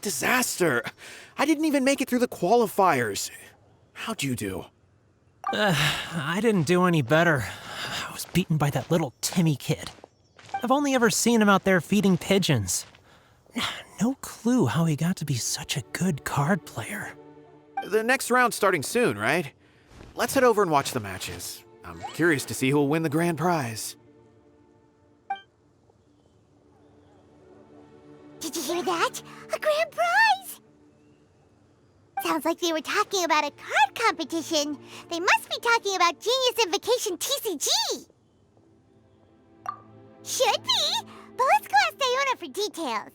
a disaster. I didn't even make it through the qualifiers. How'd you do? I didn't do any better. I was beaten by that little Timmy kid. I've only ever seen him out there feeding pigeons. No clue how he got to be such a good card player. The next round's starting soon, right? Let's head over and watch the matches. I'm curious to see who'll win the grand prize. Did you hear that? A grand prize! Sounds like they were talking about a card competition. They must be talking about Genius Invocation TCG. Should be, but let's go ask Diona for details.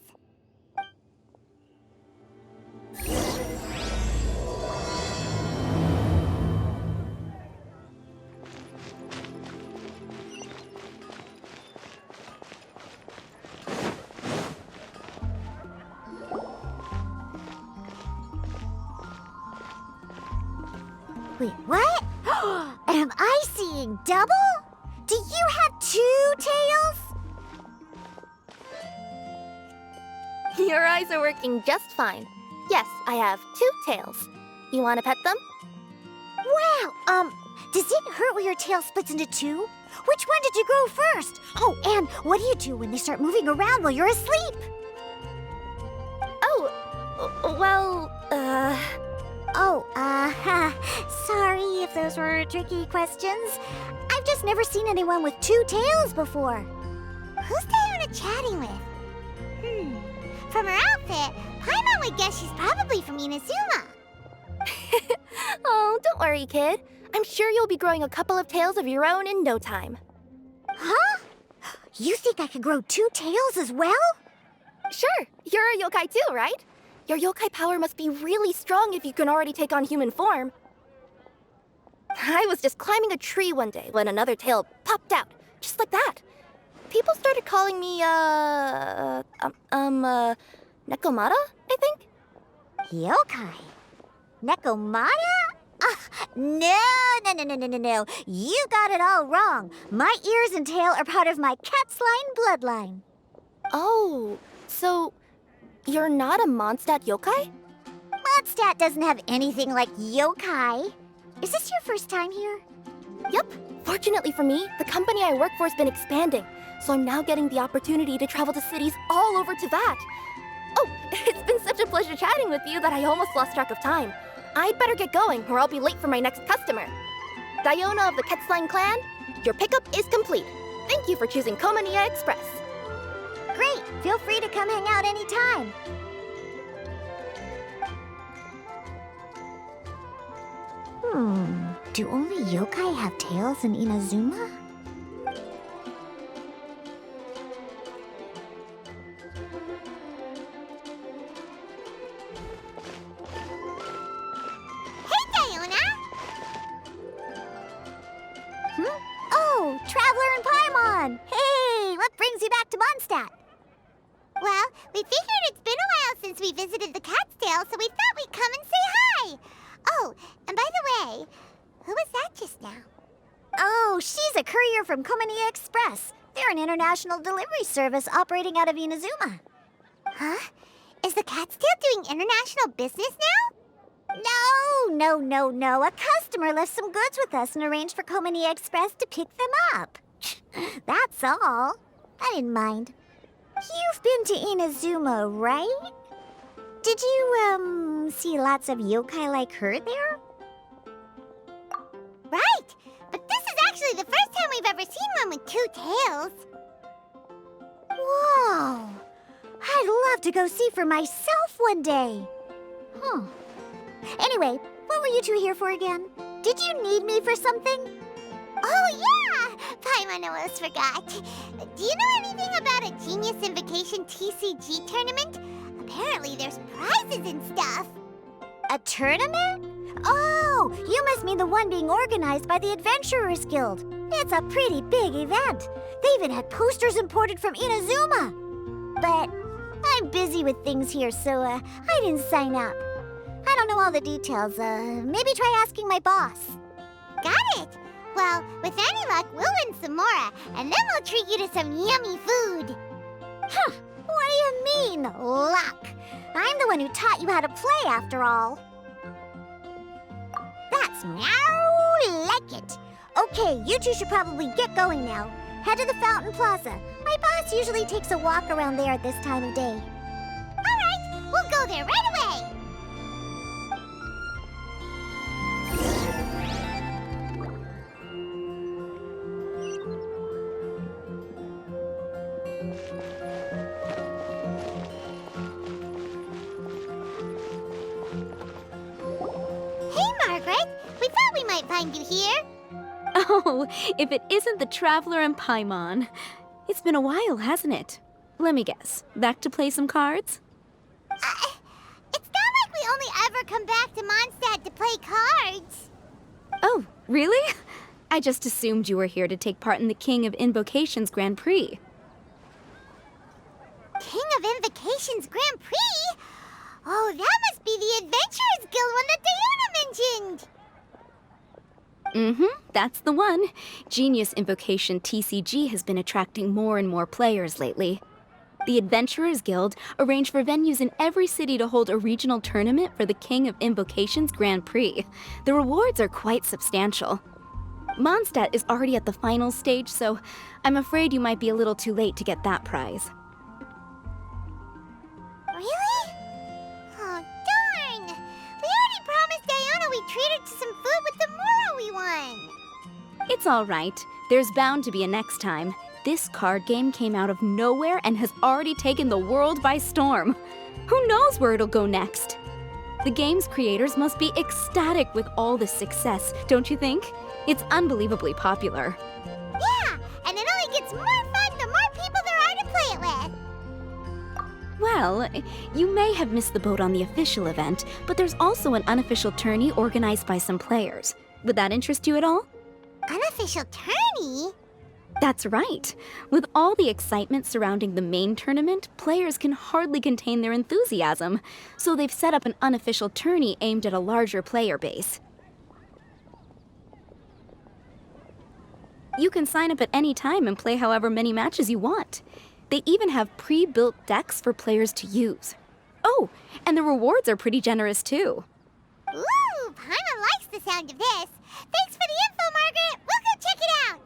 Wait, what? Am I seeing double? Do you have 2 tails? Your eyes are working just fine. Yes, I have 2 tails. You want to pet them? Wow, does it hurt when your tail splits into 2? Which one did you grow first? Oh, and what do you do when they start moving around while you're asleep? Oh, well, sorry if those were tricky questions. I've just never seen anyone with 2 tails before. Who's Diona chatting with? From her outfit, Paimon would guess she's probably from Inazuma. Oh, don't worry, kid. I'm sure you'll be growing a couple of tails of your own in no time. Huh? You think I could grow 2 tails as well? Sure, you're a yokai too, right? Your yokai power must be really strong if you can already take on human form. I was just climbing a tree one day when another tail popped out, just like that. People started calling me, Nekomata, I think? Yokai? Nekomata? No. You got it all wrong. My ears and tail are part of my cat's line bloodline. Oh, so you're not a Mondstadt yokai? Mondstadt doesn't have anything like yokai. Is this your first time here? Yep. Fortunately for me, the company I work for has been expanding, so I'm now getting the opportunity to travel to cities all over Teyvat. Oh, it's been such a pleasure chatting with you that I almost lost track of time. I'd better get going, or I'll be late for my next customer. Diona of the Quetzline clan, your pickup is complete. Thank you for choosing Komania Express. Great! Feel free to come hang out anytime. Do only yokai have tails in Inazuma? Hey, Diona! Oh, Traveler and Paimon! Hey, what brings you back to Mondstadt? Well, we figured it's been a while since we visited the Cat's-tail, so we thought we'd come and say hi. Oh, and by the way, who was that just now? Oh, she's a courier from Komania Express. They're an international delivery service operating out of Inazuma. Huh? Is the Cat's-tail doing international business now? No. A customer left some goods with us and arranged for Komania Express to pick them up. That's all. I didn't mind. You've been to Inazuma, right? Did you, see lots of yokai like her there? Right! But this is actually the first time we've ever seen one with 2 tails. Whoa! I'd love to go see for myself one day. Anyway, what were you two here for again? Did you need me for something? Oh, yeah! Paimon almost forgot. Do you know anything about a Genius Invocation TCG tournament? Apparently there's prizes and stuff. A tournament? Oh, you must mean the one being organized by the Adventurers Guild. It's a pretty big event. They even had posters imported from Inazuma. But I'm busy with things here, so I didn't sign up. I don't know all the details. Maybe try asking my boss. Got it. Well, with any luck, we'll win some more, and then we'll treat you to some yummy food. Huh, what do you mean, luck? I'm the one who taught you how to play, after all. That's meow like it. Okay, you two should probably get going now. Head to the Fountain Plaza. My boss usually takes a walk around there at this time of day. All right, we'll go there right away. Hey, Margaret. We thought we might find you here. Oh, if it isn't the Traveler and Paimon. It's been a while, hasn't it? Let me guess. Back to play some cards? It's not like we only ever come back to Mondstadt to play cards. Oh, really? I just assumed you were here to take part in the King of Invocations Grand Prix. King of Invocations Grand Prix? Oh, that must be the Adventurers Guild one that Diana mentioned. That's the one. Genius Invocation TCG has been attracting more and more players lately. The Adventurers Guild arranged for venues in every city to hold a regional tournament for the King of Invocations Grand Prix. The rewards are quite substantial. Mondstadt is already at the final stage, so I'm afraid you might be a little too late to get that prize. Really? Oh, darn! We already promised Diana we'd treat her to some food with the Moro we won. It's all right. There's bound to be a next time. This card game came out of nowhere and has already taken the world by storm. Who knows where it'll go next? The game's creators must be ecstatic with all this success, don't you think? It's unbelievably popular. Yeah, and it only gets more fun the more people there are to play it with. Well, you may have missed the boat on the official event, but there's also an unofficial tourney organized by some players. Would that interest you at all? Unofficial tourney? That's right. With all the excitement surrounding the main tournament, players can hardly contain their enthusiasm. So they've set up an unofficial tourney aimed at a larger player base. You can sign up at any time and play however many matches you want. They even have pre-built decks for players to use. Oh, and the rewards are pretty generous too. Ooh, Paimon likes the sound of this. Thanks for the info, Margaret. We'll go check it out.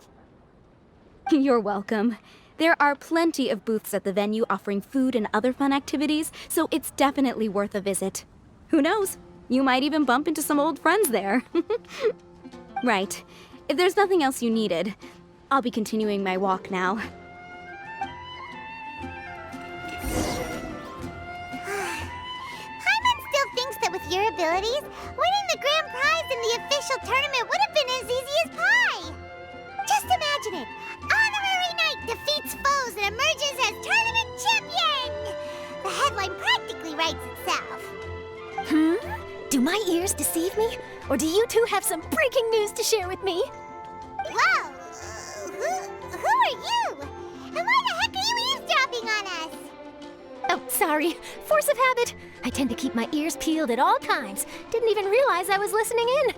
You're welcome. There are plenty of booths at the venue offering food and other fun activities, so it's definitely worth a visit. Who knows? You might even bump into some old friends there. Right. If there's nothing else you needed, I'll be continuing my walk now. Paimon still thinks that with your abilities, winning the grand prize in the official tournament would have been as easy as pie. Just imagine it. Honorary Knight defeats foes and emerges as tournament champion. The headline practically writes itself. Do my ears deceive me? Or do you two have some breaking news to share with me? Whoa! Who are you? And why the heck are you eavesdropping on us? Oh, sorry. Force of habit. I tend to keep my ears peeled at all times. Didn't even realize I was listening in.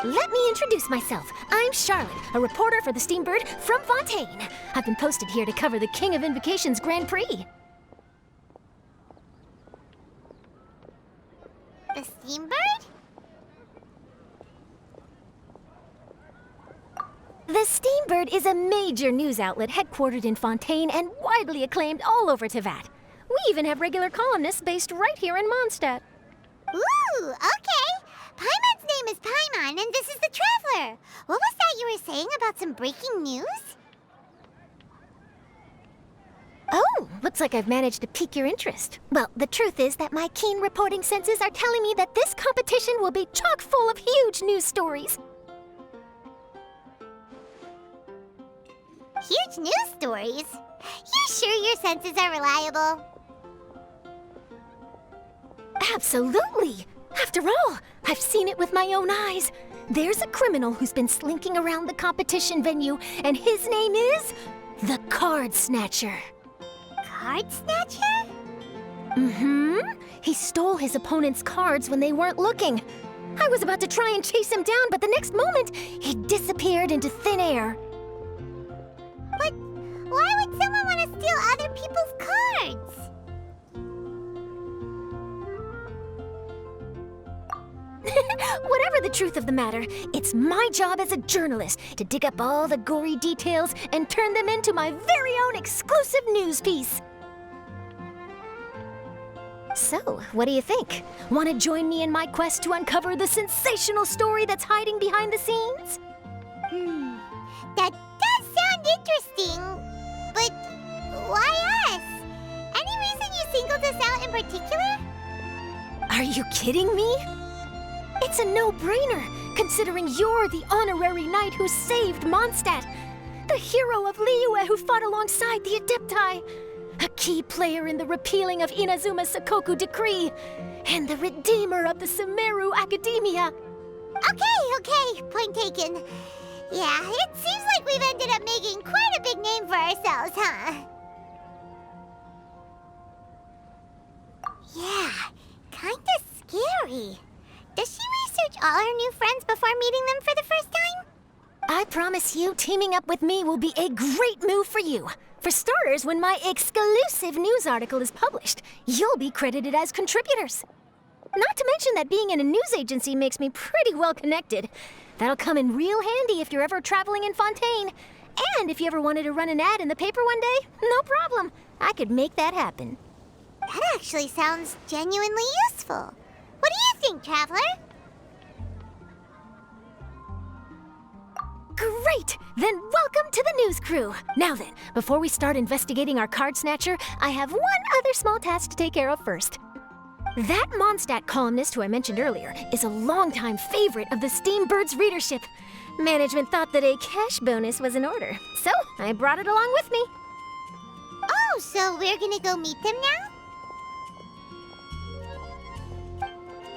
Let me introduce myself. I'm Charlotte, a reporter for the Steambird from Fontaine. I've been posted here to cover the King of Invocations Grand Prix. The Steambird? The Steambird is a major news outlet headquartered in Fontaine and widely acclaimed all over Teyvat. We even have regular columnists based right here in Mondstadt. Ooh, okay. Paimon's name is Paimon, and this is the Traveler. What was that you were saying about some breaking news? Oh, looks like I've managed to pique your interest. Well, the truth is that my keen reporting senses are telling me that this competition will be chock full of huge news stories. Huge news stories? You sure your senses are reliable? Absolutely! After all, I've seen it with my own eyes. There's a criminal who's been slinking around the competition venue, and his name is the Card Snatcher. Card Snatcher? Mm-hmm. He stole his opponent's cards when they weren't looking. I was about to try and chase him down, but the next moment, he disappeared into thin air. But why would someone want to steal other people's cards? Whatever the truth of the matter, it's my job as a journalist to dig up all the gory details and turn them into my very own exclusive news piece. So, what do you think? Want to join me in my quest to uncover the sensational story that's hiding behind the scenes? That does sound interesting, but why us? Any reason you singled us out in particular? Are you kidding me? It's a no-brainer, considering you're the honorary knight who saved Mondstadt, the hero of Liyue who fought alongside the Adepti, a key player in the repealing of Inazuma's Sakoku decree, and the redeemer of the Sumeru Academia. Okay, point taken. Yeah, it seems like we've ended up making quite a big name for ourselves, huh? Yeah, kinda scary. Does she research all her new friends before meeting them for the first time? I promise you, teaming up with me will be a great move for you. For starters, when my exclusive news article is published, you'll be credited as contributors. Not to mention that being in a news agency makes me pretty well connected. That'll come in real handy if you're ever traveling in Fontaine. And if you ever wanted to run an ad in the paper one day, no problem. I could make that happen. That actually sounds genuinely useful. What do you think, Traveler? Great! Then welcome to the news crew. Now then, before we start investigating our card snatcher, I have one other small task to take care of first. That Mondstadt columnist who I mentioned earlier is a longtime favorite of the Steambird's readership. Management thought that a cash bonus was in order, so I brought it along with me. Oh, so we're gonna go meet them now?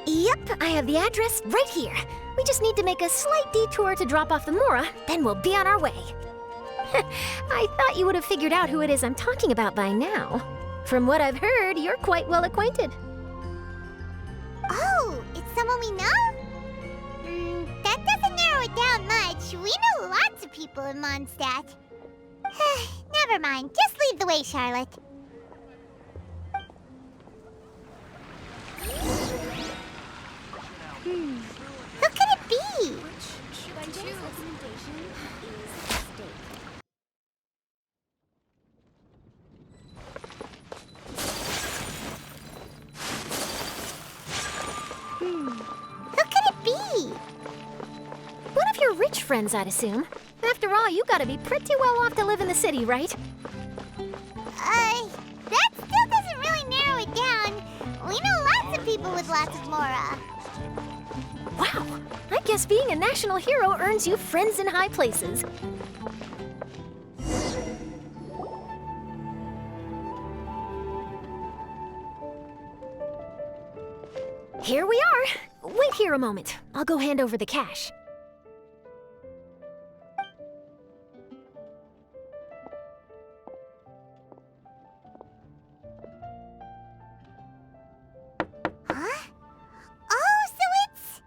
Yep, I have the address right here. We just need to make a slight detour to drop off the Mora, then we'll be on our way. I thought you would have figured out who it is I'm talking about by now. From what I've heard, you're quite well acquainted. Oh, it's someone we know? That doesn't narrow it down much. We know lots of people in Mondstadt. Never mind, just lead the way, Charlotte. Who could it be? Who could it be? One of your rich friends, I'd assume. After all, you gotta be pretty well off to live in the city, right? That still doesn't really narrow it down. We know lots of people with lots of Mora. Wow, I guess being a national hero earns you friends in high places. Here we are. Wait here a moment. I'll go hand over the cash. Huh? Oh, so it's...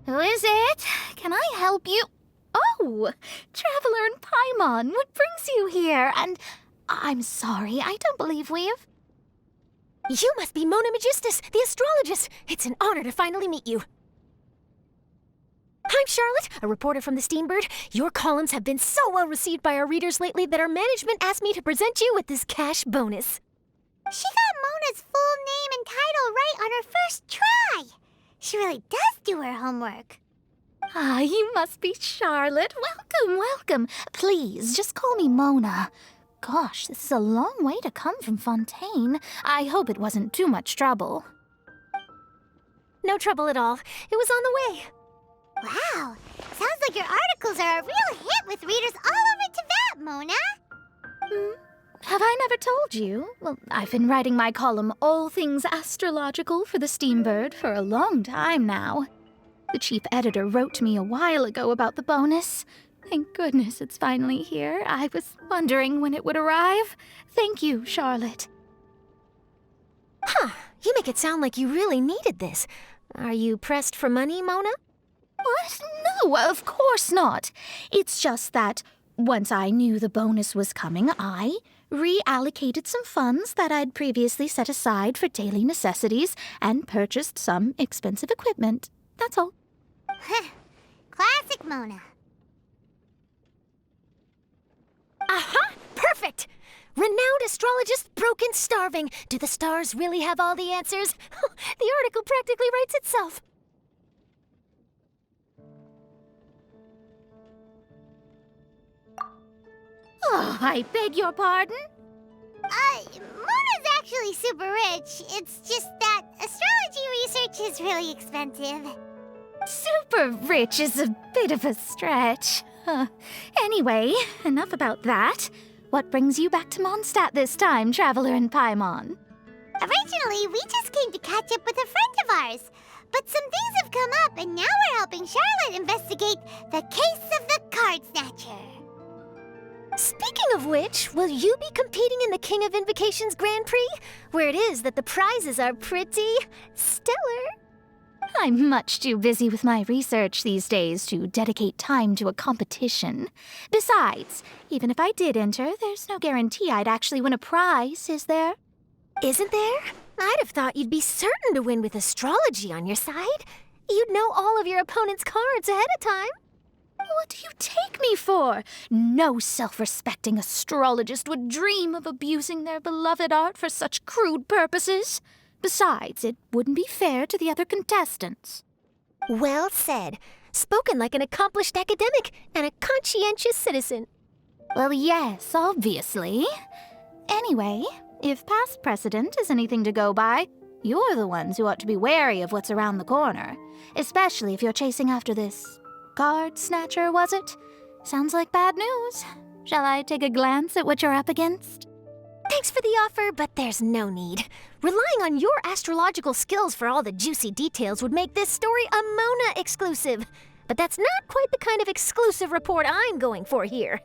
Who is it? Can I help you? Oh, Traveler and Paimon, what brings you here? And I'm sorry, I don't believe we've... You must be Mona Magistus, the astrologist. It's an honor to finally meet you. I'm Charlotte, a reporter from the Steambird. Your columns have been so well received by our readers lately that our management asked me to present you with this cash bonus. She got Mona's full name and title right on her first try. She really does do her homework. Ah, you must be Charlotte. Welcome, welcome. Please, just call me Mona. Gosh, this is a long way to come from Fontaine. I hope it wasn't too much trouble. No trouble at all. It was on the way. Wow, sounds like your articles are a real hit with readers all over Teyvat, Mona. Have I never told you? Well, I've been writing my column All Things Astrological for the Steambird for a long time now. The chief editor wrote me a while ago about the bonus. Thank goodness it's finally here. I was wondering when it would arrive. Thank you, Charlotte. Huh, you make it sound like you really needed this. Are you pressed for money, Mona? What? No, of course not. It's just that once I knew the bonus was coming, I reallocated some funds that I'd previously set aside for daily necessities and purchased some expensive equipment. That's all. Classic Mona. Aha! Perfect! Renowned astrologist broken starving. Do the stars really have all the answers? The article practically writes itself. Oh, I beg your pardon? Mona's actually super rich. It's just that astrology research is really expensive. Super rich is a bit of a stretch. Anyway, enough about that. What brings you back to Mondstadt this time, Traveler in Paimon? Originally, we just came to catch up with a friend of ours. But some things have come up, and now we're helping Charlotte investigate the case of the Card Snatcher. Speaking of which, will you be competing in the King of Invocations Grand Prix? Where it is that the prizes are pretty stellar. I'm much too busy with my research these days to dedicate time to a competition. Besides, even if I did enter, there's no guarantee I'd actually win a prize, is there? Isn't there? I'd have thought you'd be certain to win with astrology on your side. You'd know all of your opponent's cards ahead of time. What do you take me for? No self-respecting astrologist would dream of abusing their beloved art for such crude purposes. Besides, it wouldn't be fair to the other contestants. Well said. Spoken like an accomplished academic and a conscientious citizen. Well, yes, obviously. Anyway, if past precedent is anything to go by, you're the ones who ought to be wary of what's around the corner. Especially if you're chasing after this card snatcher, was it? Sounds like bad news. Shall I take a glance at what you're up against? Thanks for the offer, but there's no need. Relying on your astrological skills for all the juicy details would make this story a Mona exclusive. But that's not quite the kind of exclusive report I'm going for here.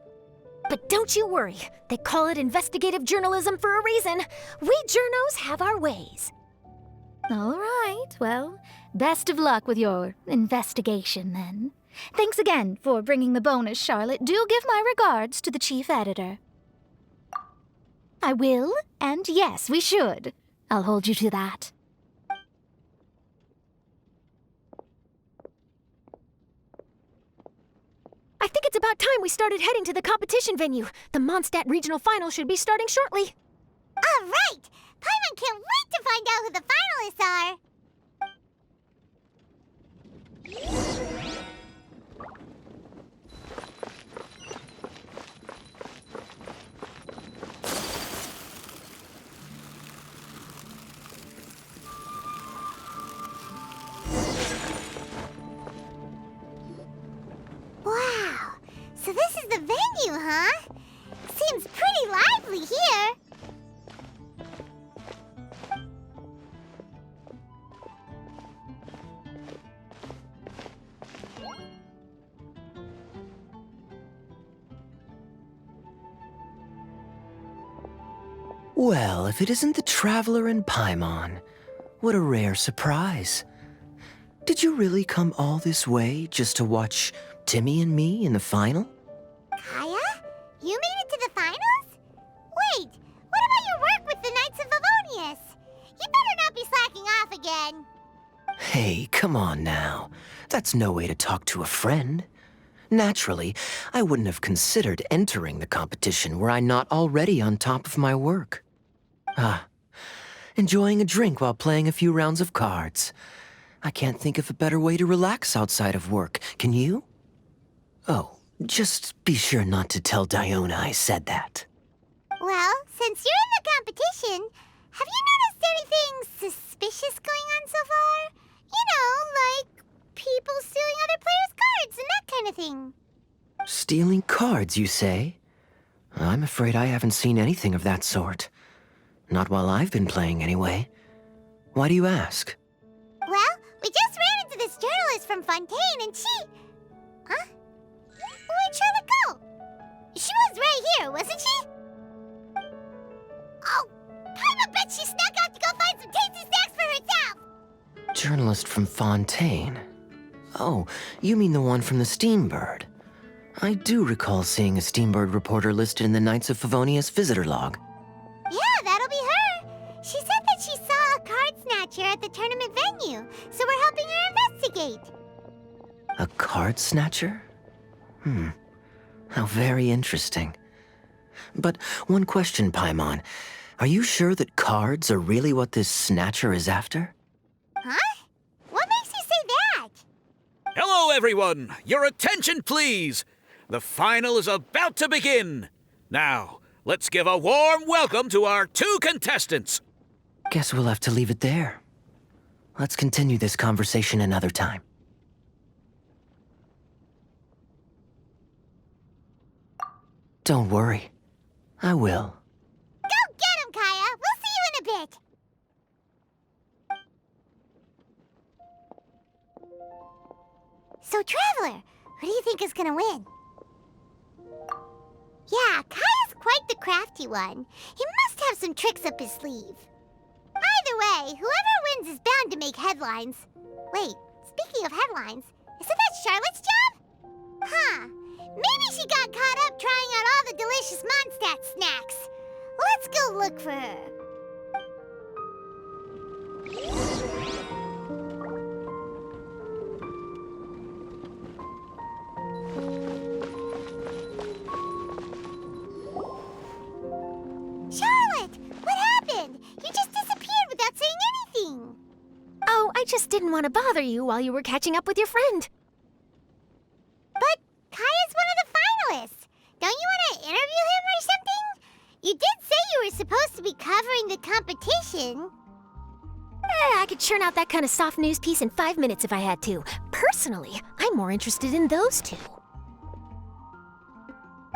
But don't you worry. They call it investigative journalism for a reason. We journos have our ways. All right, well, best of luck with your investigation, then. Thanks again for bringing the bonus, Charlotte. Do give my regards to the chief editor. I will, and yes, we should. I'll hold you to that. I think it's about time we started heading to the competition venue. The Mondstadt Regional Final should be starting shortly. All right! Paimon can't wait to find out who the finalists are! Wow, so this is the venue, huh? Seems pretty lively here. Well, if it isn't the Traveler in Paimon, what a rare surprise. Did you really come all this way just to watch Timmy and me in the final? Kaya? You made it to the finals? Wait, what about your work with the Knights of Favonius? You better not be slacking off again. Hey, come on now. That's no way to talk to a friend. Naturally, I wouldn't have considered entering the competition were I not already on top of my work. Enjoying a drink while playing a few rounds of cards. I can't think of a better way to relax outside of work, can you? Oh, just be sure not to tell Diona I said that. Well, since you're in the competition, have you noticed anything suspicious going on so far? You know, like people stealing other players' cards and that kind of thing. Stealing cards, you say? I'm afraid I haven't seen anything of that sort. Not while I've been playing, anyway. Why do you ask? Well, we just ran into this journalist from Fontaine and she... Huh? Where'd Charlotte go? She was right here, wasn't she? Oh, I bet she snuck out to go find some tasty snacks for herself! Journalist from Fontaine. Oh, you mean the one from the Steambird. I do recall seeing a Steambird reporter listed in the Knights of Favonia's visitor log. Yeah, that'll be her. She said that she saw a card snatcher at the tournament venue, so we're helping her investigate. A card snatcher? How very interesting. But one question, Paimon. Are you sure that cards are really what this snatcher is after? Huh? What makes you say that? Hello, everyone! Your attention, please! The final is about to begin! Now, let's give a warm welcome to our 2 contestants! Guess we'll have to leave it there. Let's continue this conversation another time. Don't worry. I will. Go get him, Kaya! We'll see you in a bit! So, Traveler, who do you think is gonna win? Yeah, Kaya's quite the crafty one. He must have some tricks up his sleeve. Either way, whoever wins is bound to make headlines. Wait, speaking of headlines, isn't that Charlotte's job? Huh. Maybe she got caught up trying out all the delicious Mondstadt snacks. Let's go look for her. Charlotte, what happened? You just disappeared without saying anything. Oh, I just didn't want to bother you while you were catching up with your friend. But Kaya's one of the finalists. Don't you want to interview him or something? You did say you were supposed to be covering the competition. I could churn out that kind of soft news piece in 5 minutes if I had to. Personally, I'm more interested in those 2.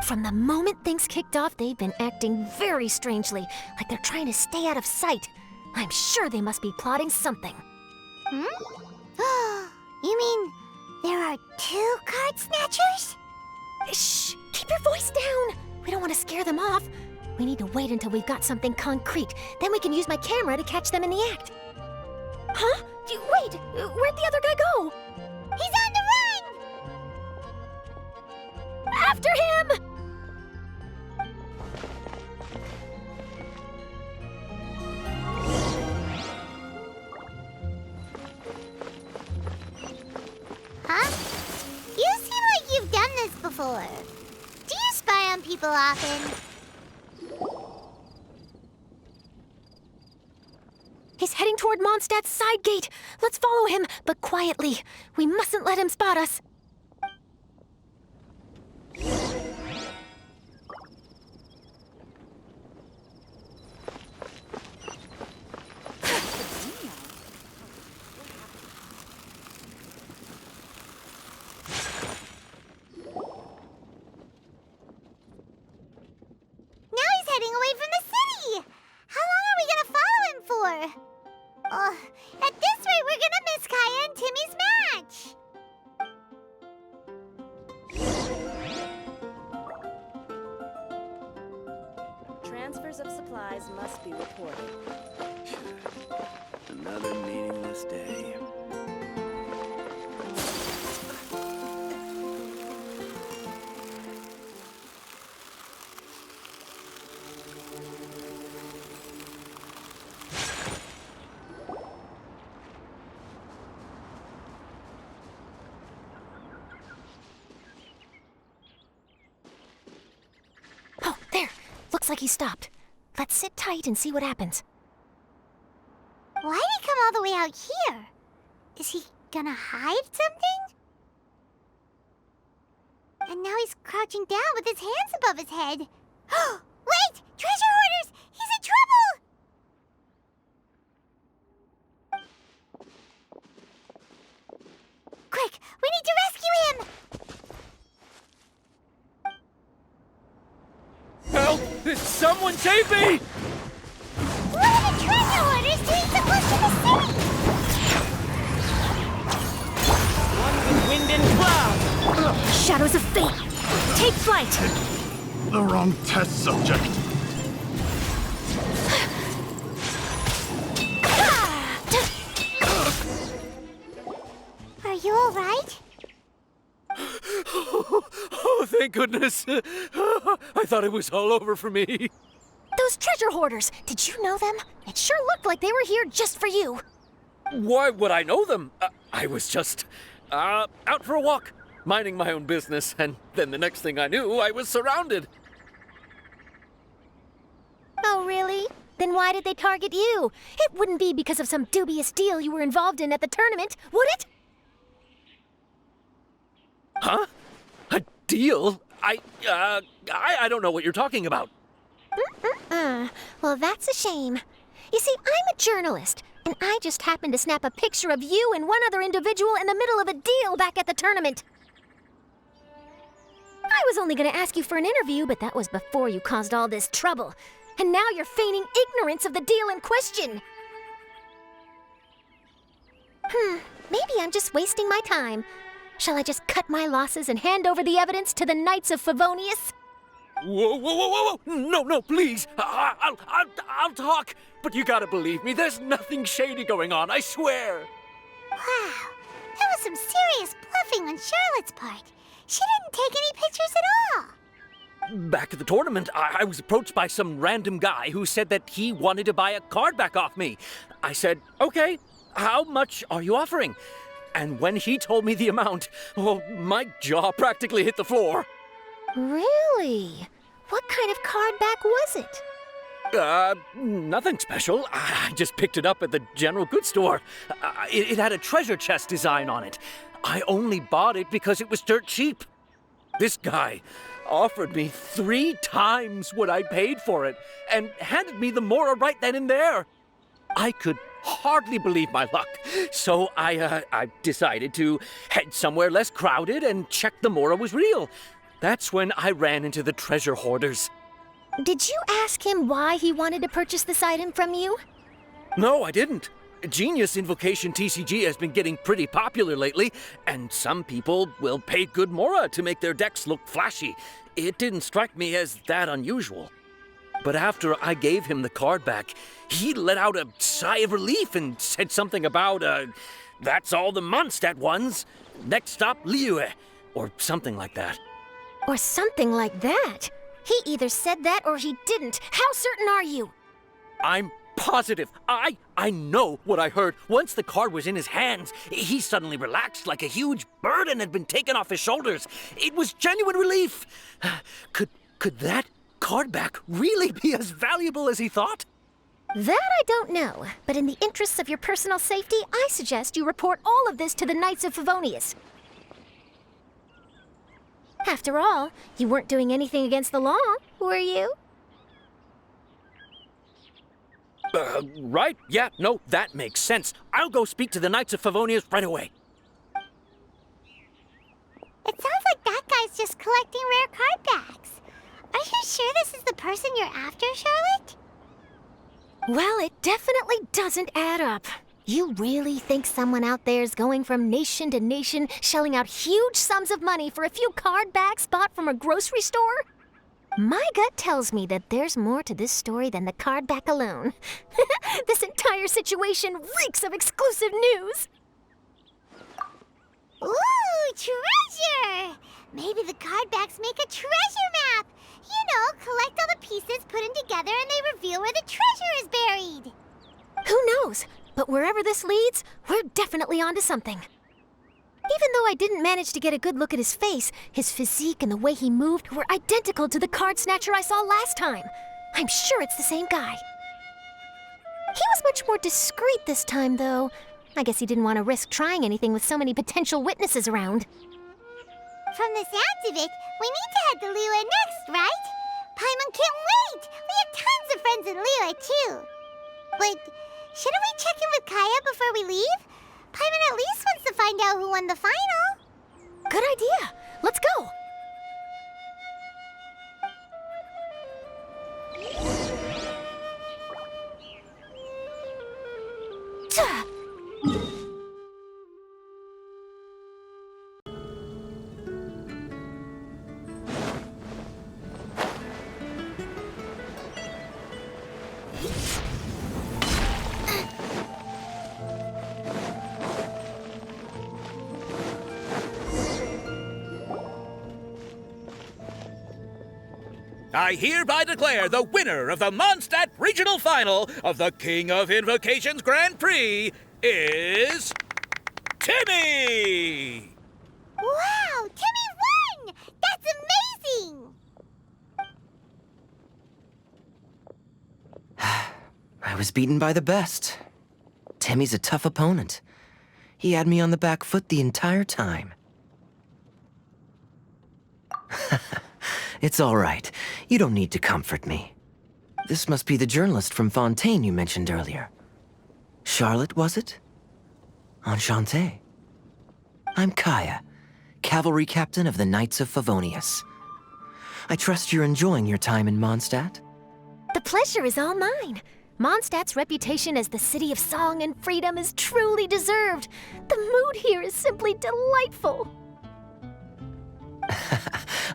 From the moment things kicked off, they've been acting very strangely, like they're trying to stay out of sight. I'm sure they must be plotting something. You mean there are 2 card snatchers? Shh! Keep your voice down! We don't want to scare them off. We need to wait until we've got something concrete. Then we can use my camera to catch them in the act. Huh? Wait! Where'd the other guy go? He's on the run! After him! Huh? You seem like you've done this before. Do you spy on people often? He's heading toward Mondstadt's side gate. Let's follow him, but quietly. We mustn't let him spot us. At this rate, we're gonna miss Kaya and Timmy's match. Transfers of supplies must be reported. Another meaningless day. Oh, there! Looks like he stopped. Let's sit tight and see what happens. Why'd he come all the way out here? Is he gonna hide something? And now he's crouching down with his hands above his head. Wait! Treasure hoarders! He's in trouble! Quick! We need to rescue him! Help! Someone save me! What are the treasure hoarders doing so close to the city? One with wind and cloud. Shadows of fate! Take flight! The wrong test subject. Are you alright? Oh, thank goodness. I thought it was all over for me. Those treasure hoarders, did you know them? It sure looked like they were here just for you. Why would I know them? I was just out for a walk, minding my own business, and then the next thing I knew, I was surrounded. Oh, really? Then why did they target you? It wouldn't be because of some dubious deal you were involved in at the tournament, would it? Huh? A deal? I don't know what you're talking about. Well, that's a shame. You see, I'm a journalist, and I just happened to snap a picture of you and one other individual in the middle of a deal back at the tournament. I was only going to ask you for an interview, but that was before you caused all this trouble. And now you're feigning ignorance of the deal in question. Maybe I'm just wasting my time. Shall I just cut my losses and hand over the evidence to the Knights of Favonius? Whoa! No, please. I'll talk. But you gotta believe me, there's nothing shady going on, I swear. Wow, that was some serious bluffing on Charlotte's part. She didn't take any pictures at all. Back at the tournament, I was approached by some random guy who said that he wanted to buy a card back off me. I said, okay, how much are you offering? And when he told me the amount, oh, my jaw practically hit the floor. Really? What kind of card back was it? Nothing special. I just picked it up at the general goods store. It had a treasure chest design on it. I only bought it because it was dirt cheap. This guy offered me 3 times what I paid for it and handed me the Mora right then and there. I could hardly believe my luck, so I decided to head somewhere less crowded and check the Mora was real. That's when I ran into the treasure hoarders. Did you ask him why he wanted to purchase this item from you? No, I didn't. Genius Invocation TCG has been getting pretty popular lately, and some people will pay good Mora to make their decks look flashy. It didn't strike me as that unusual. But after I gave him the card back, he let out a sigh of relief and said something about, that's all the Mondstadt ones. Next stop, Liyue, or something like that. Or something like that? He either said that or he didn't. How certain are you? I'm positive. I know what I heard. Once the card was in his hands, he suddenly relaxed like a huge burden had been taken off his shoulders. It was genuine relief. Could that card back really be as valuable as he thought? That I don't know, but in the interests of your personal safety, I suggest you report all of this to the Knights of Favonius. After all, you weren't doing anything against the law, were you? Right. Yeah, no, that makes sense. I'll go speak to the Knights of Favonius right away. It sounds like that guy's just collecting rare card backs. Are you sure this is the person you're after, Charlotte? Well, it definitely doesn't add up. You really think someone out there's going from nation to nation, shelling out huge sums of money for a few card backs bought from a grocery store? My gut tells me that there's more to this story than the card back alone. This entire situation reeks of exclusive news. Ooh, treasure! Maybe the card backs make a treasure map. You know, collect all the pieces, put them together, and they reveal where the treasure is buried. Who knows? But wherever this leads, we're definitely onto something. Even though I didn't manage to get a good look at his face, his physique and the way he moved were identical to the card snatcher I saw last time. I'm sure it's the same guy. He was much more discreet this time, though. I guess he didn't want to risk trying anything with so many potential witnesses around. From the sounds of it, we need to head to Liyue next, right? Paimon can't wait! We have tons of friends in Liyue, too. But shouldn't we check in with Kaya before we leave? Paimon at least wants to find out who won the final. Good idea. Let's go. I hereby declare the winner of the Mondstadt Regional Final of the King of Invocations Grand Prix is... Timmy! Wow, Timmy won! That's amazing! I was beaten by the best. Timmy's a tough opponent. He had me on the back foot the entire time. It's all right. You don't need to comfort me. This must be the journalist from Fontaine you mentioned earlier. Charlotte, was it? Enchanté. I'm Kaya, cavalry captain of the Knights of Favonius. I trust you're enjoying your time in Mondstadt? The pleasure is all mine. Mondstadt's reputation as the city of song and freedom is truly deserved. The mood here is simply delightful.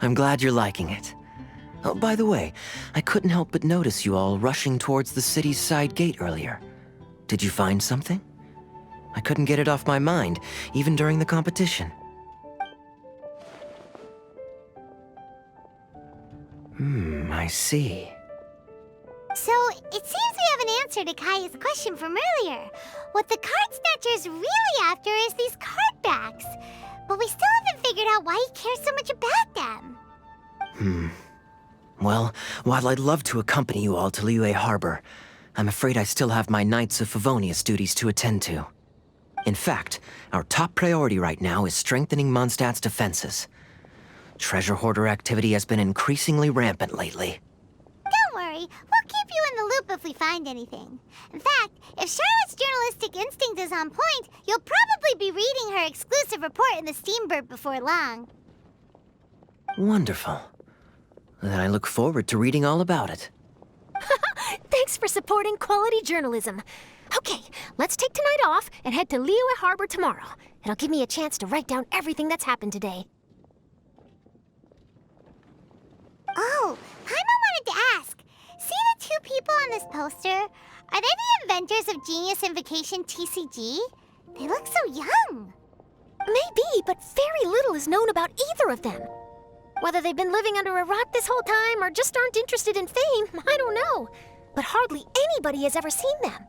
I'm glad you're liking it. Oh, by the way, I couldn't help but notice you all rushing towards the city's side gate earlier. Did you find something? I couldn't get it off my mind, even during the competition. I see. So, it seems we have an answer to Kaya's question from earlier. What the card snatcher's really after is these card backs. But we still haven't figured out why he cares so much about them. Well, while I'd love to accompany you all to Liyue Harbor, I'm afraid I still have my Knights of Favonius duties to attend to. In fact, our top priority right now is strengthening Mondstadt's defenses. Treasure hoarder activity has been increasingly rampant lately. Don't worry, we'll keep you in the loop if we find anything. In fact, if Charlotte's journalistic instinct is on point, you'll probably be reading her exclusive report in the Steambird before long. Wonderful. Then I look forward to reading all about it. Thanks for supporting quality journalism. Okay, let's take tonight off and head to Liyue Harbor tomorrow. It'll give me a chance to write down everything that's happened today. Oh, Paimon wanted to ask. See the two people on this poster? Are they the inventors of Genius Invocation TCG? They look so young. Maybe, but very little is known about either of them. Whether they've been living under a rock this whole time or just aren't interested in fame, I don't know. But hardly anybody has ever seen them.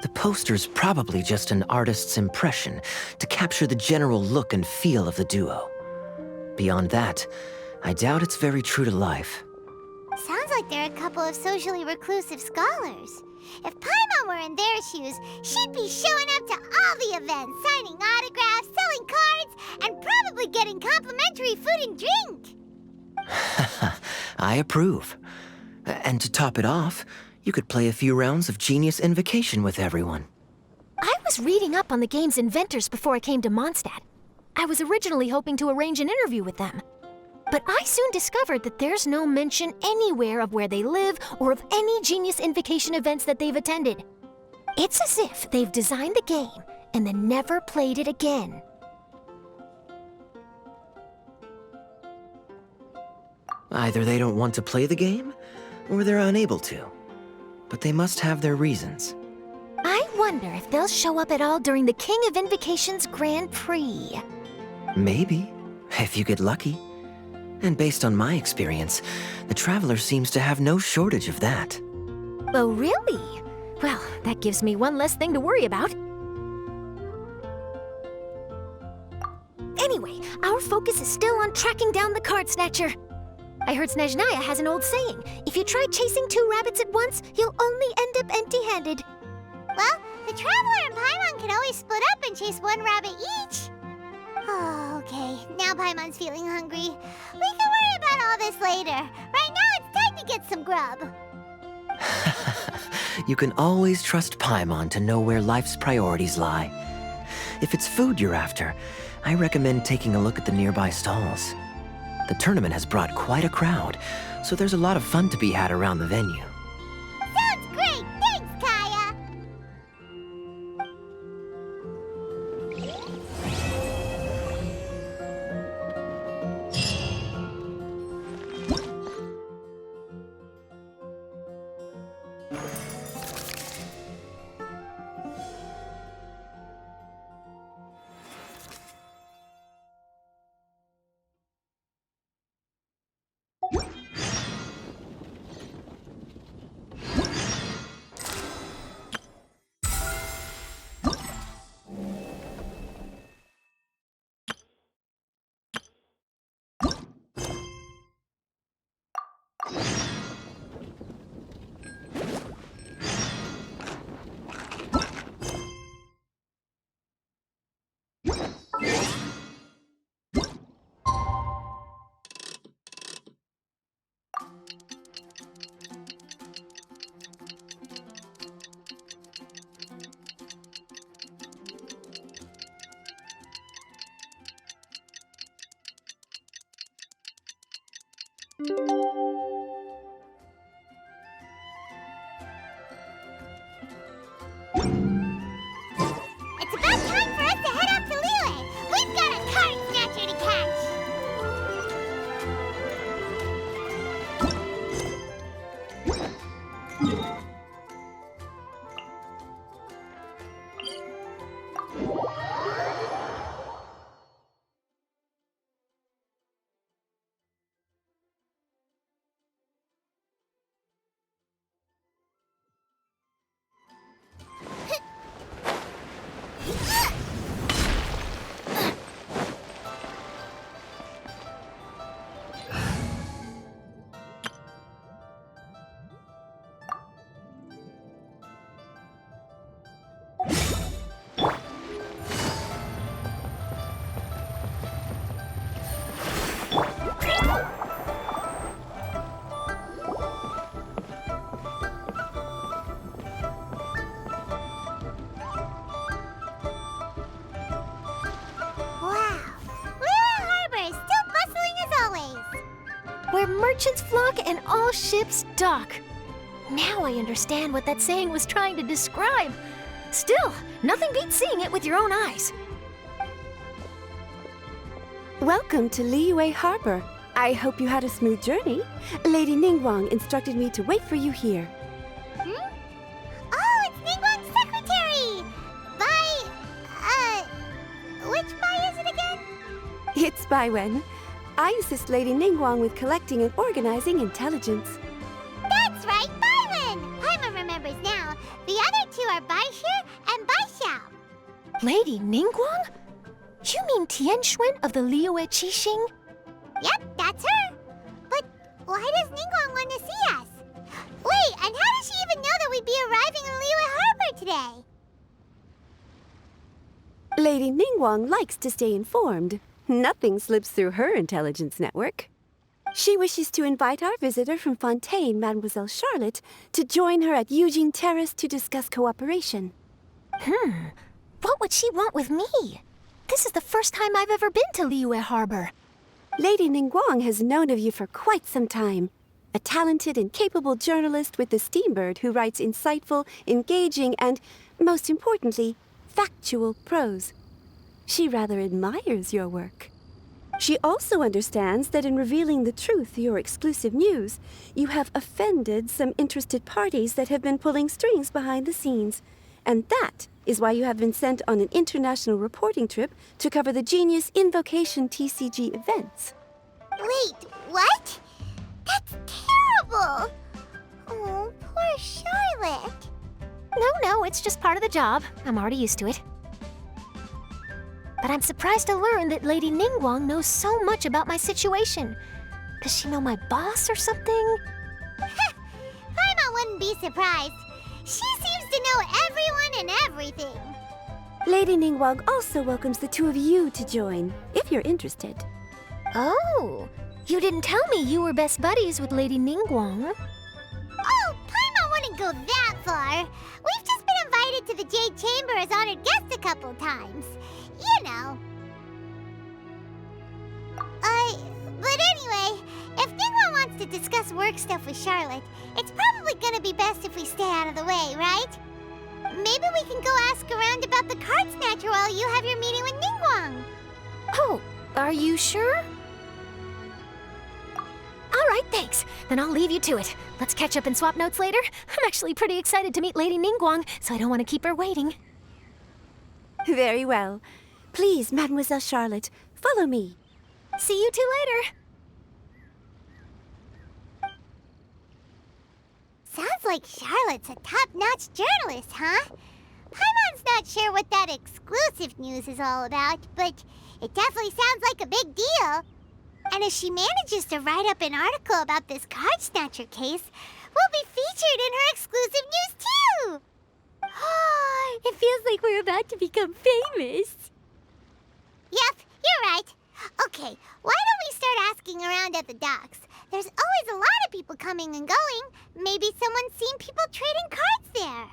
The poster's probably just an artist's impression to capture the general look and feel of the duo. Beyond that, I doubt it's very true to life. Sounds like they're a couple of socially reclusive scholars. If Paimon were in their shoes, she'd be showing up to all the events, signing autographs, selling cards, and probably getting complimentary food and drink. I approve. And to top it off, you could play a few rounds of Genius Invocation with everyone. I was reading up on the game's inventors before I came to Mondstadt. I was originally hoping to arrange an interview with them. But I soon discovered that there's no mention anywhere of where they live or of any Genius Invocation events that they've attended. It's as if they've designed the game and then never played it again. Either they don't want to play the game, or they're unable to. But they must have their reasons. I wonder if they'll show up at all during the King of Invocation's Grand Prix. Maybe, if you get lucky. And based on my experience, the Traveler seems to have no shortage of that. Oh, really? Well, that gives me one less thing to worry about. Anyway, our focus is still on tracking down the card snatcher. I heard Snezhnaya has an old saying, if you try chasing 2 rabbits at once, you'll only end up empty-handed. Well, the Traveler and Paimon can always split up and chase 1 rabbit each. Oh, okay. Now Paimon's feeling hungry. We can worry about all this later. Right now, it's time to get some grub. You can always trust Paimon to know where life's priorities lie. If it's food you're after, I recommend taking a look at the nearby stalls. The tournament has brought quite a crowd, so there's a lot of fun to be had around the venue. Sounds great! Thanks, Kaya! where merchants flock and all ships dock. Now I understand what that saying was trying to describe. Still, nothing beats seeing it with your own eyes. Welcome to Liyue Harbor. I hope you had a smooth journey. Lady Ningguang instructed me to wait for you here. Oh, it's Ningguang's secretary! Which Bai is it again? It's Baiwen. I assist Lady Ningguang with collecting and organizing intelligence. That's right, Baiwen! Paimon remembers now. The other two are Baishir and Baishao. Lady Ningguang? You mean Tianxuan of the Liyue Qixing? Yep, that's her. But why does Ningguang want to see us? Wait, and how does she even know that we'd be arriving in Liyue Harbor today? Lady Ningguang likes to stay informed. Nothing slips through her intelligence network. She wishes to invite our visitor from Fontaine, Mademoiselle Charlotte, to join her at Eugene Terrace to discuss cooperation. What would she want with me? This is the first time I've ever been to Liyue Harbor. Lady Ningguang has known of you for quite some time. A talented and capable journalist with the Steambird who writes insightful, engaging, and, most importantly, factual prose. She rather admires your work. She also understands that in revealing the truth, your exclusive news, you have offended some interested parties that have been pulling strings behind the scenes. And that is why you have been sent on an international reporting trip to cover the Genius Invocation TCG events. Wait, what? That's terrible! Oh, poor Charlotte. No, it's just part of the job. I'm already used to it. But I'm surprised to learn that Lady Ningguang knows so much about my situation. Does she know my boss or something? Paimon wouldn't be surprised. She seems to know everyone and everything. Lady Ningguang also welcomes the two of you to join, if you're interested. Oh, you didn't tell me you were best buddies with Lady Ningguang. Oh, Paimon wouldn't go that far. We've just been invited to the Jade Chamber as honored guests a couple times. You know. But anyway, if Ningguang wants to discuss work stuff with Charlotte, it's probably gonna be best if we stay out of the way, right? Maybe we can go ask around about the card snatcher while you have your meeting with Ningguang. Oh, are you sure? All right, thanks. Then I'll leave you to it. Let's catch up and swap notes later. I'm actually pretty excited to meet Lady Ningguang, so I don't want to keep her waiting. Very well. Please, Mademoiselle Charlotte, follow me. See you two later. Sounds like Charlotte's a top-notch journalist, huh? Paimon's not sure what that exclusive news is all about, but it definitely sounds like a big deal. And if she manages to write up an article about this card snatcher case, we'll be featured in her exclusive news too! It feels like we're about to become famous. Yep, you're right. Okay, why don't we start asking around at the docks? There's always a lot of people coming and going. Maybe someone's seen people trading cards there.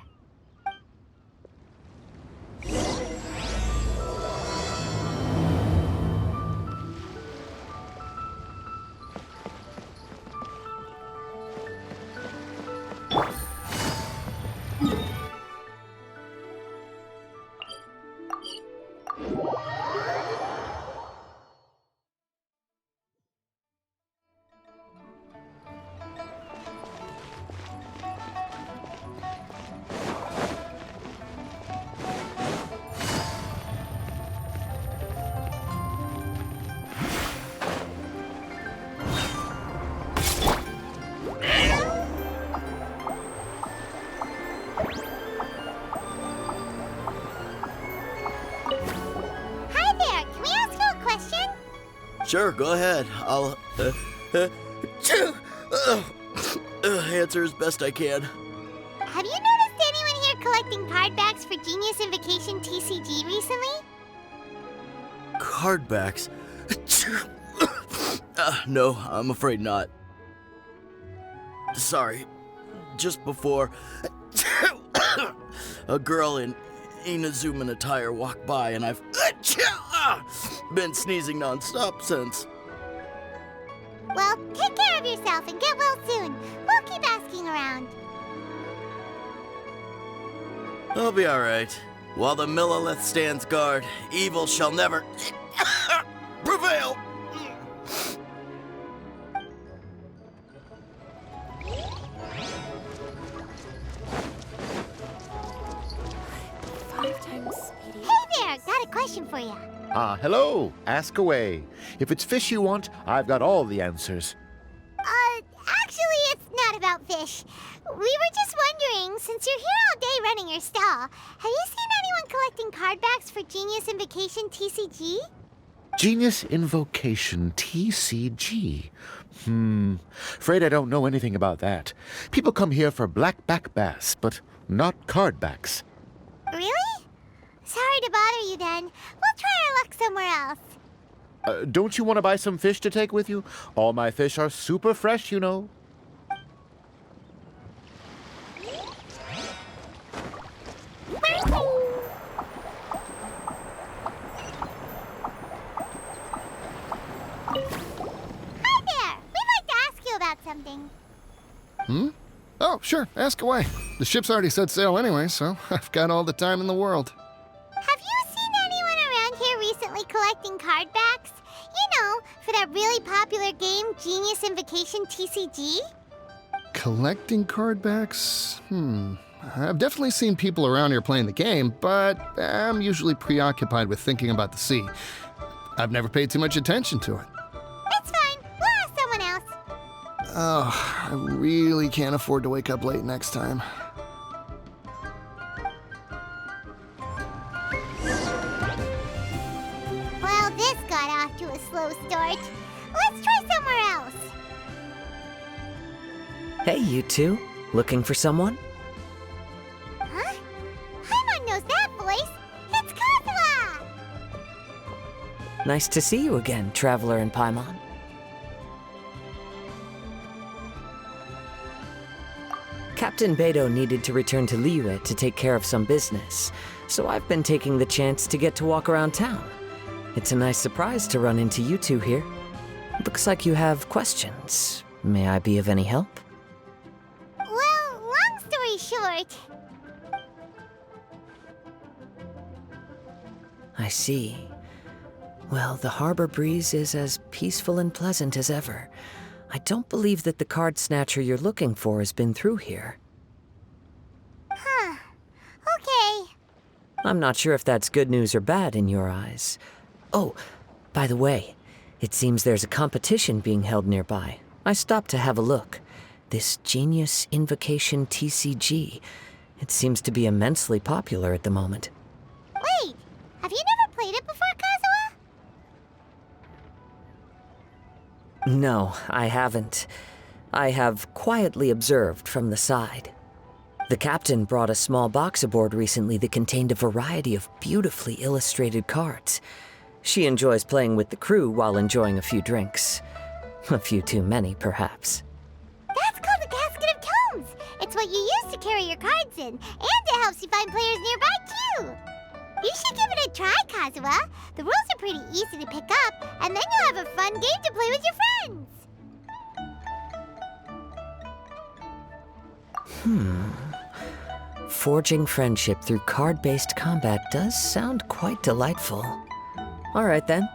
Sure, go ahead. I'll answer as best I can. Have you noticed anyone here collecting card backs for Genius Invocation TCG recently? Card backs? No, I'm afraid not. Sorry. Just before, a girl in Inazuman attire walked by, and I've been sneezing non-stop since. Well, take care of yourself and get well soon. We'll keep asking around. I'll be alright. While the Millilith stands guard, evil shall never prevail. Hey there, got a question for you. Hello. Ask away. If it's fish you want, I've got all the answers. Actually, it's not about fish. We were just wondering, since you're here all day running your stall, have you seen anyone collecting card backs for Genius Invocation TCG? Genius Invocation TCG. Afraid I don't know anything about that. People come here for blackback bass, but not card backs. Really? Sorry to bother you then. We'll try our luck somewhere else. Don't you want to buy some fish to take with you? All my fish are super fresh, you know. Hi there! We'd like to ask you about something. Oh, sure, ask away. The ship's already set sail anyway, so I've got all the time in the world. Have you seen anyone around here recently collecting card backs? You know, for that really popular game, Genius Invocation TCG? Collecting card backs? I've definitely seen people around here playing the game, but I'm usually preoccupied with thinking about the sea. I've never paid too much attention to it. It's fine. We'll ask someone else. Oh, I really can't afford to wake up late next time. Well, this got off to a slow start. Let's try somewhere else. Hey, you two. Looking for someone? Huh? Paimon knows that voice. It's Kazuha! Nice to see you again, Traveler and Paimon. Captain Beidou needed to return to Liyue to take care of some business, so I've been taking the chance to get to walk around town. It's a nice surprise to run into you two here. Looks like you have questions. May I be of any help? Well, long story short, I see. Well, the harbor breeze is as peaceful and pleasant as ever. I don't believe that the card snatcher you're looking for has been through here. Huh. Okay. I'm not sure if that's good news or bad in your eyes. Oh, by the way, it seems there's a competition being held nearby. I stopped to have a look. This Genius Invocation TCG. It seems to be immensely popular at the moment. Wait, have you never played it before, Kazuha? No, I haven't. I have quietly observed from the side. The captain brought a small box aboard recently that contained a variety of beautifully illustrated cards. She enjoys playing with the crew while enjoying a few drinks. A few too many, perhaps. That's called a casket of tomes. It's what you use to carry your cards in, and it helps you find players nearby, too. You should give it a try, Kazuha. The rules are pretty easy to pick up, and then you'll have a fun game to play with your friends. Forging friendship through card-based combat does sound quite delightful. All right, then.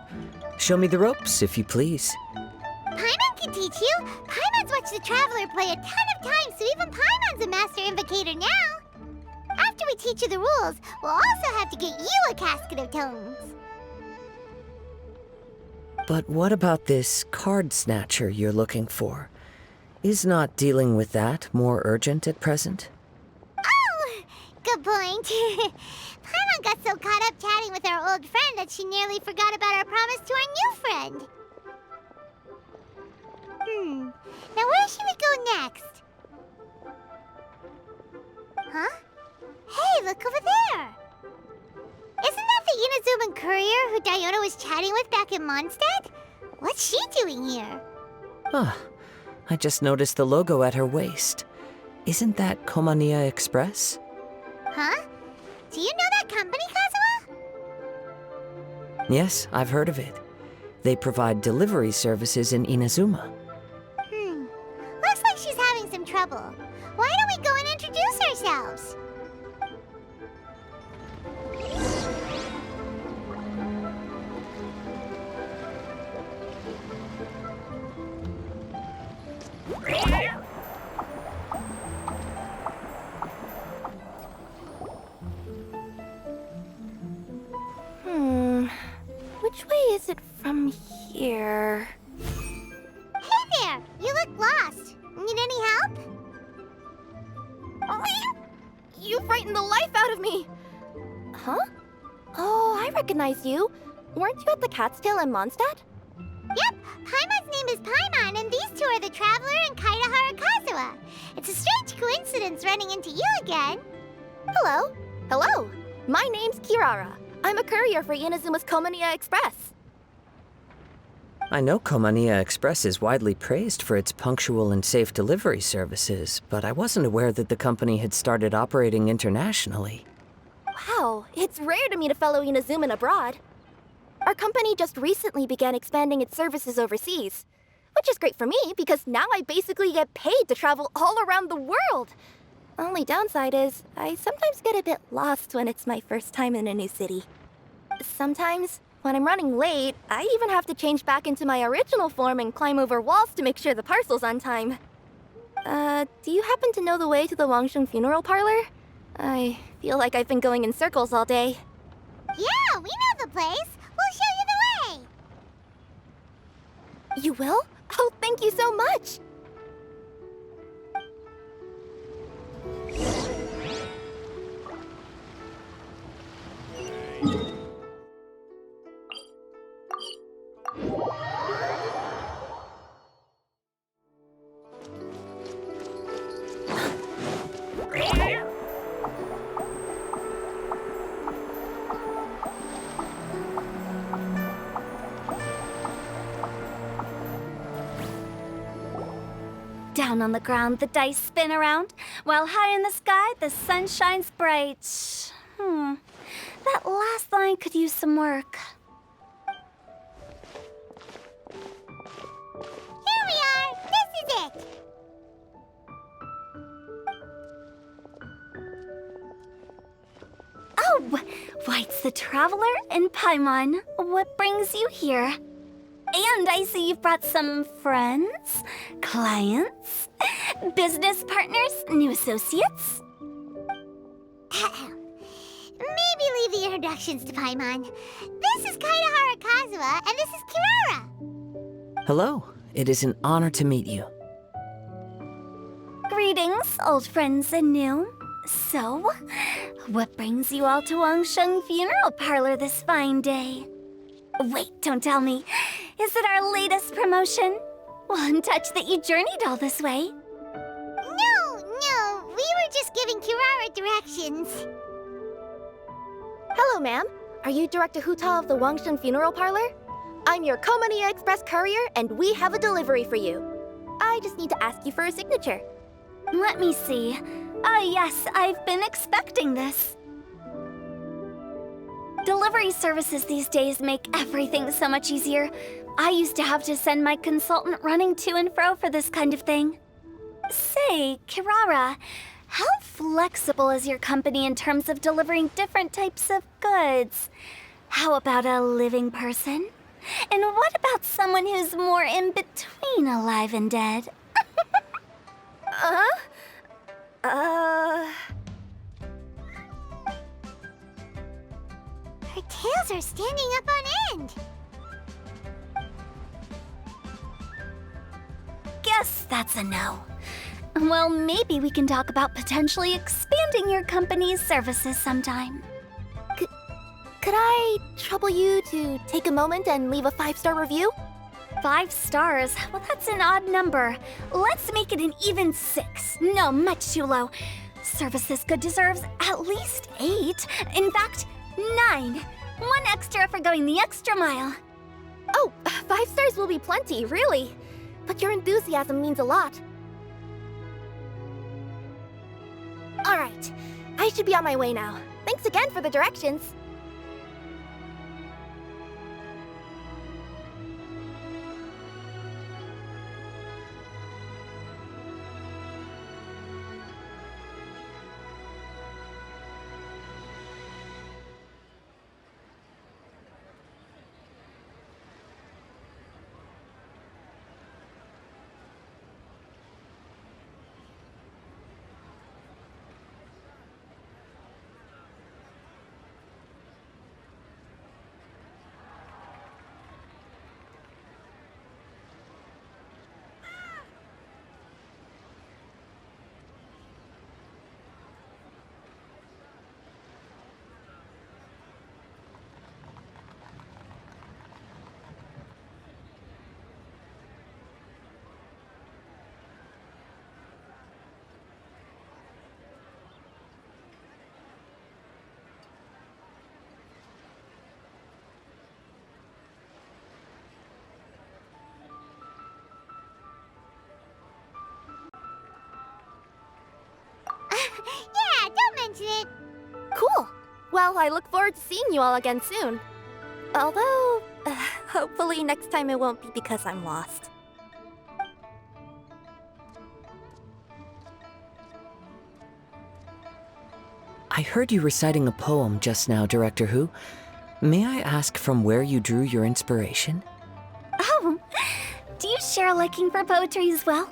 Show me the ropes, if you please. Paimon can teach you. Paimon's watched the Traveler play a ton of times, so even Paimon's a master invocator now. After we teach you the rules, we'll also have to get you a casket of tomes. But what about this card snatcher you're looking for? Is not dealing with that more urgent at present? Oh, good point. Paimon got so caught up chatting with our old friend that she nearly forgot about our promise to our new friend. Now where should we go next? Huh? Hey, look over there! Isn't that the Inazuman courier who Diona was chatting with back in Mondstadt? What's she doing here? Ah, I just noticed the logo at her waist. Isn't that Komania Express? Huh? Do you know that company, Kazuha? Yes, I've heard of it. They provide delivery services in Inazuma. Why don't we go and introduce ourselves? Which way is it from here? Hey there! You look lost. Need any help? You frightened the life out of me! Huh? Oh, I recognize you. Weren't you at the Cat's Tail in Mondstadt? Yep, Paimon's name is Paimon, and these two are the Traveler and Kaida Harakazawa. It's a strange coincidence running into you again. Hello. Hello. My name's Kirara. I'm a courier for Inazuma's Komaniya Express. I know Komaniya Express is widely praised for its punctual and safe delivery services, but I wasn't aware that the company had started operating internationally. Wow, it's rare to meet a fellow Inazuman abroad. Our company just recently began expanding its services overseas, which is great for me because now I basically get paid to travel all around the world. Only downside is I sometimes get a bit lost when it's my first time in a new city. Sometimes, when I'm running late, I even have to change back into my original form and climb over walls to make sure the parcel's on time. Do you happen to know the way to the Wangsheng funeral parlor? I feel like I've been going in circles all day. Yeah, we know the place. We'll show you the way. You will? Oh, thank you so much! Down on the ground, the dice spin around, while high in the sky, the sun shines bright. That last line could use some work. Here we are. This is it. Oh, why, it's the Traveler and Paimon. What brings you here? And I see you've brought some friends, clients, business partners, new associates. Maybe leave the introductions to Paimon. This is Kaida Harakazawa, and this is Kirara. Hello. It is an honor to meet you. Greetings, old friends and new. So, what brings you all to Wangsheng Funeral Parlor this fine day? Wait, don't tell me. Is it our latest promotion? Well, I'm touched that you journeyed all this way. No, we were just giving Kirara directions. Hello, ma'am. Are you Director Huta of the Wangsheng Funeral Parlor? I'm your Komaniya Express courier, and we have a delivery for you. I just need to ask you for a signature. Let me see. Ah, yes, I've been expecting this. Delivery services these days make everything so much easier. I used to have to send my consultant running to and fro for this kind of thing. Say, Kirara, how flexible is your company in terms of delivering different types of goods? How about a living person? And what about someone who's more in between alive and dead? Her tails are standing up on end. Guess that's a no. Well, maybe we can talk about potentially expanding your company's services sometime. Could I trouble you to take a moment and leave a 5-star review? 5 stars? Well, that's an odd number. Let's make it an even 6. No, much too low. Services Good deserves at least 8. In fact, 9. 1 extra for going the extra mile. Oh, 5 stars will be plenty, really. But your enthusiasm means a lot. All right, I should be on my way now. Thanks again for the directions. Yeah, don't mention it. Cool. Well, I look forward to seeing you all again soon. Although, hopefully next time it won't be because I'm lost. I heard you reciting a poem just now, Director Who. May I ask from where you drew your inspiration? Oh, do you share a liking for poetry as well?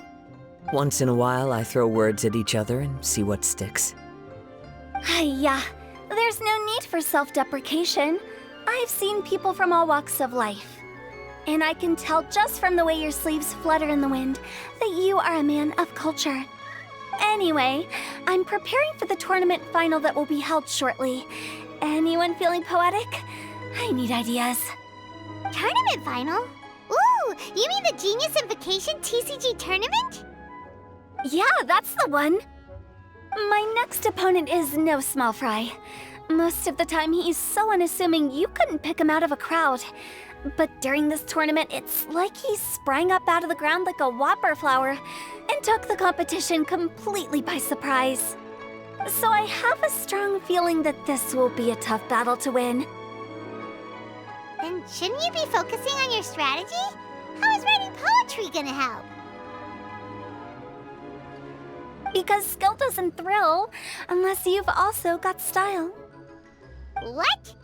Once in a while, I throw words at each other and see what sticks. Yeah, there's no need for self-deprecation. I've seen people from all walks of life. And I can tell just from the way your sleeves flutter in the wind that you are a man of culture. Anyway, I'm preparing for the tournament final that will be held shortly. Anyone feeling poetic? I need ideas. Tournament final? Ooh, you mean the Genius Invocation TCG tournament? Yeah, that's the one. My next opponent is no small fry. Most of the time he's so unassuming you couldn't pick him out of a crowd. But during this tournament, it's like he sprang up out of the ground like a whopper flower and took the competition completely by surprise. So I have a strong feeling that this will be a tough battle to win. Then shouldn't you be focusing on your strategy? How is writing poetry gonna help? Because skill doesn't thrill unless you've also got style. What?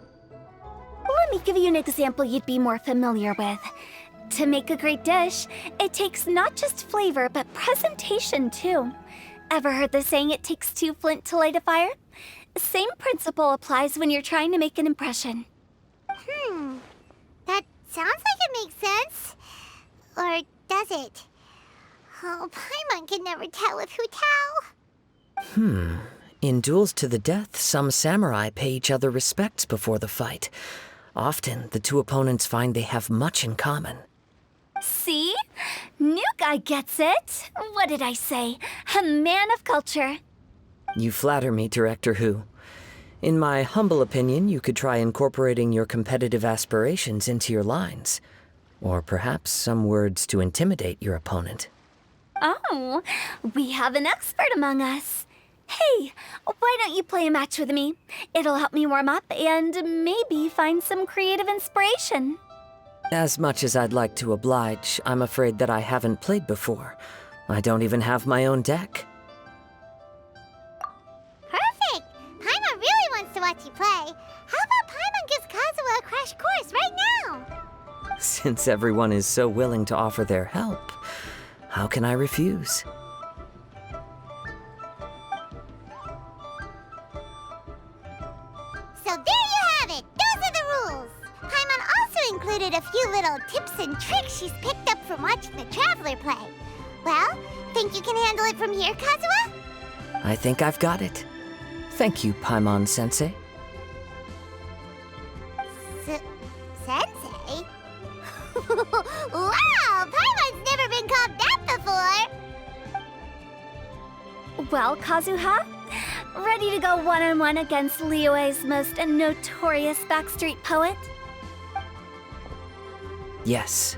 Let me give you an example you'd be more familiar with. To make a great dish, it takes not just flavor, but presentation too. Ever heard the saying, it takes two flint to light a fire? Same principle applies when you're trying to make an impression. That sounds like it makes sense. Or does it? Oh, Paimon can never tell with Hu Tao. In duels to the death, some samurai pay each other respects before the fight. Often, the two opponents find they have much in common. See? New guy gets it. What did I say? A man of culture. You flatter me, Director Who. In my humble opinion, you could try incorporating your competitive aspirations into your lines. Or perhaps some words to intimidate your opponent. Oh, we have an expert among us. Hey, why don't you play a match with me? It'll help me warm up and maybe find some creative inspiration. As much as I'd like to oblige, I'm afraid that I haven't played before. I don't even have my own deck. Perfect! Paimon really wants to watch you play. How about Paimon gives Kazuha a crash course right now? Since everyone is so willing to offer their help, how can I refuse? So there you have it! Those are the rules! Paimon also included a few little tips and tricks she's picked up from watching the Traveler play. Well, think you can handle it from here, Kazuha? I think I've got it. Thank you, Paimon-sensei. Sensei? Wow! Paimon's never been called that before! Well, Kazuha? Ready to go one-on-one against Liyue's most notorious backstreet poet? Yes.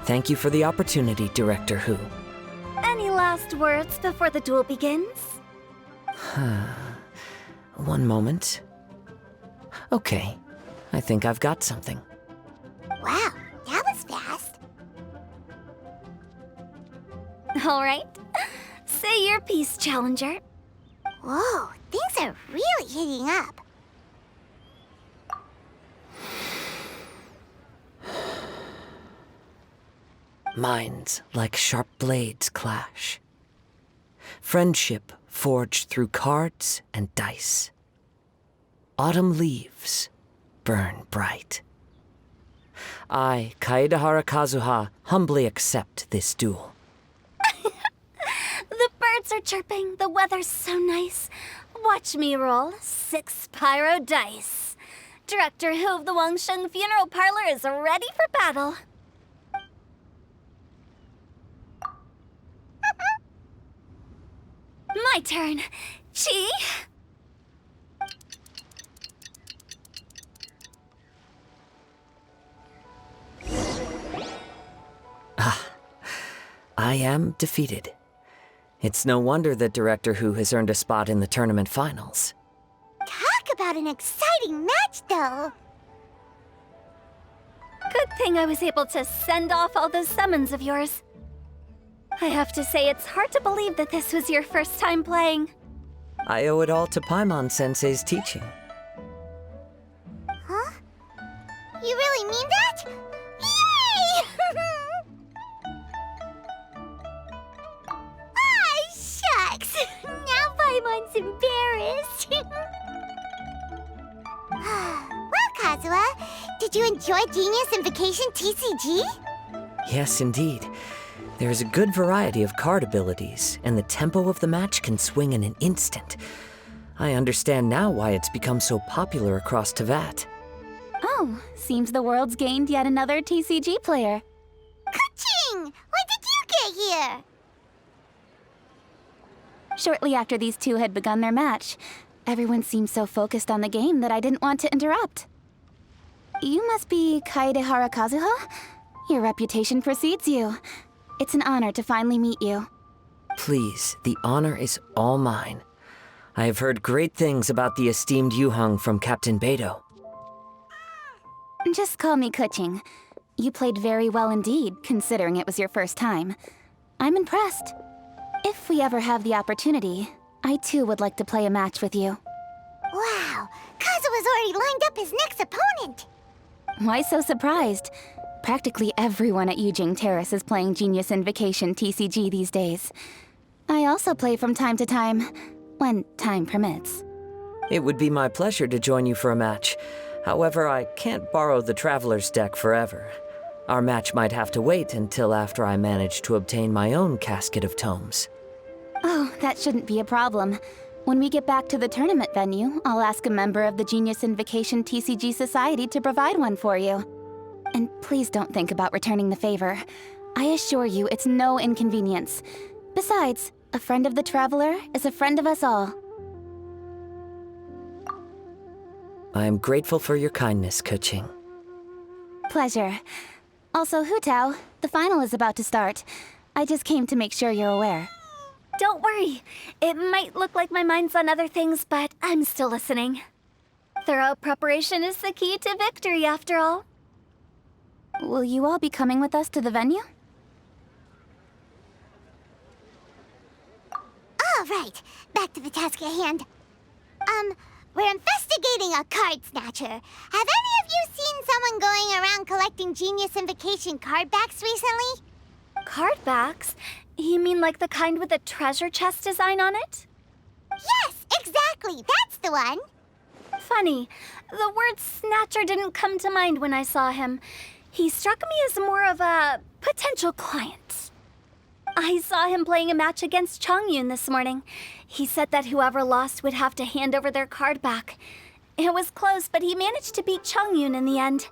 Thank you for the opportunity, Director Who. Any last words before the duel begins? One moment. Okay, I think I've got something. Wow, that was fast. All right. Say your piece, Challenger. Whoa, things are really heating up. Minds like sharp blades clash. Friendship forged through cards and dice. Autumn leaves burn bright. I, Kaedahara Kazuha, humbly accept this duel. The birds are chirping, the weather's so nice. Watch me roll 6 pyro dice. Director Who of the Wangsheng Funeral Parlor is ready for battle. My turn. Chi? I am defeated. It's no wonder that Director Hu has earned a spot in the tournament finals. Talk about an exciting match, though. Good thing I was able to send off all those summons of yours. I have to say, it's hard to believe that this was your first time playing. I owe it all to Paimon-sensei's teaching. Huh? You really mean that? Yay! Ah, shucks! Now Paimon's embarrassed. Well, Kazuha, did you enjoy Genius Invocation TCG? Yes, indeed. There is a good variety of card abilities, and the tempo of the match can swing in an instant. I understand now why it's become so popular across Teyvat. Oh, seems the world's gained yet another TCG player. Ka-ching! When did you get here? Shortly after these two had begun their match, everyone seemed so focused on the game that I didn't want to interrupt. You must be Kaedehara Kazuha? Your reputation precedes you. It's an honor to finally meet you. Please, the honor is all mine. I have heard great things about the esteemed Yuheng from Captain Beidou. Just call me Kuching. You played very well indeed, considering it was your first time. I'm impressed. If we ever have the opportunity, I too would like to play a match with you. Wow, Kazuha's already lined up his next opponent. Why so surprised? Practically everyone at Yujing Terrace is playing Genius Invocation TCG these days. I also play from time to time, when time permits. It would be my pleasure to join you for a match. However, I can't borrow the Traveler's deck forever. Our match might have to wait until after I manage to obtain my own casket of tomes. Oh, that shouldn't be a problem. When we get back to the tournament venue, I'll ask a member of the Genius Invocation TCG Society to provide one for you. And please don't think about returning the favor. I assure you it's no inconvenience. Besides, a friend of the Traveler is a friend of us all. I am grateful for your kindness, Kuching. Pleasure. Also, Hutao, the final is about to start. I just came to make sure you're aware. Don't worry. It might look like my mind's on other things, but I'm still listening. Thorough preparation is the key to victory, after all. Will you all be coming with us to the venue? All right, back to the task at hand. We're investigating a card snatcher. Have any of you seen someone going around collecting Genius Invocation card backs recently? Card backs? You mean like the kind with a treasure chest design on it? Yes, exactly. That's the one. Funny, the word snatcher didn't come to mind when I saw him. He struck me as more of a potential client. I saw him playing a match against Chongyun this morning. He said that whoever lost would have to hand over their card back. It was close, but he managed to beat Chongyun in the end.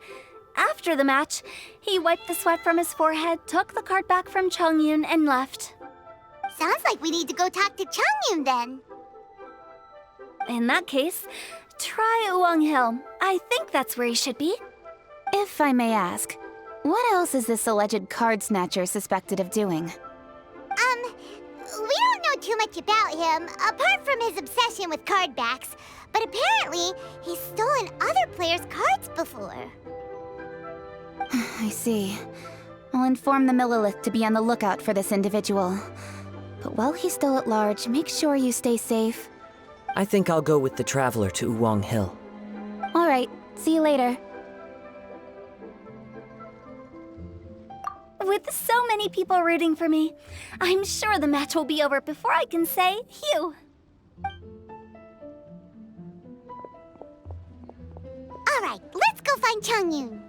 After the match, he wiped the sweat from his forehead, took the card back from Chongyun, and left. Sounds like we need to go talk to Chongyun then. In that case, try Uwang Hill. I think that's where he should be. If I may ask, what else is this alleged card snatcher suspected of doing? We don't know too much about him, apart from his obsession with card backs. But apparently, he's stolen other players' cards before. I see. I'll inform the Millilith to be on the lookout for this individual. But while he's still at large, make sure you stay safe. I think I'll go with the Traveler to Uwang Hill. All right, see you later. With so many people rooting for me, I'm sure the match will be over before I can say phew. All right, let's go find Chongyun.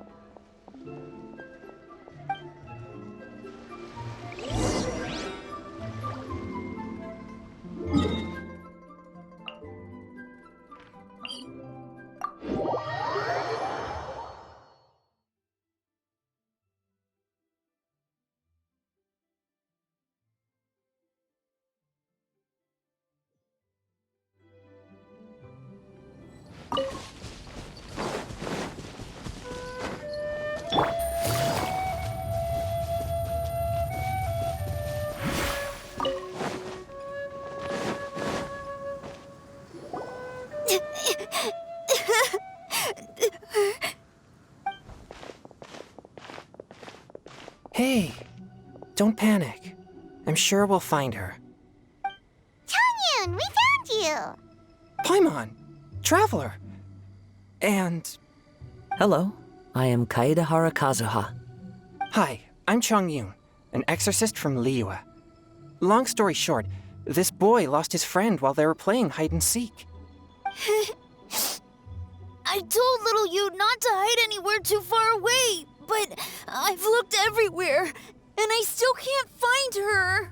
Hey, don't panic. I'm sure we'll find her. Changyun, we found you! Paimon, Traveler. And... Hello, I am Kaedehara Kazuha. Hi, I'm Changyun, an exorcist from Liyue. Long story short, this boy lost his friend while they were playing hide and seek. I told little you not to hide anywhere too far away, but I've looked everywhere, and I still can't find her.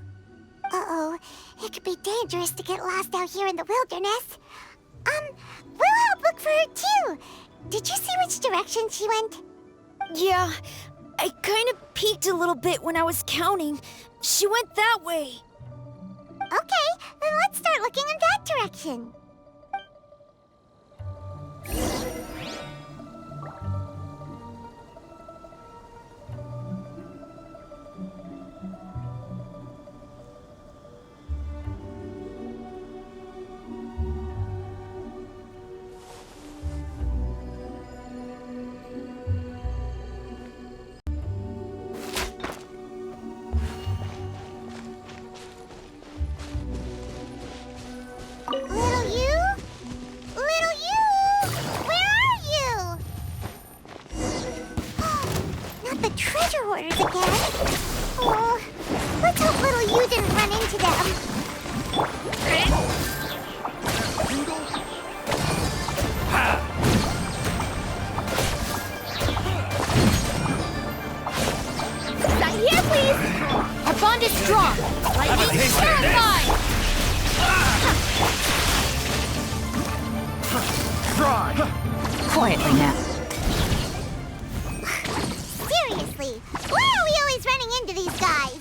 Uh-oh, it could be dangerous to get lost out here in the wilderness. We'll help look for her too. Did you see which direction she went? Yeah, I kind of peeked a little bit when I was counting. She went that way. Okay, then let's start looking in that direction. Little you? Little you? Where are you? Not the treasure hoarders again. Oh, let's hope little you didn't run into them. Right here, please! Our bond is strong! Lightning terrified! Quietly now. Seriously, why are we always running into these guys?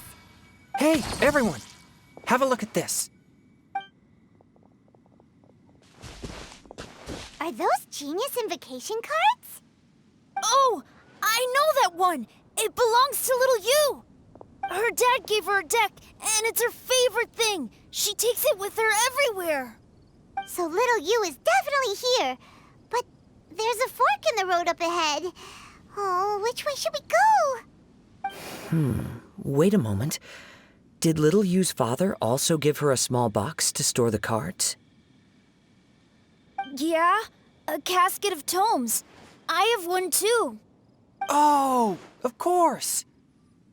Hey, everyone! Have a look at this. Are those genius invocation cards? Oh, I know that one. It belongs to little you. Her dad gave her a deck, and it's her favorite thing. She takes it with her everywhere. So little you is definitely here. But there's a fork in the road up ahead. Oh, which way should we go? Wait a moment. Did Little Yu's father also give her a small box to store the cards? Yeah, a casket of tomes. I have one too. Oh, of course.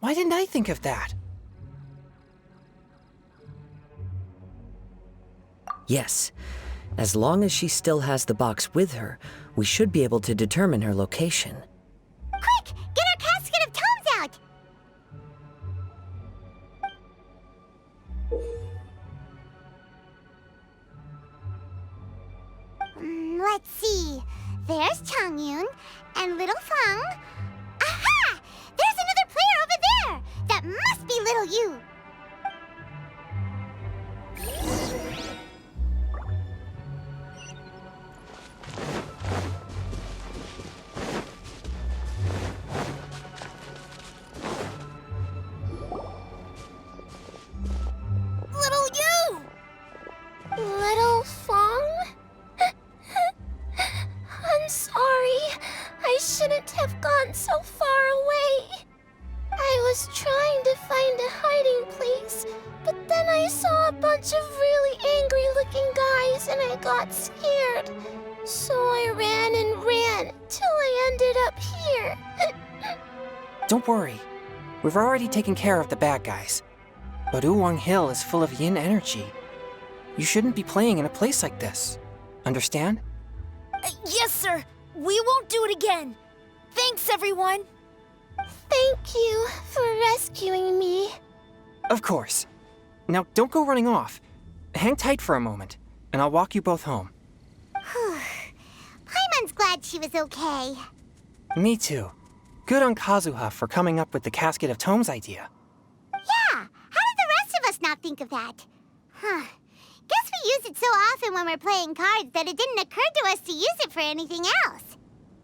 Why didn't I think of that? Yes. As long as she still has the box with her, we should be able to determine her location. Quick, get our casket of tomes out! Let's see. There's Changyun and Little Feng. Aha! There's another player over there! That must be Little You! Little you! Little Feng? I'm sorry. I shouldn't have gone so far away. I was trying to find a hiding place, but then I saw a bunch of really angry-looking guys and I got scared. So I ran and ran till I ended up here. Don't worry. We've already taken care of the bad guys. But Uwang Hill is full of yin energy. You shouldn't be playing in a place like this. Understand? Yes, sir. We won't do it again. Thanks, everyone. Thank you for rescuing me. Of course. Now, don't go running off. Hang tight for a moment, and I'll walk you both home. Paimon's glad she was okay. Me too. Good on Kazuha for coming up with the Casket of Tomes idea. Yeah, how did the rest of us not think of that? Guess we use it so often when we're playing cards that it didn't occur to us to use it for anything else.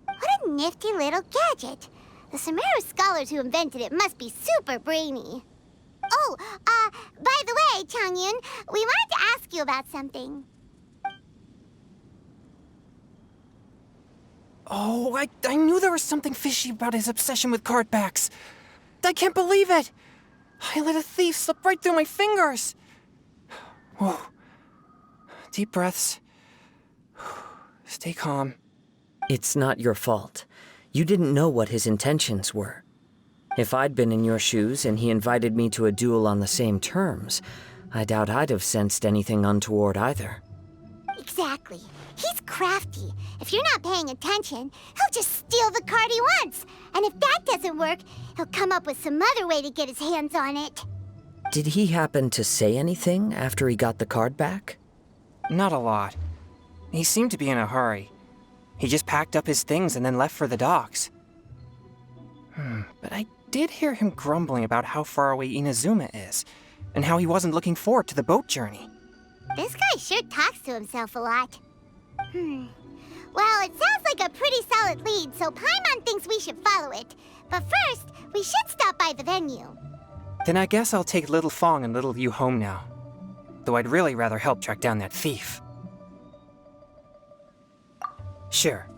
What a nifty little gadget. The Sumeru scholars who invented it must be super brainy. Oh, by the way, Changyun, we wanted to ask you about something. Oh, I knew there was something fishy about his obsession with card backs. I can't believe it! I let a thief slip right through my fingers! Whoa. Deep breaths. Stay calm. It's not your fault. You didn't know what his intentions were. If I'd been in your shoes and he invited me to a duel on the same terms, I doubt I'd have sensed anything untoward either. Exactly. He's crafty. If you're not paying attention, he'll just steal the card he wants. And if that doesn't work, he'll come up with some other way to get his hands on it. Did he happen to say anything after he got the card back? Not a lot. He seemed to be in a hurry. He just packed up his things and then left for the docks. But I did hear him grumbling about how far away Inazuma is, and how he wasn't looking forward to the boat journey. This guy sure talks to himself a lot. Well, it sounds like a pretty solid lead, so Paimon thinks we should follow it. But first, we should stop by the venue. Then I guess I'll take Little Fong and Little Yu home now. Though I'd really rather help track down that thief. Sure.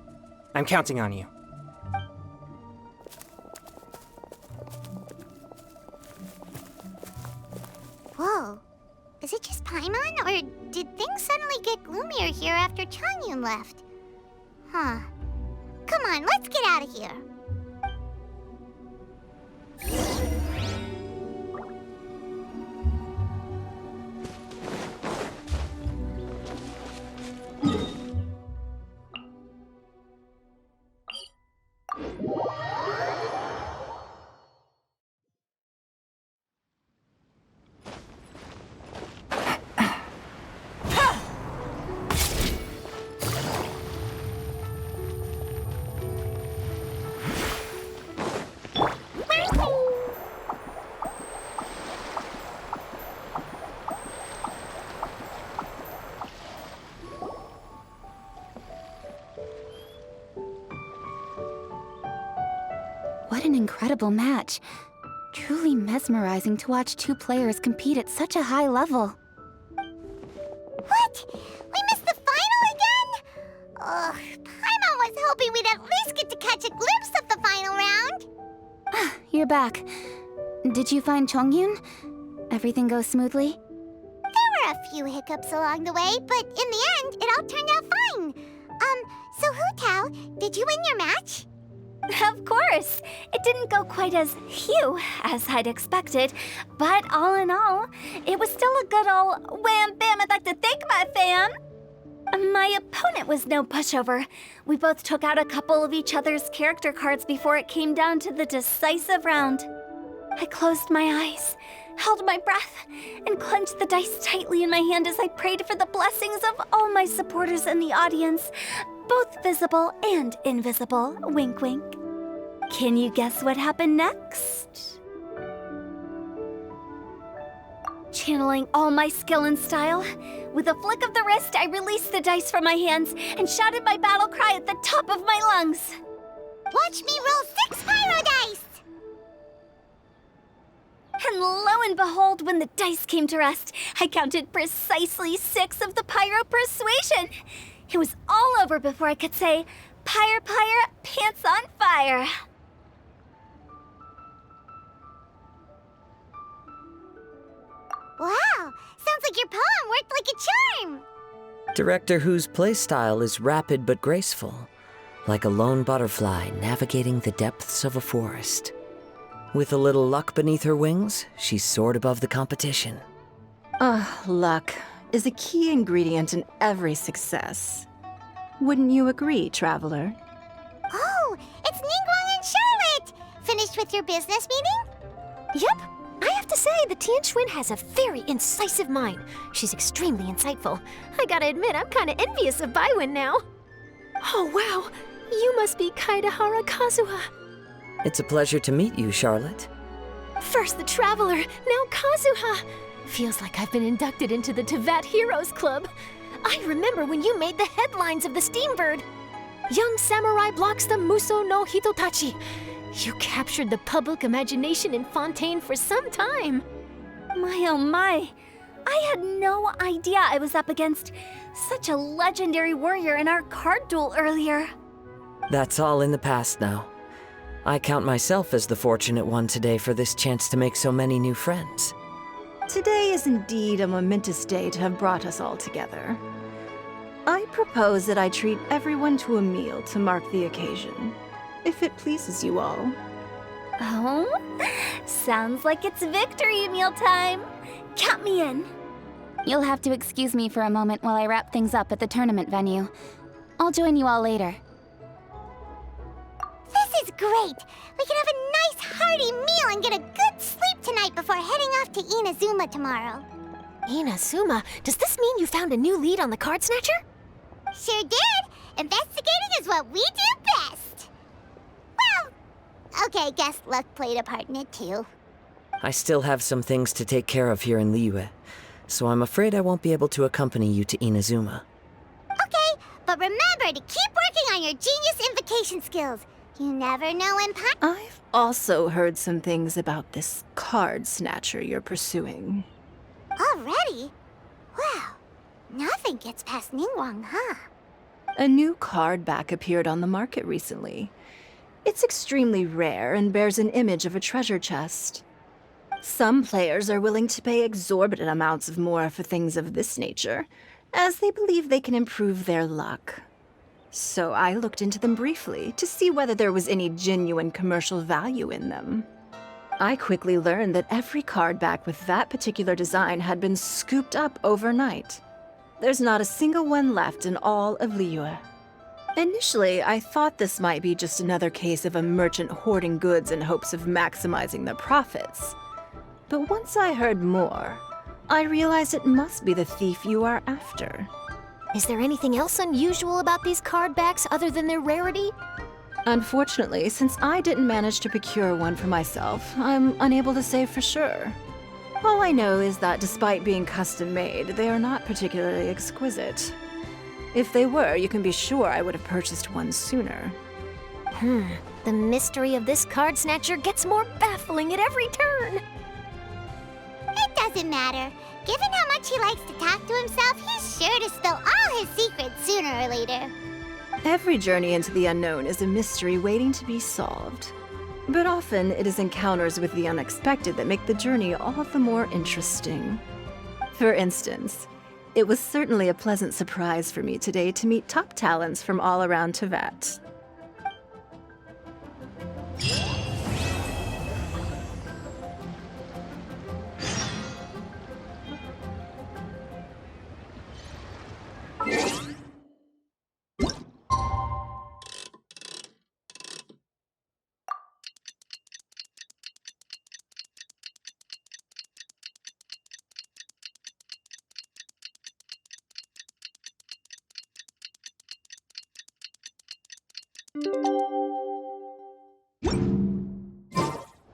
I'm counting on you. Whoa. Is it just Paimon, or did things suddenly get gloomier here after Changyun left? Huh. Come on, let's get out of here. What an incredible match. Truly mesmerizing to watch two players compete at such a high level. What? We missed the final again? Ugh, Paimon was hoping we'd at least get to catch a glimpse of the final round. You're back. Did you find Chongyun? Everything goes smoothly? There were a few hiccups along the way, but in the end, it all turned out fine. So Hu Tao, did you win your match? Of course! It didn't go quite as phew as I'd expected, but all in all, it was still a good old wham bam I'd like to thank my fam! My opponent was no pushover. We both took out a couple of each other's character cards before it came down to the decisive round. I closed my eyes, held my breath, and clenched the dice tightly in my hand as I prayed for the blessings of all my supporters in the audience, both visible and invisible. Wink, wink. Can you guess what happened next? Channeling all my skill and style, with a flick of the wrist, I released the dice from my hands and shouted my battle cry at the top of my lungs. Watch me roll 6 pyro dice! And lo and behold, when the dice came to rest, I counted precisely 6 of the pyro persuasion. It was all over before I could say, "Pyre, pyre, pants on fire." Wow, sounds like your poem worked like a charm. Director Hu's playstyle is rapid but graceful, like a lone butterfly navigating the depths of a forest. With a little luck beneath her wings, she soared above the competition. Luck is a key ingredient in every success. Wouldn't you agree, Traveler? Oh, it's Ningguang and Charlotte! Finished with your business meeting? Yep. I have to say, the Tianquan has a very incisive mind. She's extremely insightful. I gotta admit, I'm kinda envious of Baiwen now. Oh, wow. You must be Kaidahara Kazuha. It's a pleasure to meet you, Charlotte. First the Traveler, now Kazuha. Feels like I've been inducted into the Tevat Heroes Club. I remember when you made the headlines of the Steambird. Young samurai blocks the Muso no Hitotachi. You captured the public imagination in Fontaine for some time. My oh my. I had no idea I was up against such a legendary warrior in our card duel earlier. That's all in the past now. I count myself as the fortunate one today for this chance to make so many new friends. Today is indeed a momentous day to have brought us all together. I propose that I treat everyone to a meal to mark the occasion, if it pleases you all. Oh, sounds like it's victory meal time. Count me in. You'll have to excuse me for a moment while I wrap things up at the tournament venue. I'll join you all later. This is great! We can have a nice hearty meal and get a good sleep tonight before heading off to Inazuma tomorrow. Inazuma? Does this mean you found a new lead on the card snatcher? Sure did! Investigating is what we do best! Well, okay, guess luck played a part in it too. I still have some things to take care of here in Liyue, so I'm afraid I won't be able to accompany you to Inazuma. Okay, but remember to keep working on your genius invocation skills. You never know when I've also heard some things about this card snatcher you're pursuing. Already? Wow, nothing gets past Ningguang, huh? A new card back appeared on the market recently. It's extremely rare and bears an image of a treasure chest. Some players are willing to pay exorbitant amounts of more for things of this nature, as they believe they can improve their luck. So I looked into them briefly to see whether there was any genuine commercial value in them. I quickly learned that every card back with that particular design had been scooped up overnight. There's not a single one left in all of Liyue. Initially, I thought this might be just another case of a merchant hoarding goods in hopes of maximizing their profits. But once I heard more, I realized it must be the thief you are after. Is there anything else unusual about these card backs other than their rarity? Unfortunately, since I didn't manage to procure one for myself, I'm unable to say for sure. All I know is that despite being custom-made, they are not particularly exquisite. If they were, you can be sure I would have purchased one sooner. The mystery of this card snatcher gets more baffling at every turn. It doesn't matter. Given how much he likes to talk to himself, he's sure to spill all his secrets sooner or later. Every journey into the unknown is a mystery waiting to be solved. But often, it is encounters with the unexpected that make the journey all the more interesting. For instance, it was certainly a pleasant surprise for me today to meet top talents from all around Teyvat.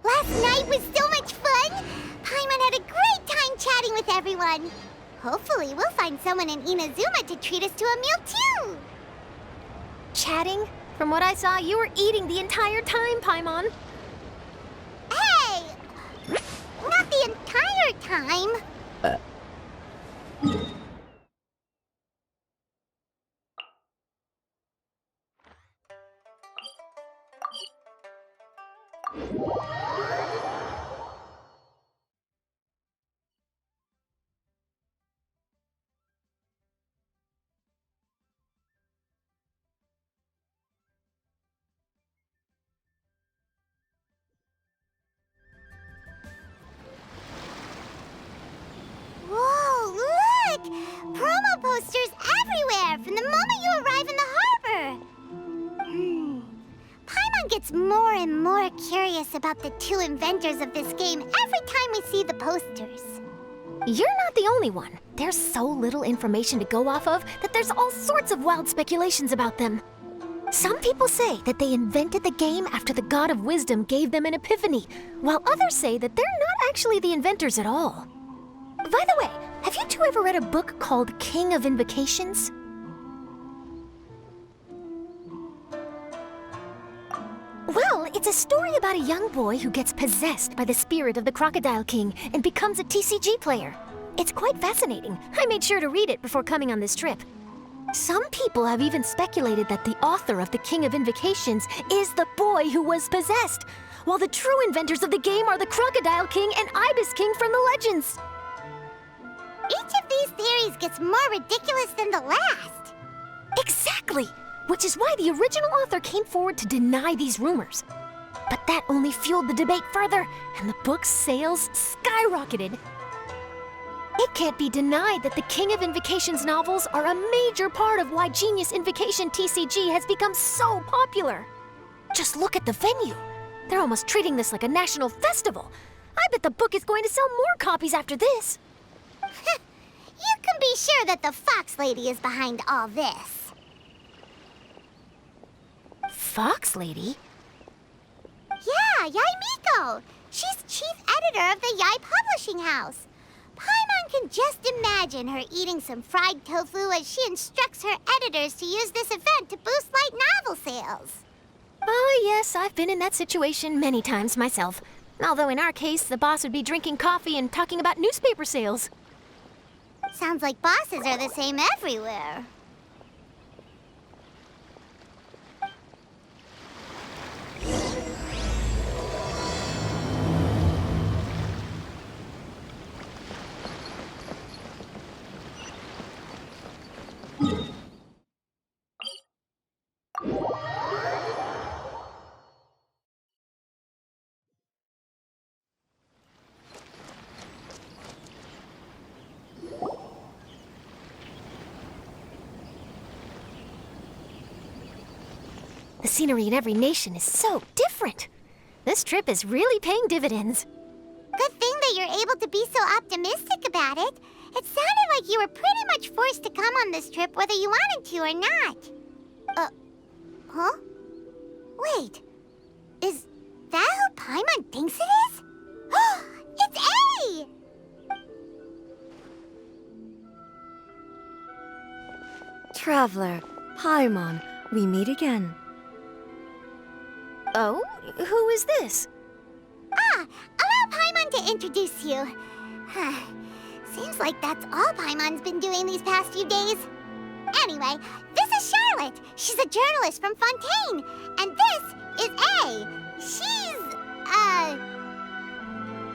Last night was so much fun! Paimon had a great time chatting with everyone. Hopefully we'll find someone in Inazuma to treat us to a meal too! Chatting? From what I saw, you were eating the entire time, Paimon. Hey! Not the entire time! Whoa, look! Promo posters everywhere from the moment you arrive in the harbor! Paimon gets more and more curious about the two inventors of this game every time we see the posters. You're not the only one. There's so little information to go off of that there's all sorts of wild speculations about them. Some people say that they invented the game after the God of Wisdom gave them an epiphany, while others say that they're not actually the inventors at all. By the way, have you two ever read a book called King of Invocations? Well, it's a story about a young boy who gets possessed by the spirit of the Crocodile King and becomes a TCG player. It's quite fascinating. I made sure to read it before coming on this trip. Some people have even speculated that the author of the King of Invocations is the boy who was possessed, while the true inventors of the game are the Crocodile King and Ibis King from the legends. Each of these theories gets more ridiculous than the last. Exactly! Which is why the original author came forward to deny these rumors. But that only fueled the debate further, and the book's sales skyrocketed. It can't be denied that the King of Invocations novels are a major part of why Genius Invocation TCG has become so popular. Just look at the venue. They're almost treating this like a national festival. I bet the book is going to sell more copies after this. You can be sure that the Fox Lady is behind all this. Fox Lady? Yeah, Yai Miko. She's chief editor of the Yai Publishing House. Paimon can just imagine her eating some fried tofu as she instructs her editors to use this event to boost light novel sales. Oh, yes, I've been in that situation many times myself. Although in our case, the boss would be drinking coffee and talking about newspaper sales. Sounds like bosses are the same everywhere. The scenery in every nation is so different. This trip is really paying dividends. Good thing that you're able to be so optimistic about it. It sounded like you were pretty much forced to come on this trip whether you wanted to or not. Huh? Wait. Is that who Paimon thinks it is? It's A! Traveler, Paimon, we meet again. Oh? Who is this? Allow Paimon to introduce you. Seems like that's all Paimon's been doing these past few days. Anyway, this is Charlotte. She's a journalist from Fontaine. And this is A.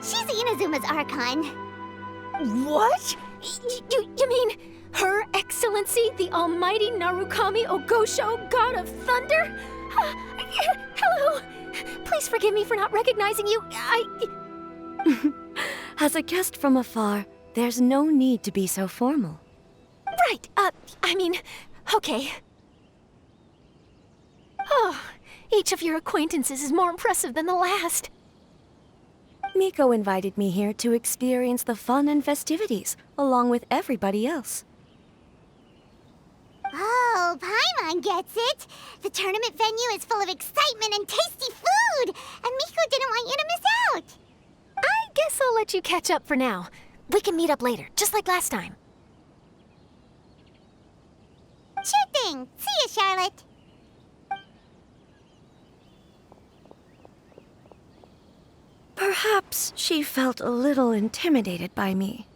She's Inazuma's Archon. What? You mean Her Excellency, the Almighty Narukami Ogosho, God of Thunder? Hello. Please forgive me for not recognizing you. As a guest from afar, there's no need to be so formal. Right, okay. Oh, each of your acquaintances is more impressive than the last. Miko invited me here to experience the fun and festivities, along with everybody else. Oh, Paimon gets it. The tournament venue is full of excitement and tasty food, and Miko didn't want you to miss out. I guess I'll let you catch up for now. We can meet up later, just like last time. Sure thing. See you, Charlotte. Perhaps she felt a little intimidated by me.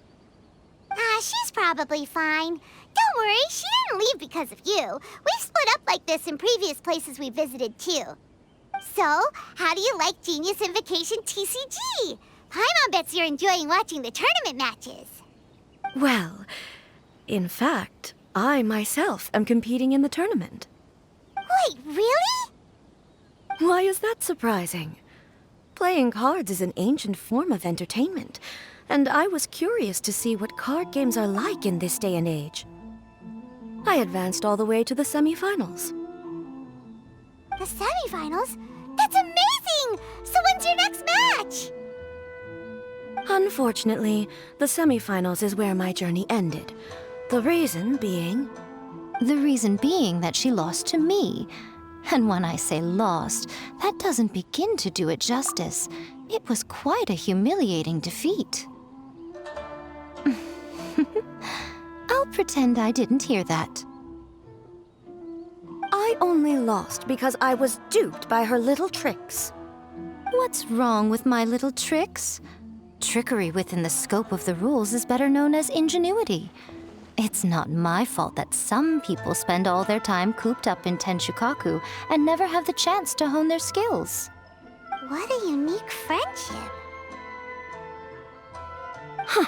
She's probably fine. Don't worry, she didn't leave because of you. We've split up like this in previous places we visited, too. So, how do you like Genius Invocation TCG? Paimon bets you're enjoying watching the tournament matches. Well, in fact, I myself am competing in the tournament. Wait, really? Why is that surprising? Playing cards is an ancient form of entertainment, and I was curious to see what card games are like in this day and age. I advanced all the way to the semifinals. The semifinals? That's amazing! So when's your next match? Unfortunately, the semifinals is where my journey ended. The reason being... The reason being that she lost to me. And when I say lost, that doesn't begin to do it justice. It was quite a humiliating defeat. I'll pretend I didn't hear that. I only lost because I was duped by her little tricks. What's wrong with my little tricks? Trickery within the scope of the rules is better known as ingenuity. It's not my fault that some people spend all their time cooped up in Tenshukaku and never have the chance to hone their skills. What a unique friendship. Huh.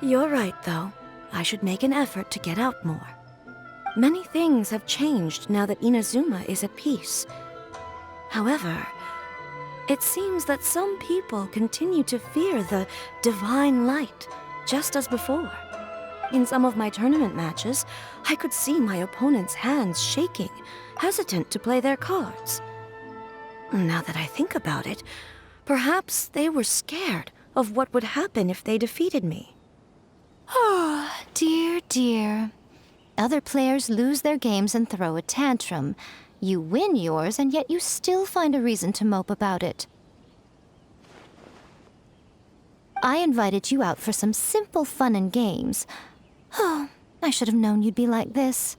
You're right, though. I should make an effort to get out more. Many things have changed now that Inazuma is at peace. However, it seems that some people continue to fear the divine light, just as before. In some of my tournament matches, I could see my opponent's hands shaking, hesitant to play their cards. Now that I think about it, perhaps they were scared of what would happen if they defeated me. Oh, dear, dear. Other players lose their games and throw a tantrum. You win yours, and yet you still find a reason to mope about it. I invited you out for some simple fun and games. Oh, I should have known you'd be like this.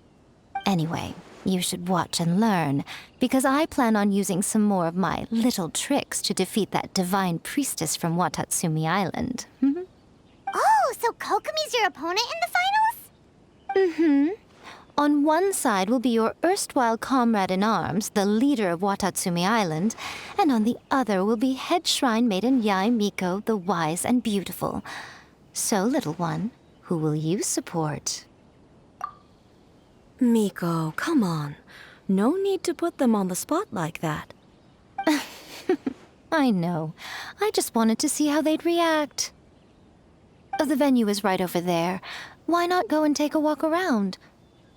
Anyway, you should watch and learn, because I plan on using some more of my little tricks to defeat that divine priestess from Watatsumi Island. Oh, so Kokomi's your opponent in the finals? Mm-hmm. On one side will be your erstwhile comrade-in-arms, the leader of Watatsumi Island, and on the other will be head shrine maiden Yae Miko, the wise and beautiful. So, little one, who will you support? Miko, come on. No need to put them on the spot like that. I know. I just wanted to see how they'd react. The venue is right over there. Why not go and take a walk around?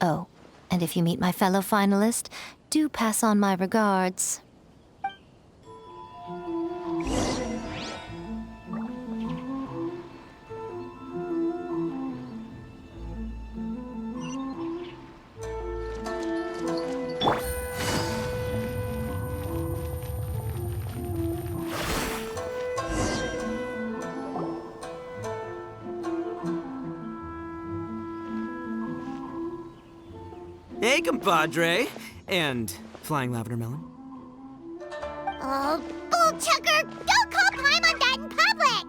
Oh, and if you meet my fellow finalist, do pass on my regards. Hey, compadre. And Flying Lavender Melon. Oh, bullchucker! Don't call Paimon that in public!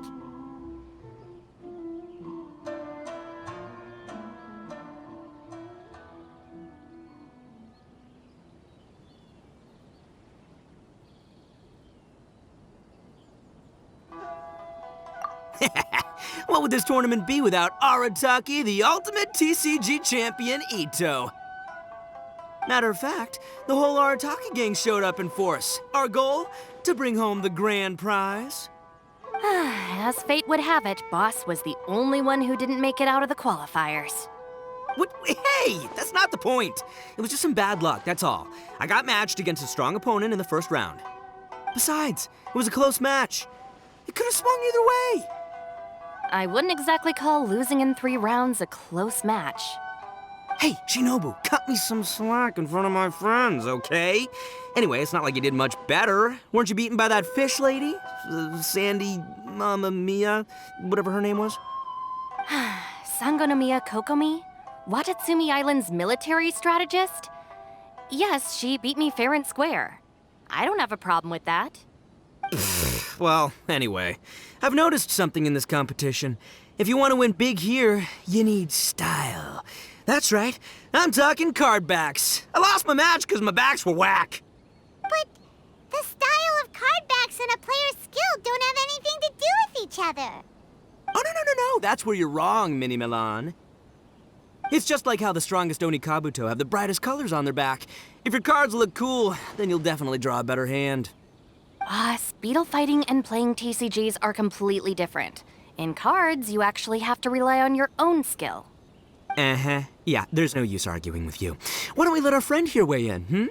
What would this tournament be without Arataki, the ultimate TCG champion, Ito? Matter of fact, the whole Arataki gang showed up in force. Our goal? To bring home the grand prize. As fate would have it, Boss was the only one who didn't make it out of the qualifiers. What? Hey, that's not the point. It was just some bad luck, that's all. I got matched against a strong opponent in the first round. Besides, it was a close match. It could have swung either way. I wouldn't exactly call losing in 3 rounds a close match. Hey, Shinobu, cut me some slack in front of my friends, okay? Anyway, it's not like you did much better. Weren't you beaten by that fish lady? Sandy Mamma Mia, whatever her name was? Sangonomiya Kokomi? Watatsumi Island's military strategist? Yes, she beat me fair and square. I don't have a problem with that. Well, anyway, I've noticed something in this competition. If you want to win big here, you need style. That's right, I'm talking card backs. I lost my match because my backs were whack. But the style of card backs and a player's skill don't have anything to do with each other. Oh, no, that's where you're wrong, Mini Milan. It's just like how the strongest Oni Kabuto have the brightest colors on their back. If your cards look cool, then you'll definitely draw a better hand. Speedle fighting and playing TCGs are completely different. In cards, you actually have to rely on your own skill. Uh-huh. Yeah, there's no use arguing with you. Why don't we let our friend here weigh in,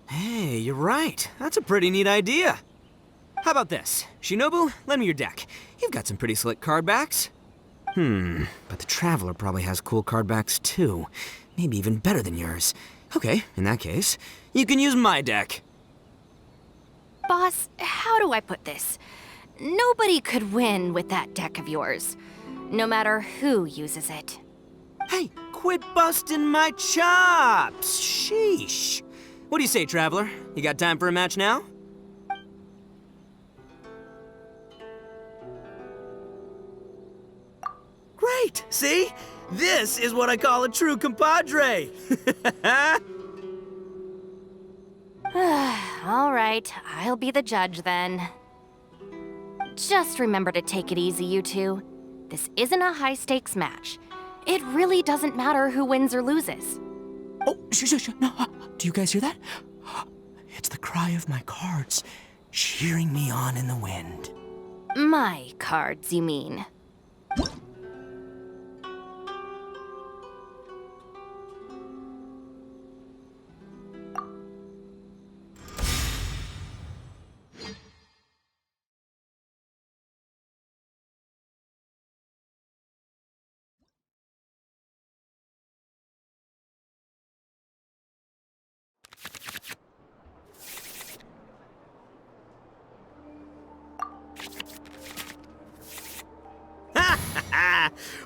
Hey, you're right. That's a pretty neat idea. How about this? Shinobu, lend me your deck. You've got some pretty slick card backs. But the Traveler probably has cool card backs too. Maybe even better than yours. Okay, in that case, you can use my deck. Boss, how do I put this? Nobody could win with that deck of yours, no matter who uses it. Hey, quit busting my chops! Sheesh. What do you say, Traveler? You got time for a match now? Great! See? This is what I call a true compadre! All right, I'll be the judge then. Just remember to take it easy, you two. This isn't a high-stakes match. It really doesn't matter who wins or loses. Oh, shh. No, do you guys hear that? It's the cry of my cards, cheering me on in the wind. My cards, you mean?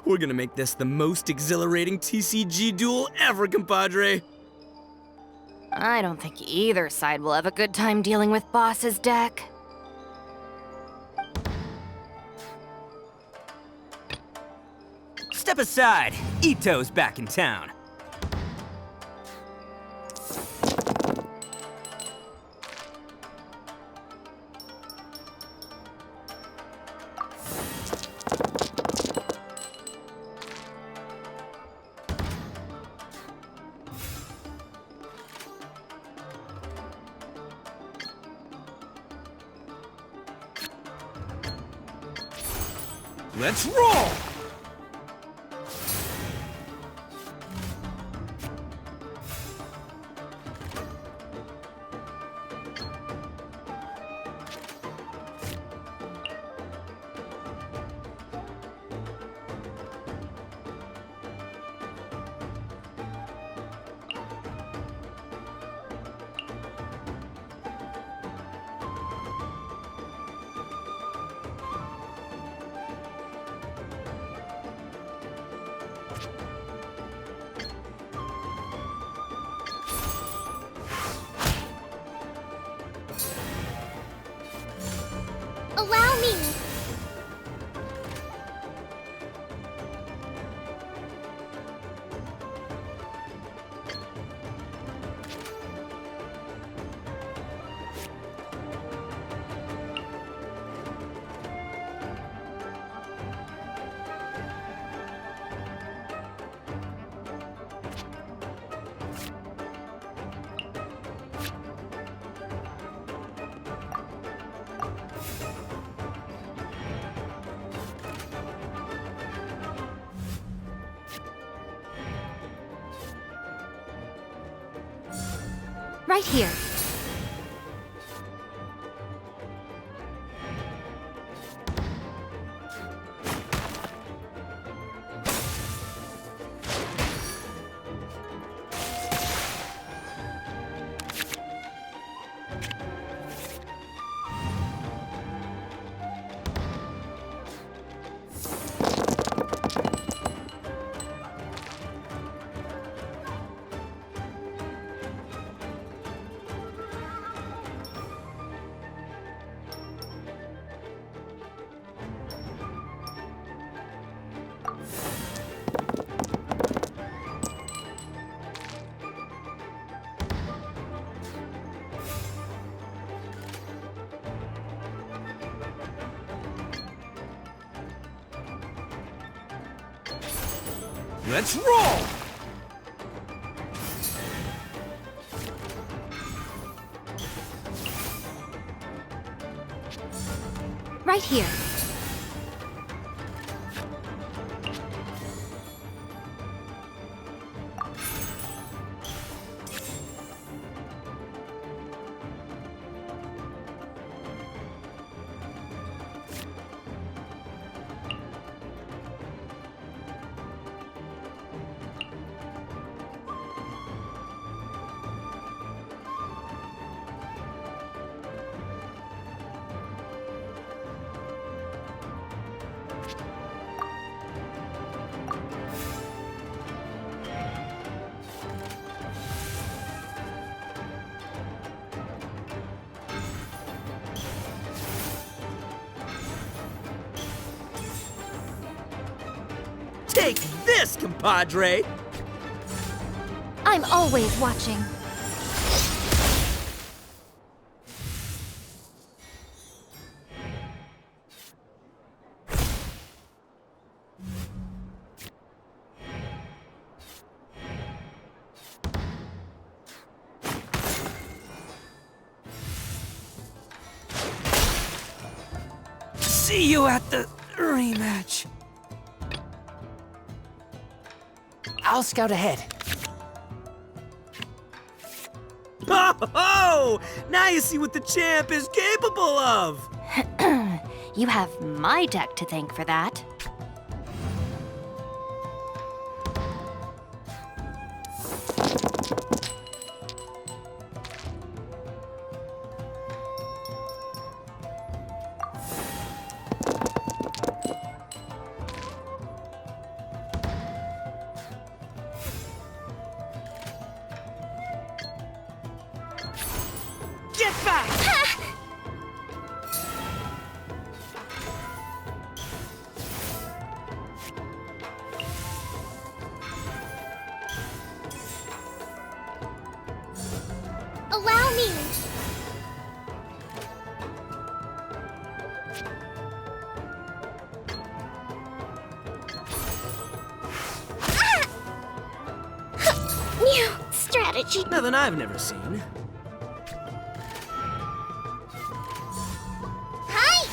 We're gonna make this the most exhilarating TCG duel ever, compadre! I don't think either side will have a good time dealing with Boss's deck. Step aside! Ito's back in town. Let's roll! Allow me! Right here. Let's roll! Right here. this, compadre? I'm always watching. See you at the rematch. I'll scout ahead. Oh, now you see what the champ is capable of. You have my deck to thank for that. Get back! Allow me. New strategy. Nothing I've never seen. Hi.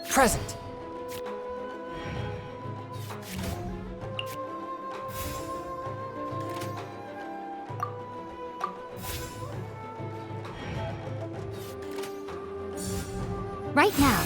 Present. Right now.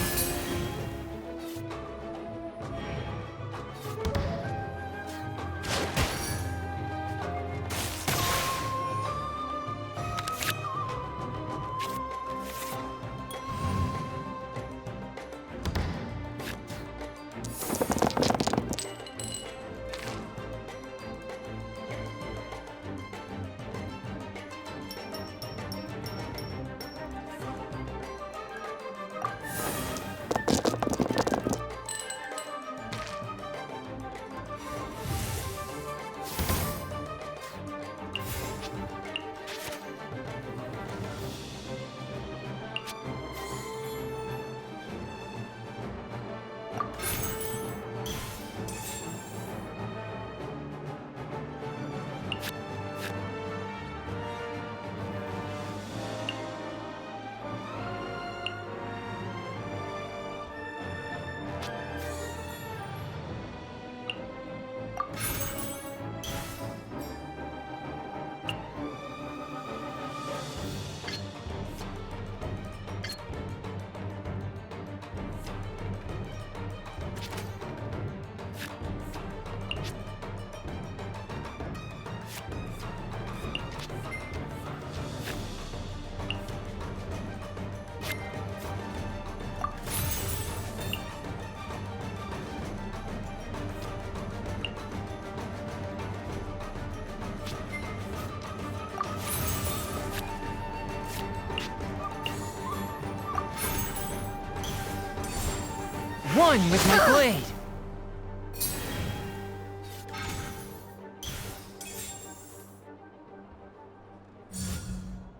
One with my blade.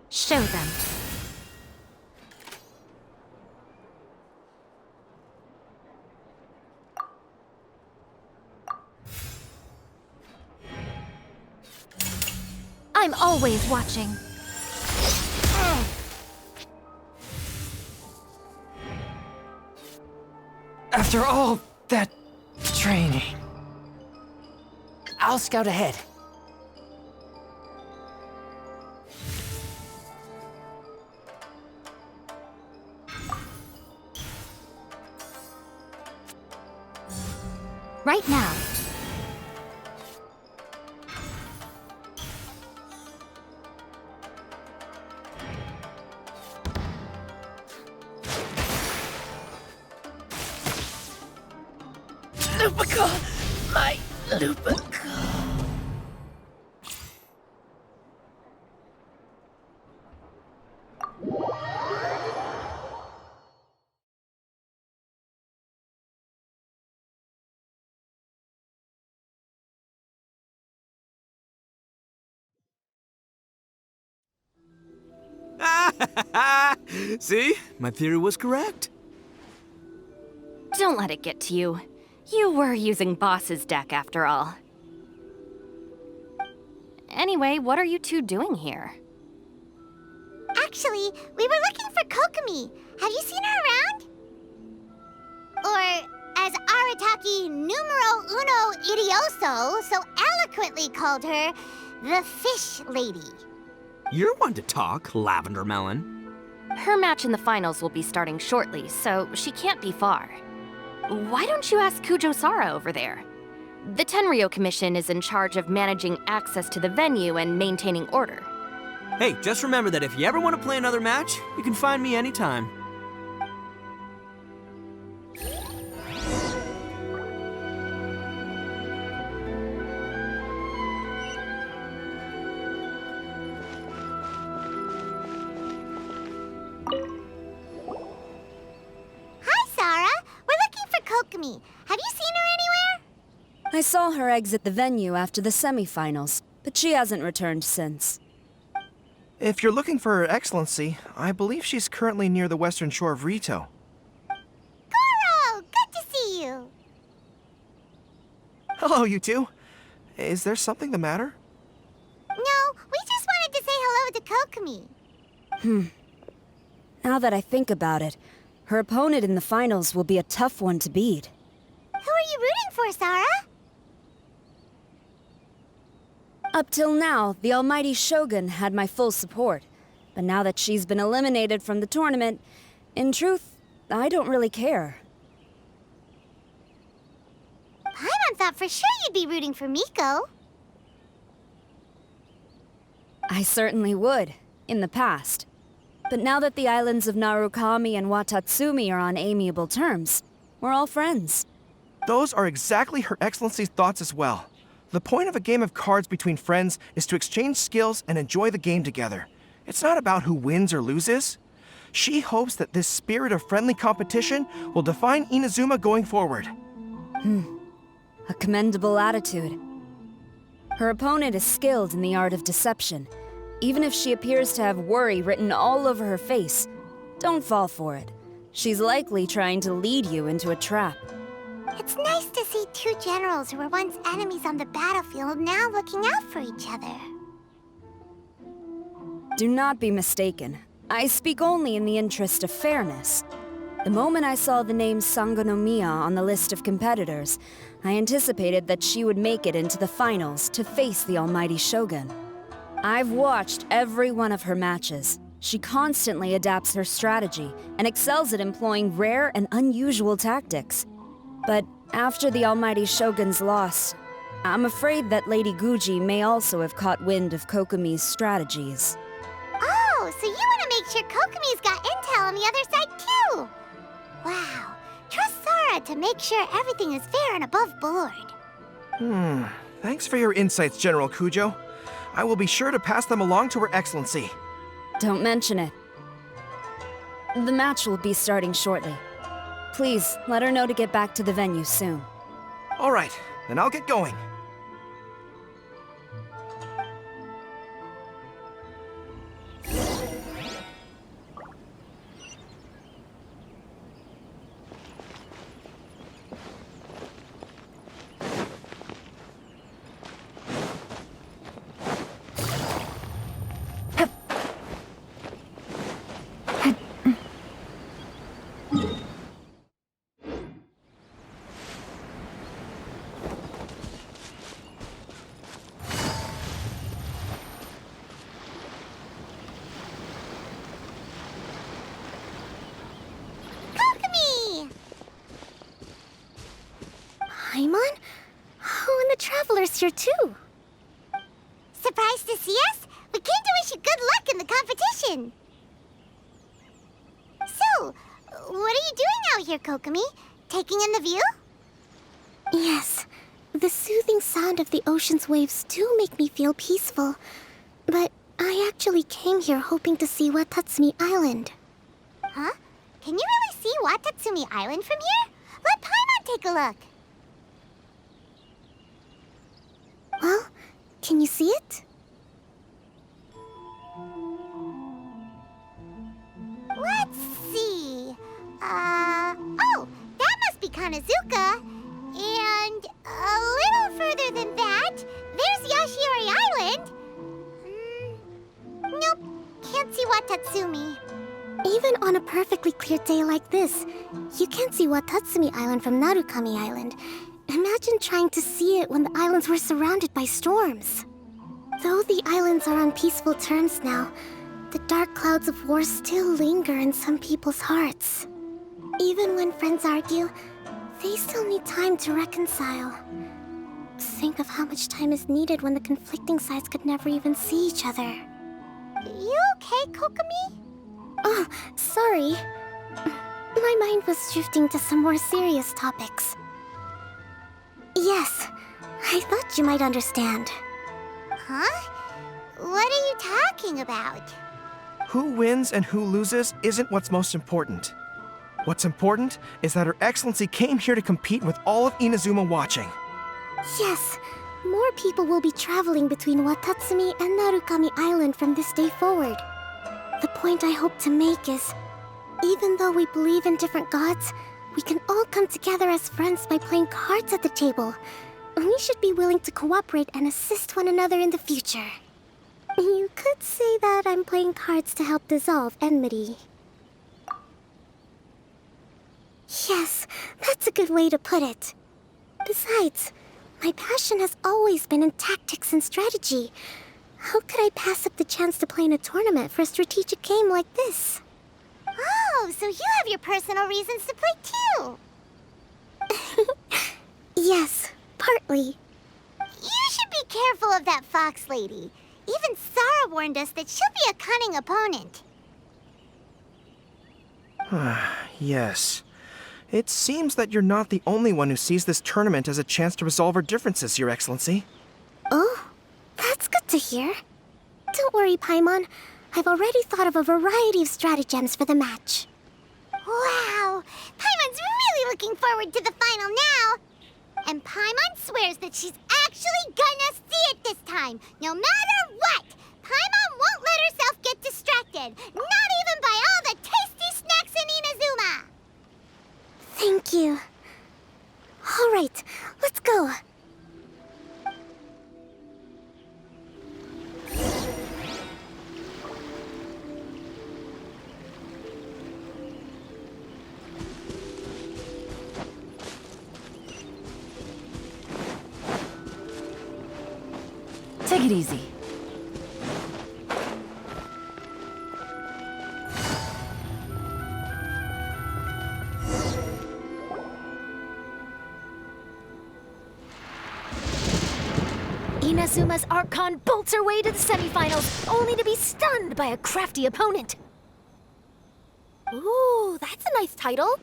Show them. I'm always watching. After all that training, I'll scout ahead. Right now. Lupica! My Lupica! See? My theory was correct. Don't let it get to you. You were using Boss's deck after all. Anyway, what are you two doing here? Actually, we were looking for Kokomi. Have you seen her around? Or, as Arataki numero uno idioso so eloquently called her, the Fish Lady. You're one to talk, Lavender Melon. Her match in the finals will be starting shortly, so she can't be far. Why don't you ask Kujo-Sara over there? The Tenryo Commission is in charge of managing access to the venue and maintaining order. Hey, just remember that if you ever want to play another match, you can find me anytime. Kokomi. Have you seen her anywhere? I saw her exit the venue after the semifinals, but she hasn't returned since. If you're looking for Her Excellency, I believe she's currently near the western shore of Rito. Goro! Good to see you! Hello, you two. Is there something the matter? No, we just wanted to say hello to Kokomi. Now that I think about it, her opponent in the finals will be a tough one to beat. Who are you rooting for, Sara? Up till now, the almighty Shogun had my full support. But now that she's been eliminated from the tournament, in truth, I don't really care. Paimon thought for sure you'd be rooting for Miko. I certainly would, in the past. But now that the islands of Narukami and Watatsumi are on amiable terms, we're all friends. Those are exactly Her Excellency's thoughts as well. The point of a game of cards between friends is to exchange skills and enjoy the game together. It's not about who wins or loses. She hopes that this spirit of friendly competition will define Inazuma going forward. A commendable attitude. Her opponent is skilled in the art of deception. Even if she appears to have worry written all over her face, don't fall for it. She's likely trying to lead you into a trap. It's nice to see two generals who were once enemies on the battlefield now looking out for each other. Do not be mistaken. I speak only in the interest of fairness. The moment I saw the name Sangonomiya on the list of competitors, I anticipated that she would make it into the finals to face the almighty Shogun. I've watched every one of her matches. She constantly adapts her strategy and excels at employing rare and unusual tactics. But after the almighty Shogun's loss, I'm afraid that Lady Guji may also have caught wind of Kokomi's strategies. Oh, so you want to make sure Kokomi's got intel on the other side too? Wow. Trust Sara to make sure everything is fair and above board. Thanks for your insights, General Kujo. I will be sure to pass them along to Her Excellency. Don't mention it. The match will be starting shortly. Please, let her know to get back to the venue soon. All right, then I'll get going. us here too. Surprised to see us? We came to wish you good luck in the competition. So, what are you doing out here, Kokomi? Taking in the view? Yes, the soothing sound of the ocean's waves do make me feel peaceful. But I actually came here hoping to see Watatsumi Island. Huh? Can you really see Watatsumi Island from here? Let Paimon take a look. Well, can you see it? Let's see. Oh, that must be Kanazuka. And a little further than that, there's Yashiori Island. Nope, can't see Watatsumi. Even on a perfectly clear day like this, you can't see Watatsumi Island from Narukami Island. Imagine trying to see it when the islands were surrounded by storms. Though the islands are on peaceful terms now, the dark clouds of war still linger in some people's hearts. Even when friends argue, they still need time to reconcile. Think of how much time is needed when the conflicting sides could never even see each other. You okay, Kokomi? Oh, sorry. My mind was drifting to some more serious topics. Yes, I thought you might understand. Huh? What are you talking about? Who wins and who loses isn't what's most important. What's important is that Her Excellency came here to compete with all of Inazuma watching. Yes, more people will be traveling between Watatsumi and Narukami Island from this day forward. The point I hope to make is, even though we believe in different gods, we can all come together as friends by playing cards at the table. We should be willing to cooperate and assist one another in the future. You could say that I'm playing cards to help dissolve enmity. Yes, that's a good way to put it. Besides, my passion has always been in tactics and strategy. How could I pass up the chance to play in a tournament for a strategic game like this? Oh, so you have your personal reasons to play too. Yes, partly. You should be careful of that fox lady. Even Sarah warned us that she'll be a cunning opponent. Yes. It seems that you're not the only one who sees this tournament as a chance to resolve our differences, Your Excellency. Oh, that's good to hear. Don't worry, Paimon. I've already thought of a variety of stratagems for the match. Wow! Paimon's really looking forward to the final now! And Paimon swears that she's actually gonna see it this time, no matter what! Paimon won't let herself get distracted, not even by all the tasty snacks in Inazuma! Thank you. All right, let's go. Take it easy. Inazuma's Archon bolts her way to the semifinals, only to be stunned by a crafty opponent. Ooh, that's a nice title.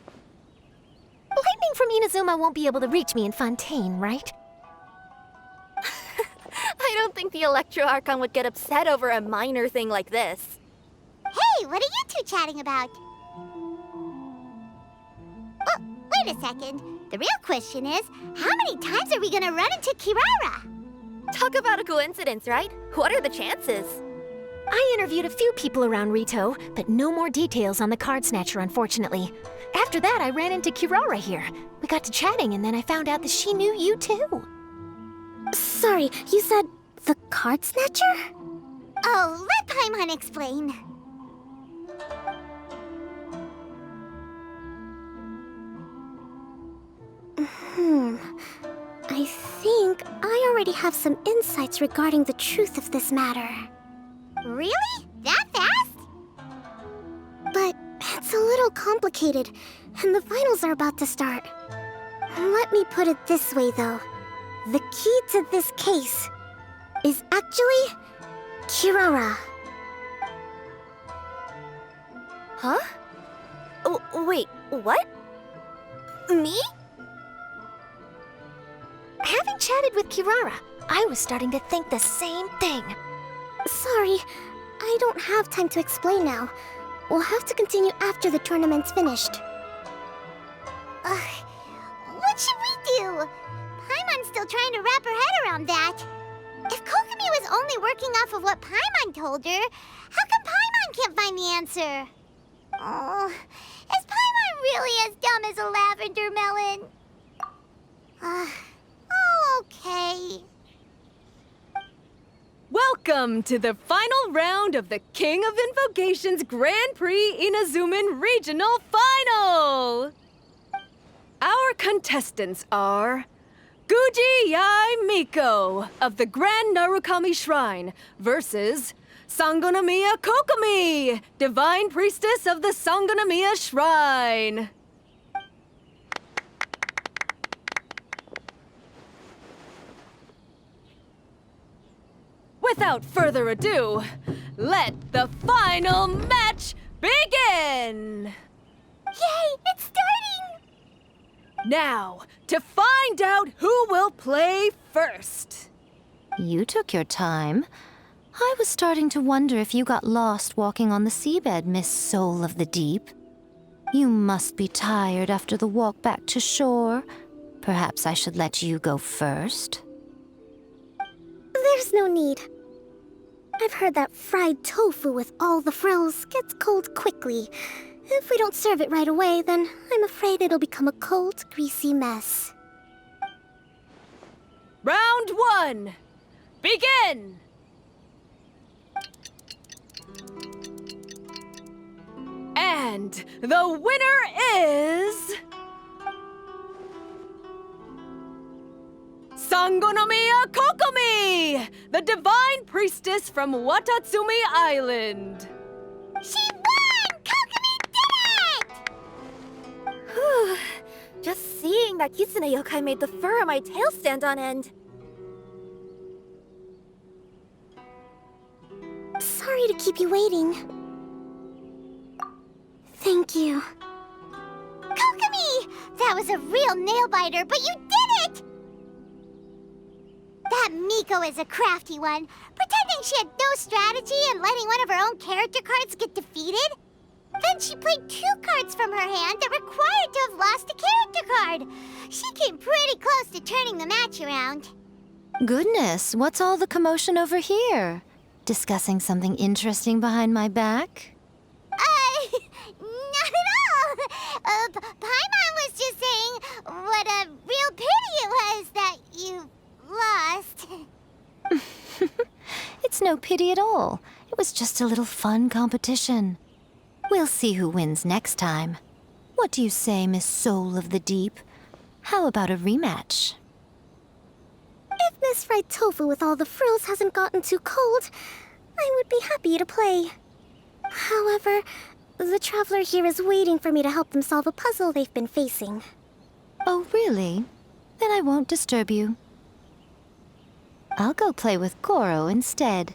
Lightning from Inazuma won't be able to reach me in Fontaine, right? I don't think the Electro Archon would get upset over a minor thing like this. Hey, what are you two chatting about? Oh, wait a second. The real question is, how many times are we gonna run into Kirara? Talk about a coincidence, right? What are the chances? I interviewed a few people around Rito, but no more details on the Card Snatcher, unfortunately. After that, I ran into Kirara here. We got to chatting, and then I found out that she knew you too. Sorry, you said the Card Snatcher? Oh, let Paimon explain. I think I already have some insights regarding the truth of this matter. Really? That fast? But it's a little complicated, and the finals are about to start. Let me put it this way, though. The key to this case is actually Kirara. Huh? Wait, what? Me? Having chatted with Kirara, I was starting to think the same thing. Sorry, I don't have time to explain now. We'll have to continue after the tournament's finished. What should we do? Paimon's still trying to wrap her head around that. If Kokomi was only working off of what Paimon told her, how come Paimon can't find the answer? Oh, is Paimon really as dumb as a lavender melon? Okay. Welcome to the final round of the King of Invocations Grand Prix Inazuman Regional Final! Our contestants are Guji Yai Miko of the Grand Narukami Shrine versus Sangonomiya Kokomi, Divine Priestess of the Sangonomiya Shrine. Without further ado, let the final match begin! Yay, it's starting! Now, to find out who will play first. You took your time. I was starting to wonder if you got lost walking on the seabed, Miss Soul of the Deep. You must be tired after the walk back to shore. Perhaps I should let you go first. There's no need. I've heard that fried tofu with all the frills gets cold quickly. If we don't serve it right away, then I'm afraid it'll become a cold, greasy mess. Round 1, begin! And the winner is... Sangonomiya Kokomi, the Divine Priestess from Watatsumi Island. She won! Kokomi did it! Just seeing that Kitsune yokai made the fur on my tail stand on end. Sorry to keep you waiting. Thank you. Kokomi! That was a real nail-biter, but you did it! That Miko is a crafty one, pretending she had no strategy and letting one of her own character cards get defeated. Then she played 2 cards from her hand that required to have lost a character card. She came pretty close to turning the match around. Goodness, what's all the commotion over here? Discussing something interesting behind my back? Not at all. Paimon was just saying what a real pity it was that you lost. It's no pity at all. It was just a little fun competition. We'll see who wins next time. What do you say, Miss Soul of the Deep? How about a rematch? If Miss Fried Tofu with all the frills hasn't gotten too cold, I would be happy to play. However, the traveler here is waiting for me to help them solve a puzzle they've been facing. Oh, really? Then I won't disturb you. I'll go play with Goro instead.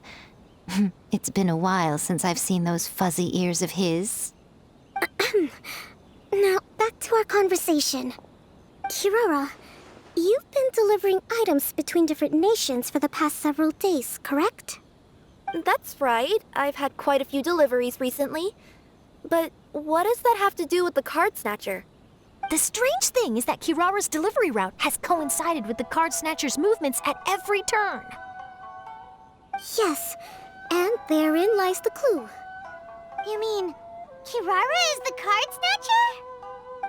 It's been a while since I've seen those fuzzy ears of his. Now, back to our conversation. Kirara, you've been delivering items between different nations for the past several days, correct? That's right. I've had quite a few deliveries recently. But what does that have to do with the card snatcher? The strange thing is that Kirara's delivery route has coincided with the card snatcher's movements at every turn. Yes, and therein lies the clue. You mean, Kirara is the card snatcher?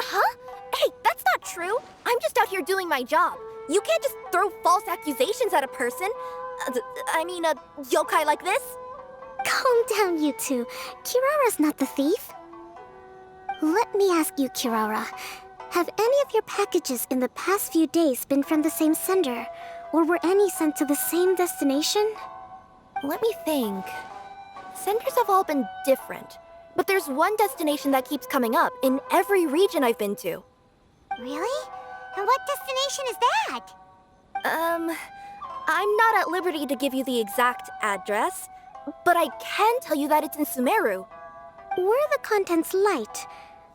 Huh? Hey, that's not true. I'm just out here doing my job. You can't just throw false accusations at a person. I mean, a yokai like this. Calm down, you two. Kirara's not the thief. Let me ask you, Kirara. Have any of your packages in the past few days been from the same sender? Or were any sent to the same destination? Let me think. Senders have all been different. But there's one destination that keeps coming up in every region I've been to. Really? And what destination is that? I'm not at liberty to give you the exact address, but I can tell you that it's in Sumeru. Were the contents light?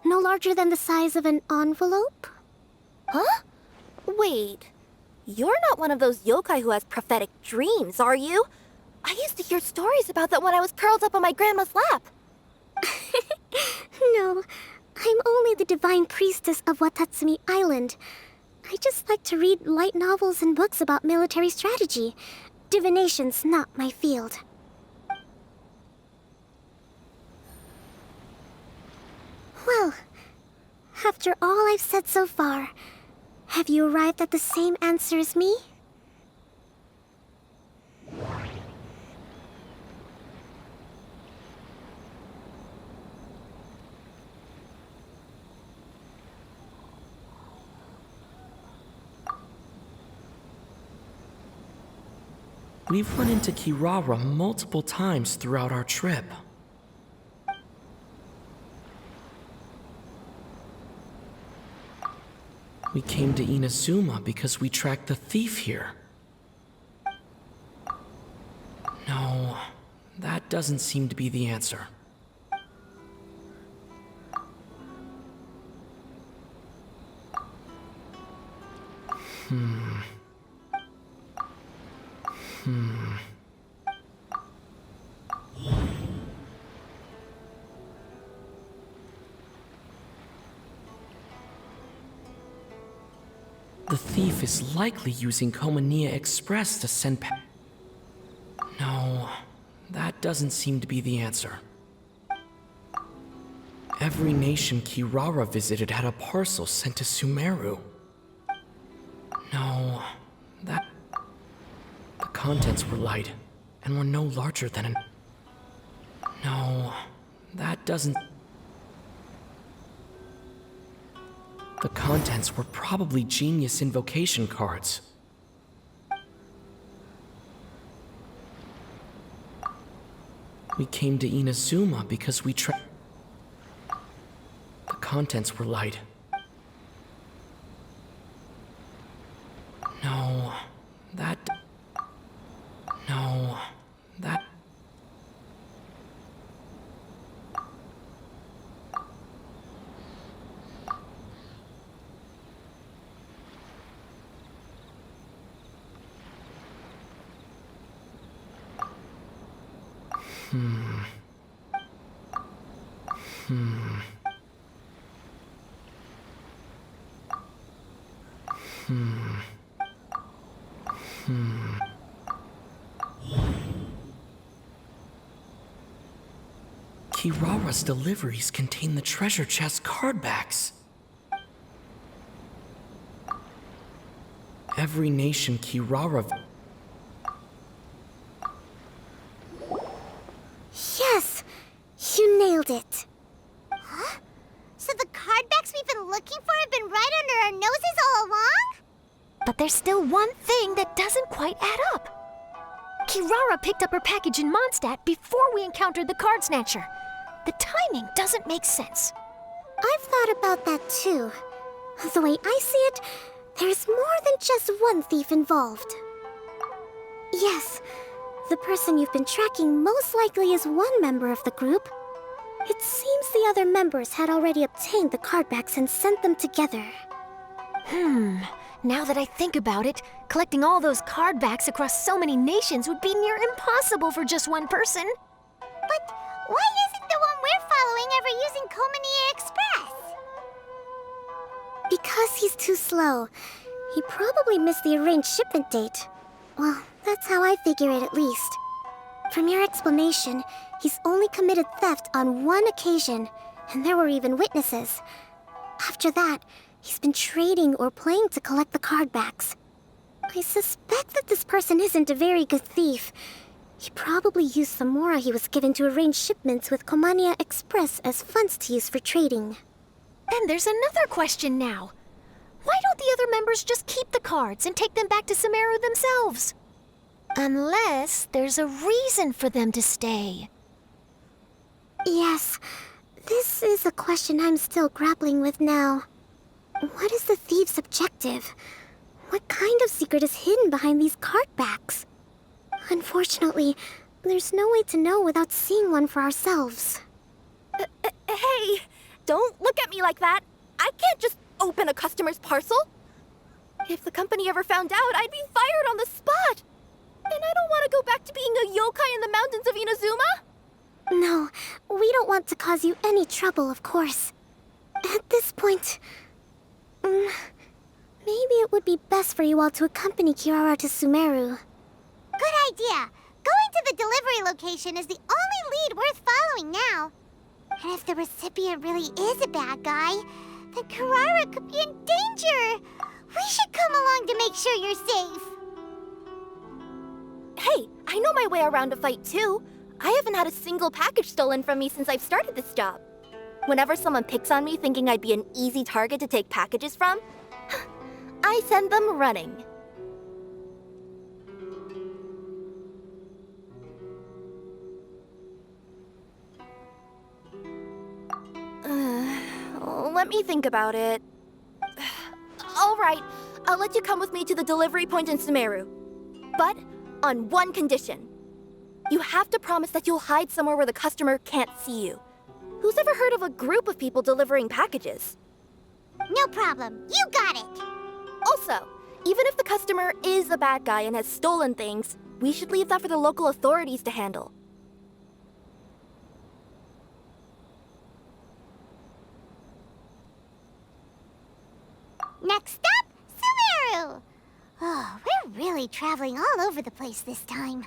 No larger than the size of an envelope? Huh? Wait, you're not one of those yokai who has prophetic dreams, are you? I used to hear stories about that when I was curled up on my grandma's lap. No, I'm only the divine priestess of Watatsumi Island. I just like to read light novels and books about military strategy. Divination's not my field. Well, after all I've said so far, have you arrived at the same answer as me? We've run into Kirara multiple times throughout our trip. We came to Inazuma because we tracked the thief here. No, that doesn't seem to be the answer. The thief is likely using Komania Express to send No, that doesn't seem to be the answer. Every nation Kirara visited had a parcel sent to Sumeru. No, that... The contents were light, and were no larger than an... No, that doesn't... The contents were probably genius invocation cards. We came to Inazuma because we The contents were light. No, that... No, that... Kirara's deliveries contain the treasure chest cardbacks. Every nation Kirara... Yes! You nailed it. Huh? So the cardbacks we've been looking for have been right under our noses all along? But there's still one thing that doesn't quite add up. Kirara picked up her package in Mondstadt before we encountered the card snatcher. The timing doesn't make sense. I've thought about that too. The way I see it, there's more than just one thief involved. Yes, the person you've been tracking most likely is one member of the group. It seems the other members had already obtained the cardbacks and sent them together. Now that I think about it, collecting all those cardbacks across so many nations would be near impossible for just one person. But why isn't the one we're following ever using Komania Express? Because he's too slow. He probably missed the arranged shipment date. Well, that's how I figure it at least. From your explanation, he's only committed theft on one occasion, and there were even witnesses. After that, he's been trading or playing to collect the cardbacks. I suspect that this person isn't a very good thief. He probably used the mora he was given to arrange shipments with Komania Express as funds to use for trading. Then there's another question now. Why don't the other members just keep the cards and take them back to Sumeru themselves? Unless there's a reason for them to stay. Yes, this is a question I'm still grappling with now. What is the thief's objective? What kind of secret is hidden behind these card backs? Unfortunately, there's no way to know without seeing one for ourselves. Hey, don't look at me like that. I can't just open a customer's parcel. If the company ever found out, I'd be fired on the spot. And I don't want to go back to being a yokai in the mountains of Inazuma. No, we don't want to cause you any trouble, of course. At this point, maybe it would be best for you all to accompany Kirara to Sumeru. Good idea. Going to the delivery location is the only lead worth following now. And if the recipient really is a bad guy, then Kirara could be in danger. We should come along to make sure you're safe. Hey, I know my way around a fight too. I haven't had a single package stolen from me since I've started this job. Whenever someone picks on me thinking I'd be an easy target to take packages from, I send them running. Let me think about it. All right, I'll let you come with me to the delivery point in Sumeru. But on one condition. You have to promise that you'll hide somewhere where the customer can't see you. Who's ever heard of a group of people delivering packages? No problem. You got it. Also, even if the customer is a bad guy and has stolen things, we should leave that for the local authorities to handle. Next up, Sumeru! Oh, we're really traveling all over the place this time.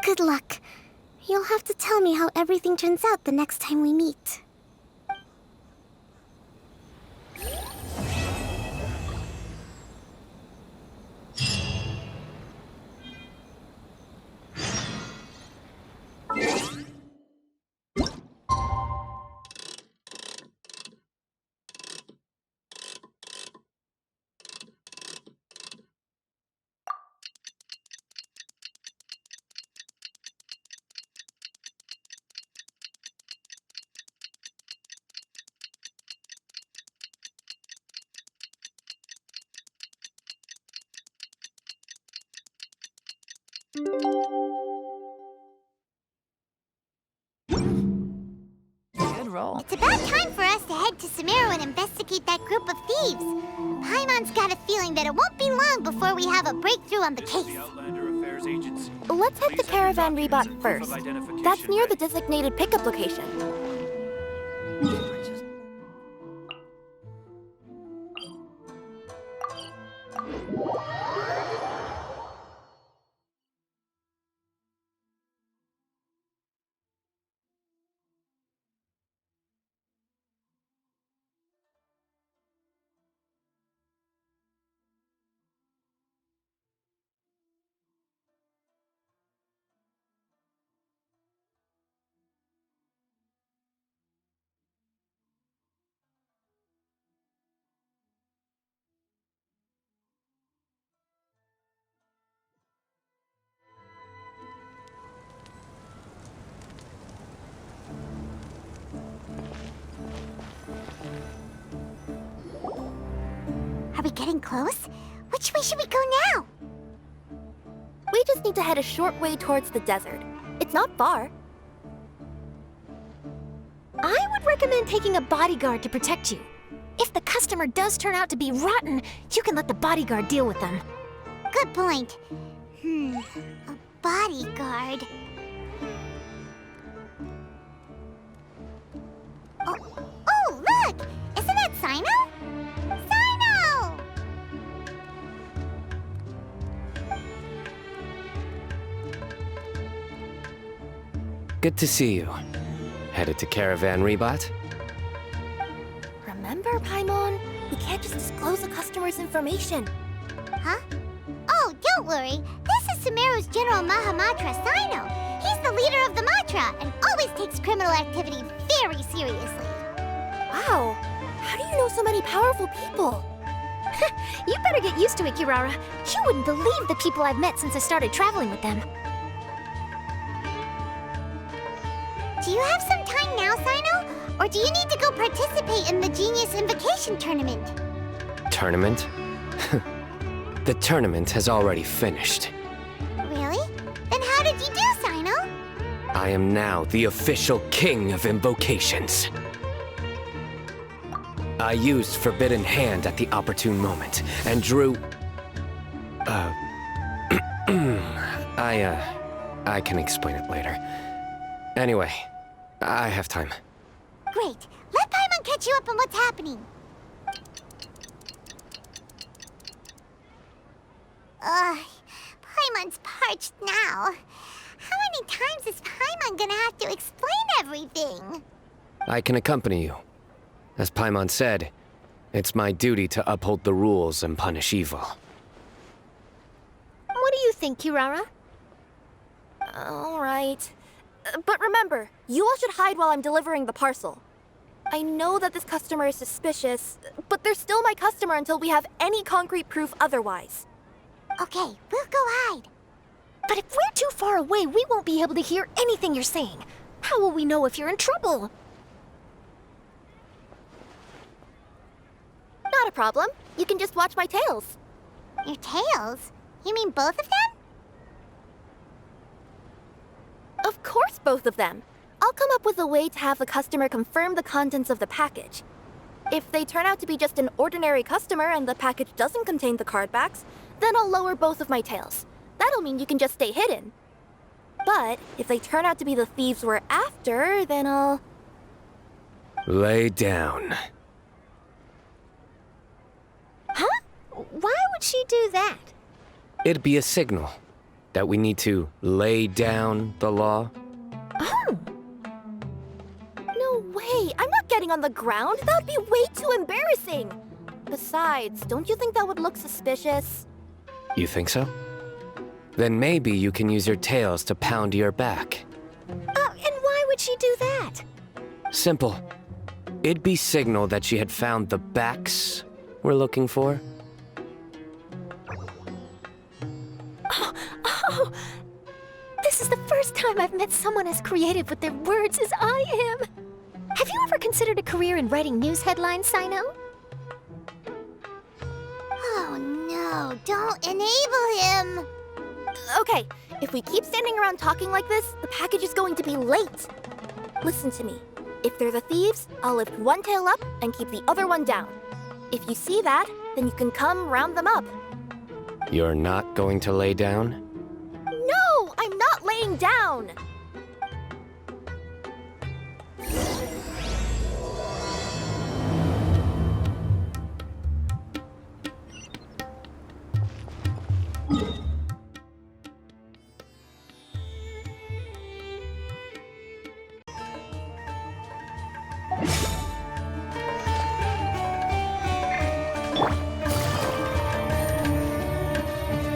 Good luck. You'll have to tell me how everything turns out the next time we meet. Good roll. It's about time for us to head to Sumeru and investigate that group of thieves. Paimon's got a feeling that it won't be long before we have a breakthrough on the case. Let's head to Caravan Rebot first. That's near the designated pickup location. Are we getting close? Which way should we go now? We just need to head a short way towards the desert. It's not far. I would recommend taking a bodyguard to protect you. If the customer does turn out to be rotten, you can let the bodyguard deal with them. Good point. A bodyguard. Oh, look! Isn't that Sino? Sino! Good to see you. Headed to Caravan Rebot? Remember, Paimon? We can't just disclose a customer's information. Huh? Oh, don't worry. This is Sumeru's General Mahamatra, Sino. He's the leader of the Matra and always takes criminal activity very seriously. Wow. How do you know so many powerful people? You better get used to it, Kirara. You wouldn't believe the people I've met since I started traveling with them. Do you have some time now, Sino? Or do you need to go participate in the Genius Invocation Tournament? Tournament? The tournament has already finished. Really? Then how did you do, Sino? I am now the official king of invocations. I used Forbidden Hand at the opportune moment, and drew... I can explain it later. Anyway, I have time. Great. Let Paimon catch you up on what's happening. Paimon's parched now. How many times is Paimon gonna have to explain everything? I can accompany you. As Paimon said, it's my duty to uphold the rules and punish evil. What do you think, Kirara? All right. But remember, you all should hide while I'm delivering the parcel. I know that this customer is suspicious, but they're still my customer until we have any concrete proof otherwise. Okay, we'll go hide. But if we're too far away, we won't be able to hear anything you're saying. How will we know if you're in trouble? Not a problem. You can just watch my tails. Your tails? You mean both of them? Of course, both of them. I'll come up with a way to have the customer confirm the contents of the package. If they turn out to be just an ordinary customer and the package doesn't contain the card backs, then I'll lower both of my tails. That'll mean you can just stay hidden. But if they turn out to be the thieves we're after, then I'll... Lay down. Huh? Why would she do that? It'd be a signal that we need to lay down the law. Oh! No way! I'm not getting on the ground! That would be way too embarrassing! Besides, don't you think that would look suspicious? You think so? Then maybe you can use your tails to pound your back. And why would she do that? Simple. It'd be signal that she had found the backs we're looking for. Oh, this is the first time I've met someone as creative with their words as I am. Have you ever considered a career in writing news headlines, Sino? Oh no, don't enable him! Okay, if we keep standing around talking like this, the package is going to be late. Listen to me. If they're the thieves, I'll lift one tail up and keep the other one down. If you see that, then you can come round them up. You're not going to lay down? No, I'm not laying down!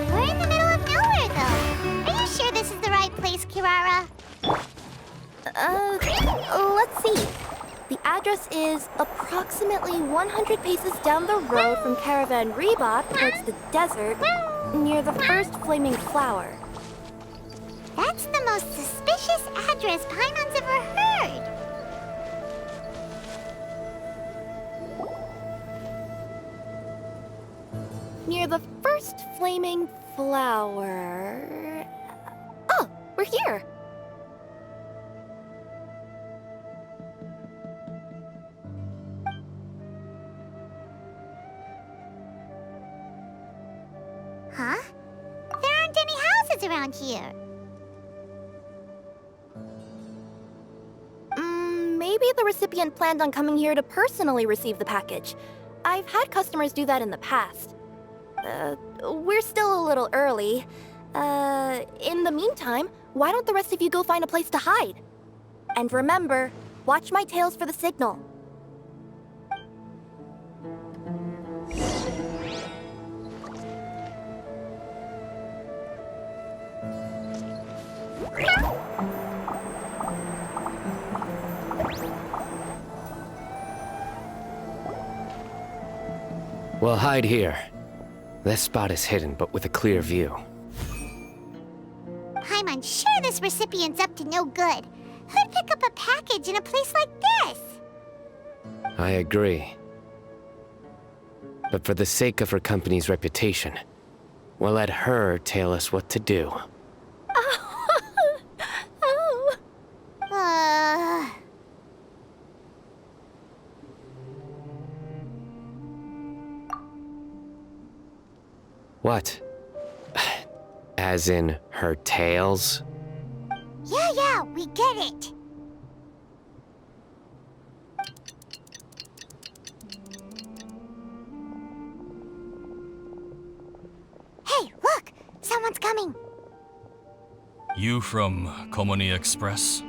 We're in the middle of nowhere, though. Are you sure this is the right place, Kirara? Let's see. The address is approximately 100 paces down the road from Caravan Reebot towards the desert, near the first flaming flower. That's the most suspicious address Paimon's ever heard. Near the first flaming flower... Oh, we're here! Huh? There aren't any houses around here. Maybe the recipient planned on coming here to personally receive the package. I've had customers do that in the past. We're still a little early. In the meantime, why don't the rest of you go find a place to hide? And remember, watch my tails for the signal. We'll hide here. This spot is hidden, but with a clear view. Paimon's sure this recipient's up to no good. Who'd pick up a package in a place like this? I agree. But for the sake of her company's reputation, We'll let her tell us what to do. What? As in her tales? Yeah, we get it. Hey, look! Someone's coming. You from Komoni Express?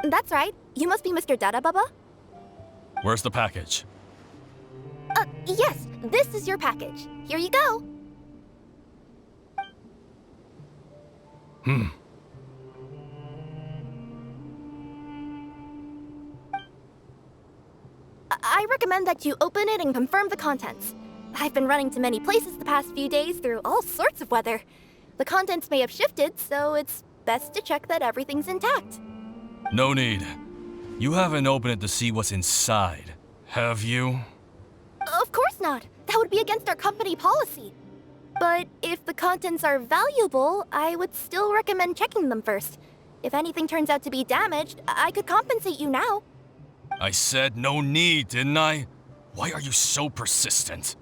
That's right. You must be Mr. Dada Baba? Where's the package? Yes, this is your package. Here you go. I recommend that you open it and confirm the contents. I've been running to many places the past few days through all sorts of weather. The contents may have shifted, so it's best to check that everything's intact. No need. You haven't opened it to see what's inside, have you? Of course not. That would be against our company policy. But if the contents are valuable, I would still recommend checking them first. If anything turns out to be damaged, I could compensate you now. I said no need, didn't I? Why are you so persistent?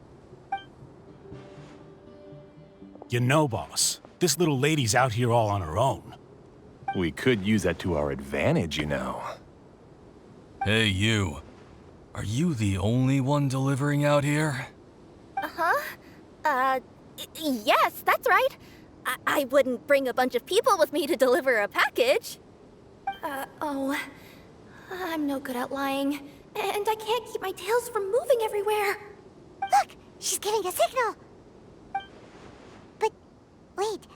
You know, boss, this little lady's out here all on her own. We could use that to our advantage, you know. Hey, you. Are you the only one delivering out here? Yes, that's right. I wouldn't bring a bunch of people with me to deliver a package. I'm no good at lying, and I can't keep my tails from moving everywhere. Look, she's giving a signal. But wait,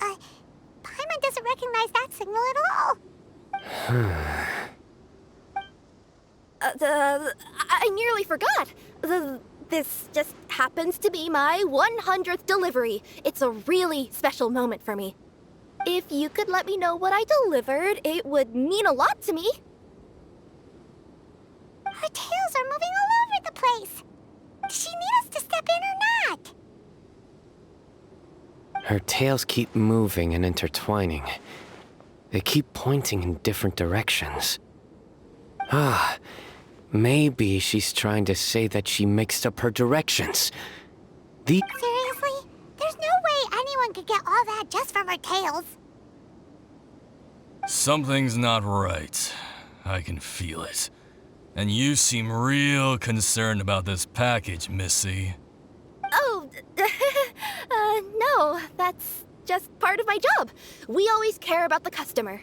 Paimon doesn't recognize that signal at all. I nearly forgot. This just happens to be my 100th delivery. It's a really special moment for me. If you could let me know what I delivered, it would mean a lot to me. Her tails are moving all over the place. Does she need us to step in or not? Her tails keep moving and intertwining. They keep pointing in different directions. Maybe she's trying to say that she mixed up her directions. Seriously? There's no way anyone could get all that just from her tails. Something's not right. I can feel it. And you seem real concerned about this package, Missy. Oh, no, that's just part of my job. We always care about the customer.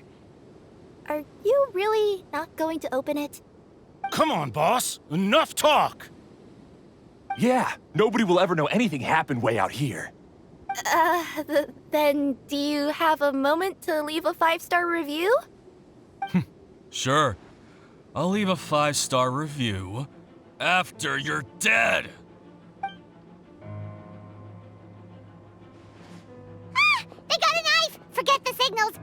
Are you really not going to open it? Come on, boss. Enough talk. Yeah, nobody will ever know anything happened way out here. Then do you have a moment to leave a 5-star review? Sure. I'll leave a 5-star review after you're dead. They got a knife! Forget the signals.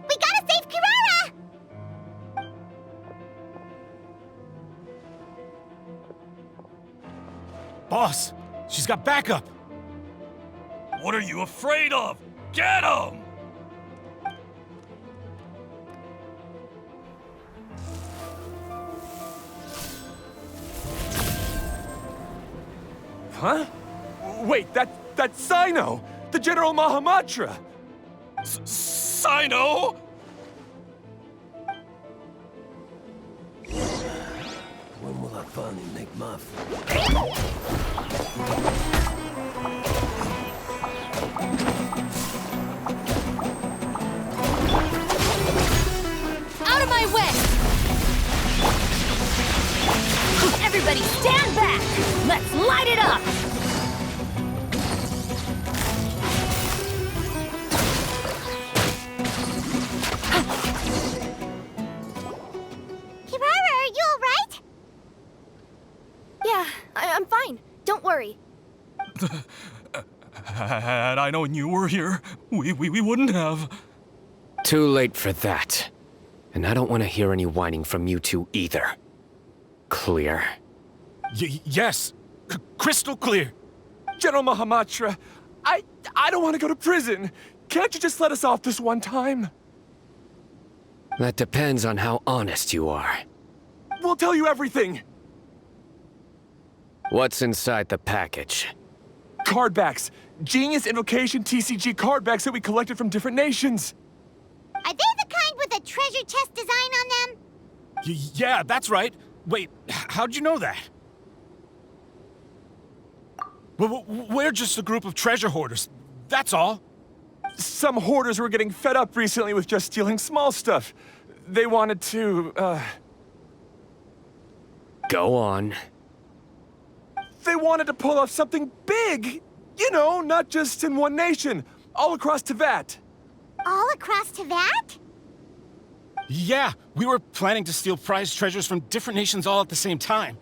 We gotta save Kirara! Boss, she's got backup. What are you afraid of? Get him! Huh? Wait, that's Sino! The General Mahamatra! Sino? When will I finally make my Out of my way! Everybody stand back! Let's light it up! Kirara, are you alright? Yeah, I'm fine. Don't worry. Had I known you were here, we wouldn't have. Too late for that. And I don't want to hear any whining from you two either. Clear? Yes. Crystal clear. General Mahamatra, I don't want to go to prison. Can't you just let us off this one time? That depends on how honest you are. We'll tell you everything. What's inside the package? Card backs. Genius Invocation TCG card backs that we collected from different nations. Are they the kind with a treasure chest design on them? Yeah, that's right. Wait, how'd you know that? We're just a group of treasure hoarders. That's all. Some hoarders were getting fed up recently with just stealing small stuff. They wanted to, Go on. They wanted to pull off something big. You know, not just in one nation. All across Teyvat. All across Teyvat? Yeah, we were planning to steal prized treasures from different nations all at the same time.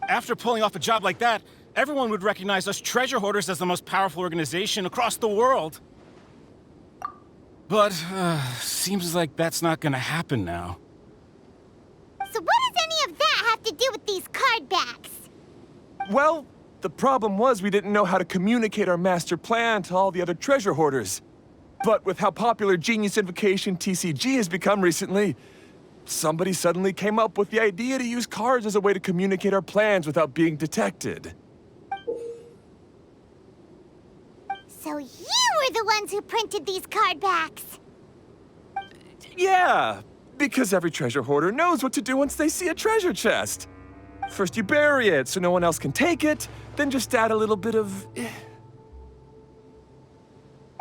After pulling off a job like that, everyone would recognize us treasure hoarders as the most powerful organization across the world. But, seems like that's not gonna happen now. So what does any of that have to do with these card backs? Well, the problem was we didn't know how to communicate our master plan to all the other treasure hoarders. But with how popular Genius Invocation TCG has become recently, somebody suddenly came up with the idea to use cards as a way to communicate our plans without being detected. So you were the ones who printed these card backs? Yeah, because every treasure hoarder knows what to do once they see a treasure chest. First you bury it so no one else can take it, then just add a little bit of...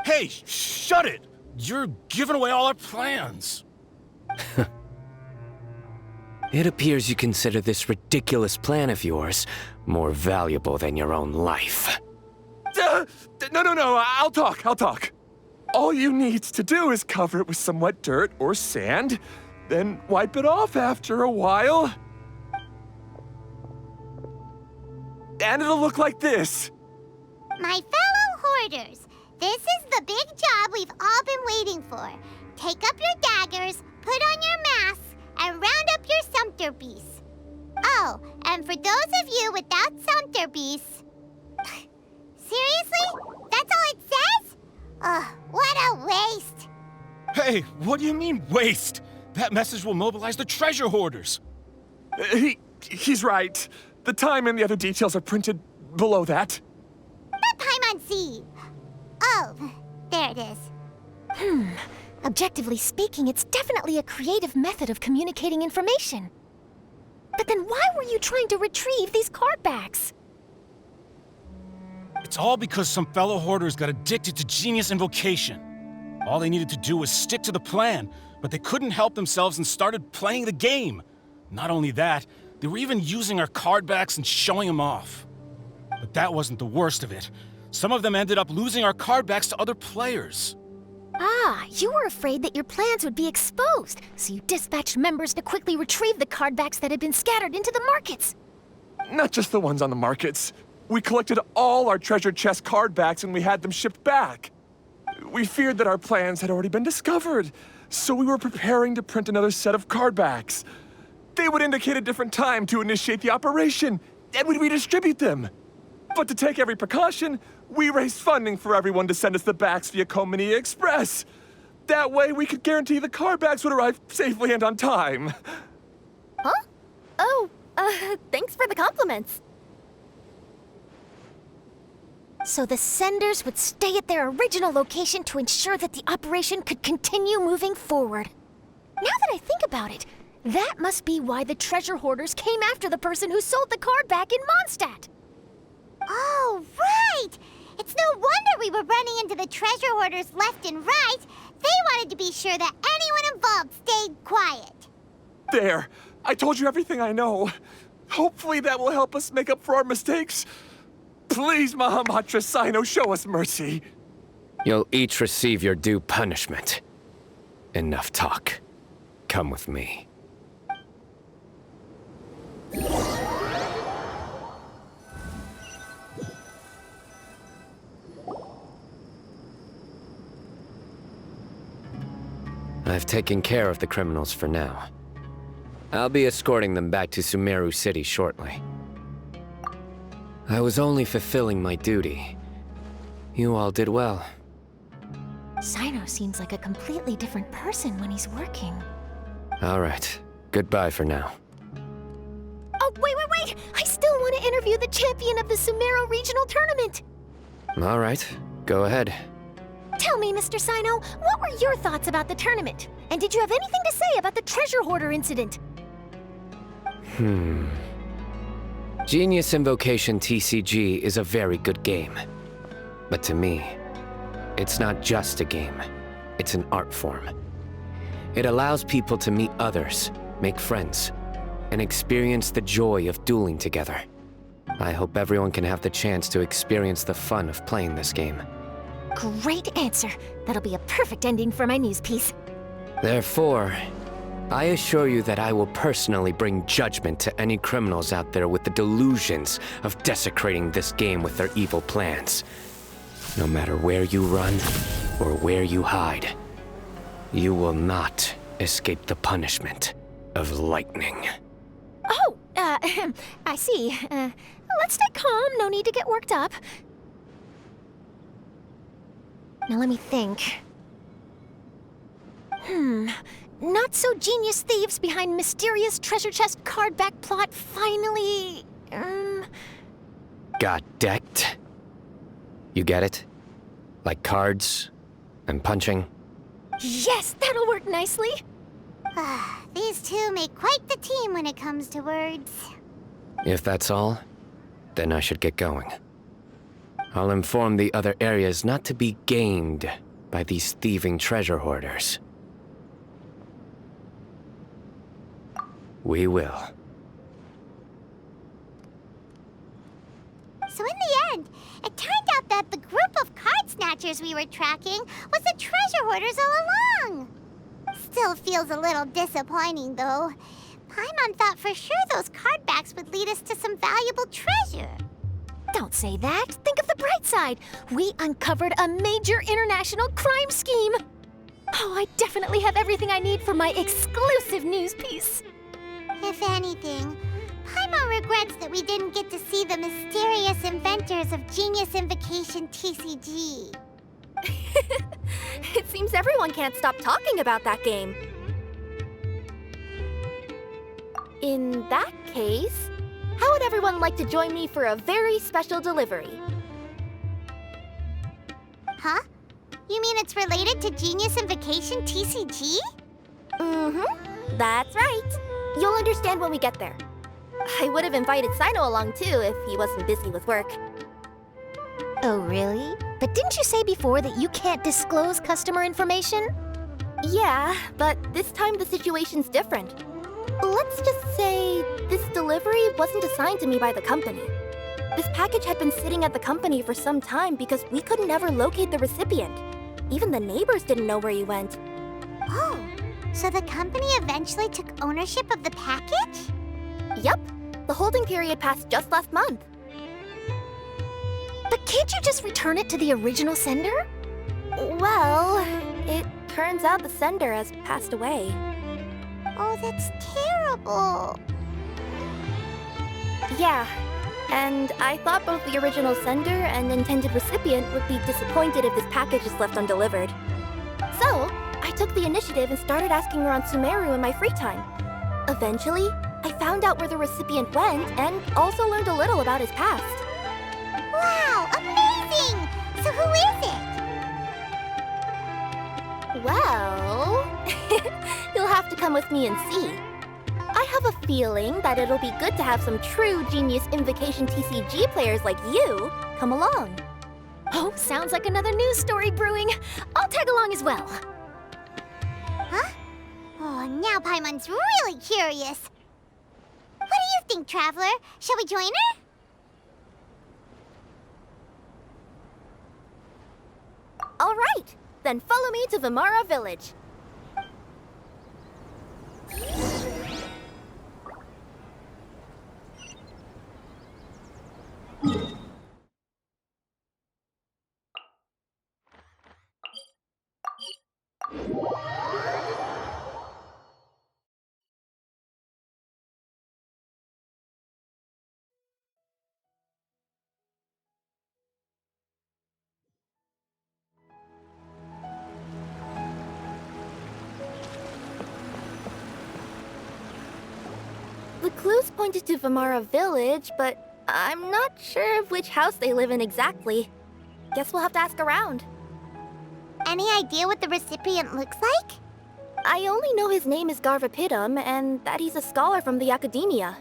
Hey, shut it! You're giving away all our plans. It appears you consider this ridiculous plan of yours more valuable than your own life. No, I'll talk. All you need to do is cover it with some wet dirt or sand, then wipe it off after a while. And it'll look like this. My fellow hoarders, this is the big job we've all been waiting for. Take up your daggers, put on your masks, and round up your sumpter beasts. Oh, and for those of you without sumpter beasts... Seriously? That's all it says? Ugh, what a waste. Hey, what do you mean, waste? That message will mobilize the treasure hoarders. He's right. The time and the other details are printed below that. That Paimon. Oh, there it is. Objectively speaking, it's definitely a creative method of communicating information. But then why were you trying to retrieve these card backs? It's all because some fellow hoarders got addicted to Genius Invocation. All they needed to do was stick to the plan, but they couldn't help themselves and started playing the game. Not only that, they were even using our card backs and showing them off. But that wasn't the worst of it. Some of them ended up losing our card backs to other players. Ah, you were afraid that your plans would be exposed, so you dispatched members to quickly retrieve the card backs that had been scattered into the markets. Not just the ones on the markets. We collected all our treasure chest card backs and we had them shipped back. We feared that our plans had already been discovered, so we were preparing to print another set of card backs. They would indicate a different time to initiate the operation, and we'd redistribute them. But to take every precaution, we raised funding for everyone to send us the backs via Komini Express. That way we could guarantee the card backs would arrive safely and on time. Huh? Oh, thanks for the compliments. So the senders would stay at their original location to ensure that the operation could continue moving forward. Now that I think about it, that must be why the treasure hoarders came after the person who sold the card back in Mondstadt. Oh, right! It's no wonder we were running into the treasure hoarders left and right. They wanted to be sure that anyone involved stayed quiet. There. I told you everything I know. Hopefully that will help us make up for our mistakes. Please, Mahamatra Sino, show us mercy. You'll each receive your due punishment. Enough talk. Come with me. I've taken care of the criminals for now. I'll be escorting them back to Sumeru City shortly. I was only fulfilling my duty. You all did well. Sino seems like a completely different person when he's working. All right. Goodbye for now. Oh, wait! I still want to interview the champion of the Sumero Regional Tournament! All right. Go ahead. Tell me, Mr. Sino, what were your thoughts about the tournament? And did you have anything to say about the treasure hoarder incident? Genius Invocation TCG is a very good game. But to me, it's not just a game. It's an art form. It allows people to meet others, make friends, and experience the joy of dueling together. I hope everyone can have the chance to experience the fun of playing this game. Great answer. That'll be a perfect ending for my news piece. Therefore, I assure you that I will personally bring judgment to any criminals out there with the delusions of desecrating this game with their evil plans. No matter where you run or where you hide, you will not escape the punishment of lightning. Oh, I see. Let's stay calm. No need to get worked up. Now let me think. Not so genius thieves behind mysterious treasure chest card back plot finally... Got decked? You get it? Like cards and punching? Yes, that'll work nicely. These two make quite the team when it comes to words. If that's all, then I should get going. I'll inform the other areas not to be gamed by these thieving treasure hoarders. We will. So in the end, it turned out that the group of card snatchers we were tracking was the treasure hoarders all along. Still feels a little disappointing, though. Paimon thought for sure those card backs would lead us to some valuable treasure. Don't say that. Think of the bright side. We uncovered a major international crime scheme. Oh, I definitely have everything I need for my exclusive news piece. If anything, Paimon regrets that we didn't get to see the mysterious inventors of Genius Invocation TCG. It seems everyone can't stop talking about that game. In that case, how would everyone like to join me for a very special delivery? Huh? You mean it's related to Genius Invocation TCG? That's right. You'll understand when we get there. I would have invited Sino along too if he wasn't busy with work. Oh, really? But didn't you say before that you can't disclose customer information? Yeah, but this time the situation's different. Let's just say this delivery wasn't assigned to me by the company. This package had been sitting at the company for some time because we could never locate the recipient. Even the neighbors didn't know where he went. Oh, so the company eventually took ownership of the package? Yep. The holding period passed just last month. But can't you just return it to the original sender? Well, it turns out the sender has passed away. Oh, that's terrible. Yeah, and I thought both the original sender and intended recipient would be disappointed if this package is left undelivered. So, I took the initiative and started asking around Sumeru in my free time. Eventually, I found out where the recipient went and also learned a little about his past. Wow, amazing! So who is it? Well, you'll have to come with me and see. I have a feeling that it'll be good to have some true Genius Invocation TCG players like you come along. Oh, sounds like another news story brewing. I'll tag along as well. Huh? Oh, now Paimon's really curious. What do you think, Traveler? Shall we join her? All right, then follow me to Vimara Village. clues pointed to Vamara Village, but I'm not sure of which house they live in exactly. Guess we'll have to ask around. Any idea what the recipient looks like? I only know his name is Garvapidum and that he's a scholar from the Academia.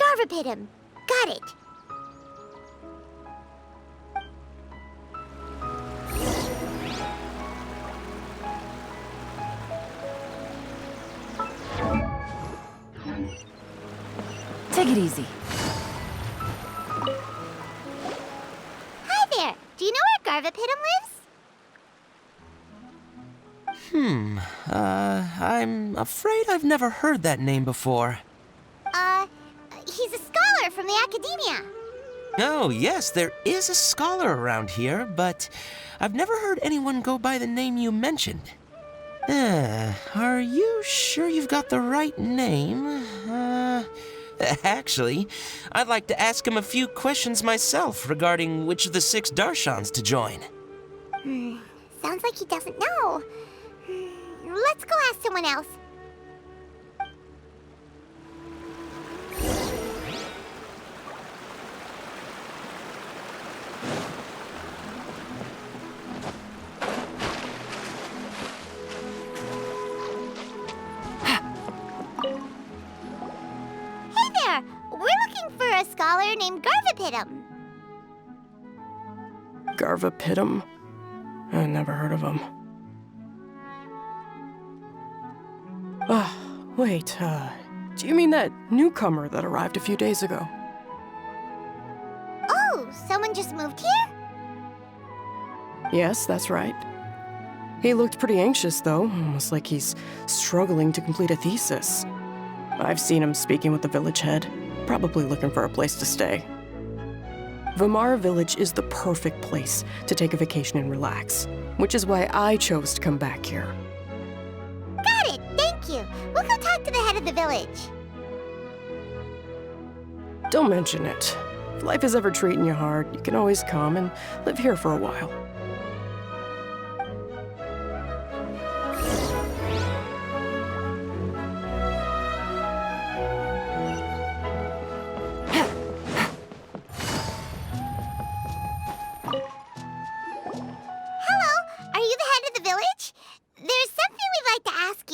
Garvapidum. Got it. Take it easy. Hi there. Do you know where Garvapidum lives? I'm afraid I've never heard that name before. He's a scholar from the Academia. Oh, yes, there is a scholar around here, but I've never heard anyone go by the name you mentioned. Are you sure you've got the right name? Actually, I'd like to ask him a few questions myself regarding which of the 6 Darshans to join. Sounds like he doesn't know. Let's go ask someone else. Hey there! We're looking for a scholar named Garvapidum. Garvapidum? I never heard of him. Wait, do you mean that newcomer that arrived a few days ago? Oh, someone just moved here? Yes, that's right. He looked pretty anxious, though, almost like he's struggling to complete a thesis. I've seen him speaking with the village head, probably looking for a place to stay. Vamara Village is the perfect place to take a vacation and relax, which is why I chose to come back here. Got it, thank you. We'll go talk to the head of the village. Don't mention it. If life is ever treating you hard, you can always come and live here for a while.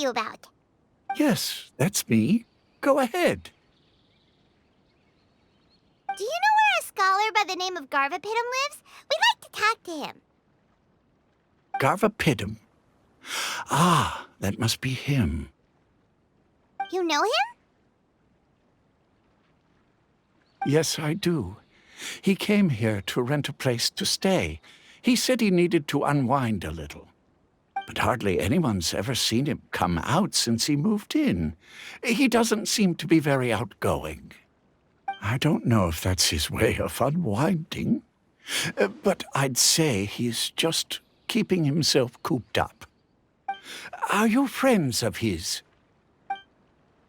About. Yes, that's me. Go ahead. Do you know where a scholar by the name of Garvapidum lives? We'd like to talk to him. Garvapidum. Ah, that must be him. You know him? Yes, I do. He came here to rent a place to stay. He said he needed to unwind a little. But hardly anyone's ever seen him come out since he moved in. He doesn't seem to be very outgoing. I don't know if that's his way of unwinding, but I'd say he's just keeping himself cooped up. Are you friends of his?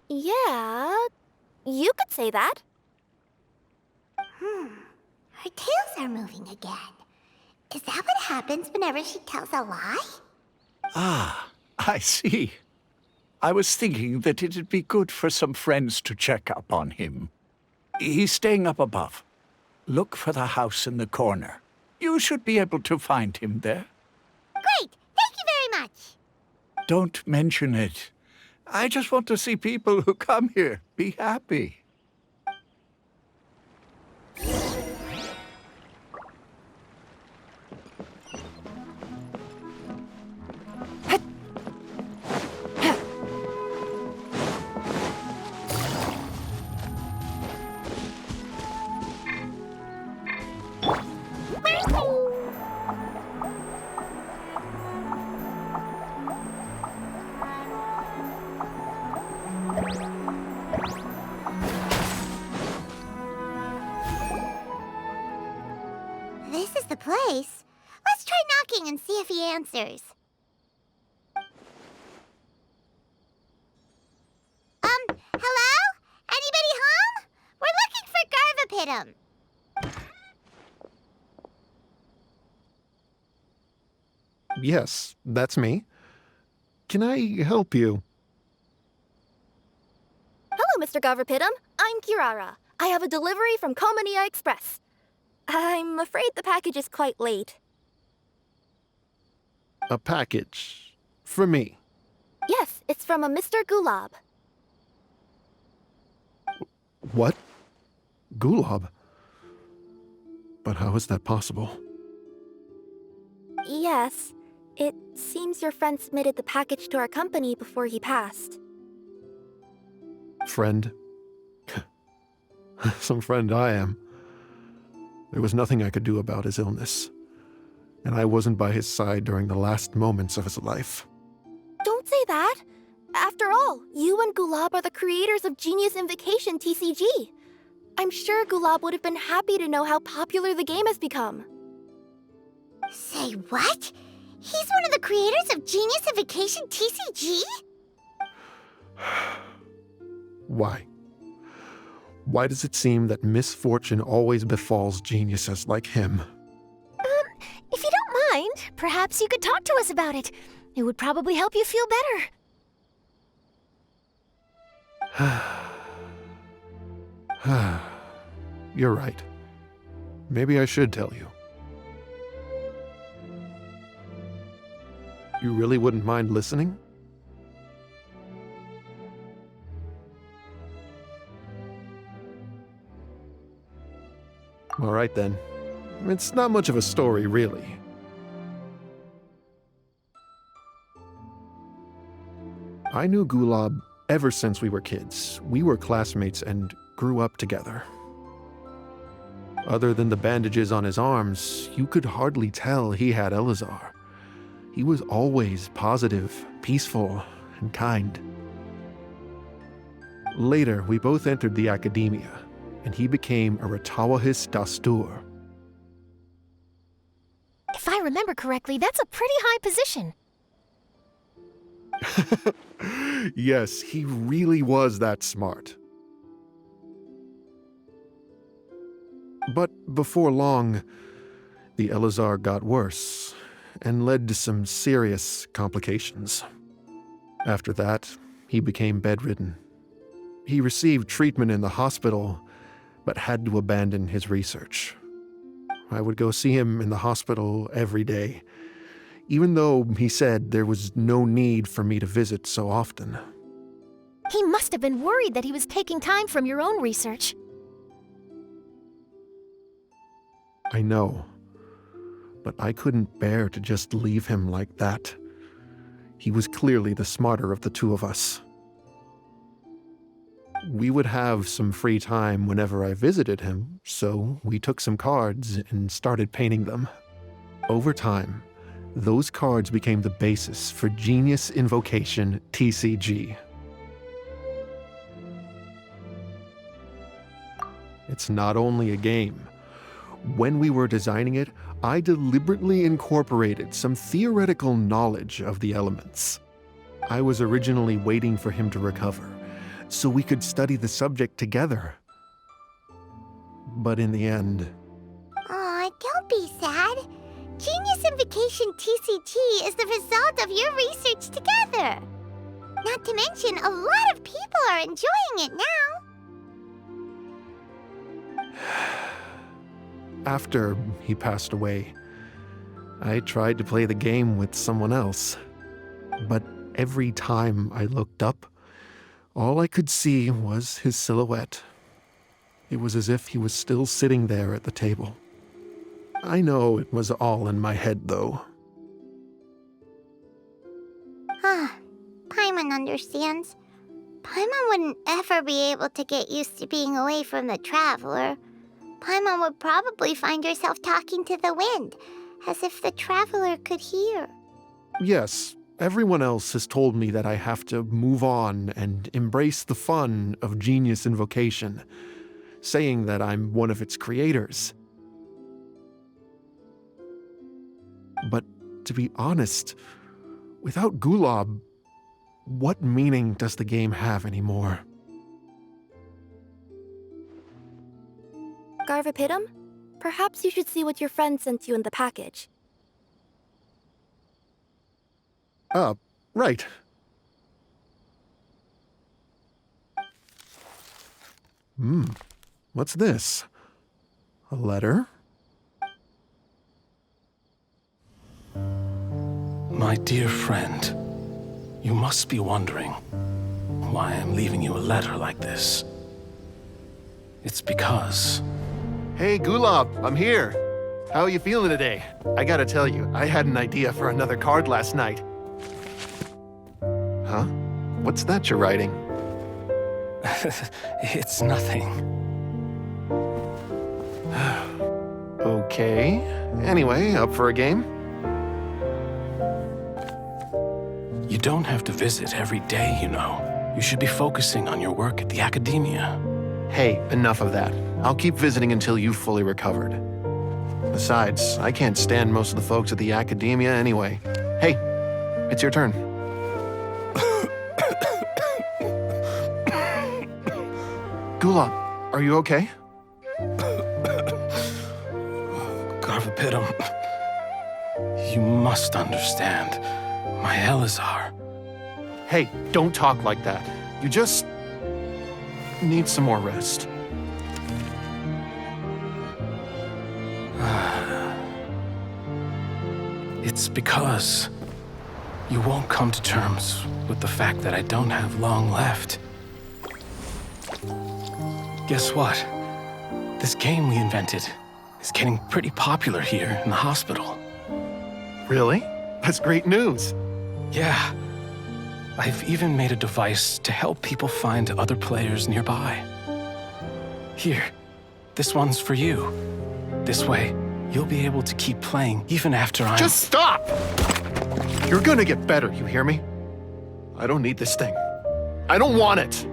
Yeah, you could say that. Her tails are moving again. Is that what happens whenever she tells a lie? Ah, I see. I was thinking that it'd be good for some friends to check up on him. He's staying up above. Look for the house in the corner. You should be able to find him there. Great! Thank you very much! Don't mention it. I just want to see people who come here be happy. This is the place. Let's try knocking and see if he answers. Hello? Anybody home? We're looking for Garvapidum. Yes, that's me. Can I help you? Hello, Mr. Garverpitum. I'm Kirara. I have a delivery from Komania Express. I'm afraid the package is quite late. A package. For me. Yes, it's from a Mr. Gulab. What? Gulab? But how is that possible? Yes. It seems your friend submitted the package to our company before he passed. Friend? Some friend I am. There was nothing I could do about his illness, and I wasn't by his side during the last moments of his life. Don't say that! After all, you and Gulab are the creators of Genius Invocation TCG. I'm sure Gulab would have been happy to know how popular the game has become. Say what? He's one of the creators of Genius Invocation TCG? Why? Why does it seem that misfortune always befalls geniuses like him? If you don't mind, perhaps you could talk to us about it. It would probably help you feel better. You're right. Maybe I should tell you. You really wouldn't mind listening? All right then. It's not much of a story, really. I knew Gulab ever since we were kids. We were classmates and grew up together. Other than the bandages on his arms, you could hardly tell he had Elazar. He was always positive, peaceful, and kind. Later, we both entered the academia, and he became a Ratawahis Dastur. If I remember correctly, that's a pretty high position. Yes, he really was that smart. But before long, the Elazar got worse and led to some serious complications. After that, he became bedridden. He received treatment in the hospital, but had to abandon his research. I would go see him in the hospital every day, even though he said there was no need for me to visit so often. He must have been worried that he was taking time from your own research. I know, but I couldn't bear to just leave him like that. He was clearly the smarter of the two of us. We would have some free time whenever I visited him, so we took some cards and started painting them. Over time, those cards became the basis for Genius Invocation TCG. It's not only a game. When we were designing it, I deliberately incorporated some theoretical knowledge of the elements. I was originally waiting for him to recover, so we could study the subject together. But in the end... Aw, don't be sad. Genius Invocation TCG is the result of your research together. Not to mention, a lot of people are enjoying it now. After he passed away, I tried to play the game with someone else. But every time I looked up, all I could see was his silhouette. It was as if he was still sitting there at the table. I know it was all in my head, though. Paimon understands. Paimon wouldn't ever be able to get used to being away from the Traveler. Paimon would probably find herself talking to the wind, as if the Traveler could hear. Yes, everyone else has told me that I have to move on and embrace the fun of Genius Invocation, saying that I'm one of its creators. But to be honest, without Gulab, what meaning does the game have anymore? Garverpitum, perhaps you should see what your friend sent you in the package. Right. What's this? A letter? My dear friend, you must be wondering why I'm leaving you a letter like this. It's because... Hey, Gulab, I'm here. How are you feeling today? I gotta tell you, I had an idea for another card last night. Huh? What's that you're writing? It's nothing. Okay. Anyway, up for a game? You don't have to visit every day, you know. You should be focusing on your work at the academia. Hey, enough of that. I'll keep visiting until you've fully recovered. Besides, I can't stand most of the folks at the academia anyway. Hey, it's your turn. Gulab, are you okay? Garvapitum, you must understand. My Elazar. Hey, don't talk like that. You just need some more rest. It's because you won't come to terms with the fact that I don't have long left. Guess what? This game we invented is getting pretty popular here in the hospital. Really? That's great news. Yeah. I've even made a device to help people find other players nearby. Here, this one's for you. This way, you'll be able to keep playing even after I'm... Just stop! You're gonna get better, you hear me? I don't need this thing. I don't want it!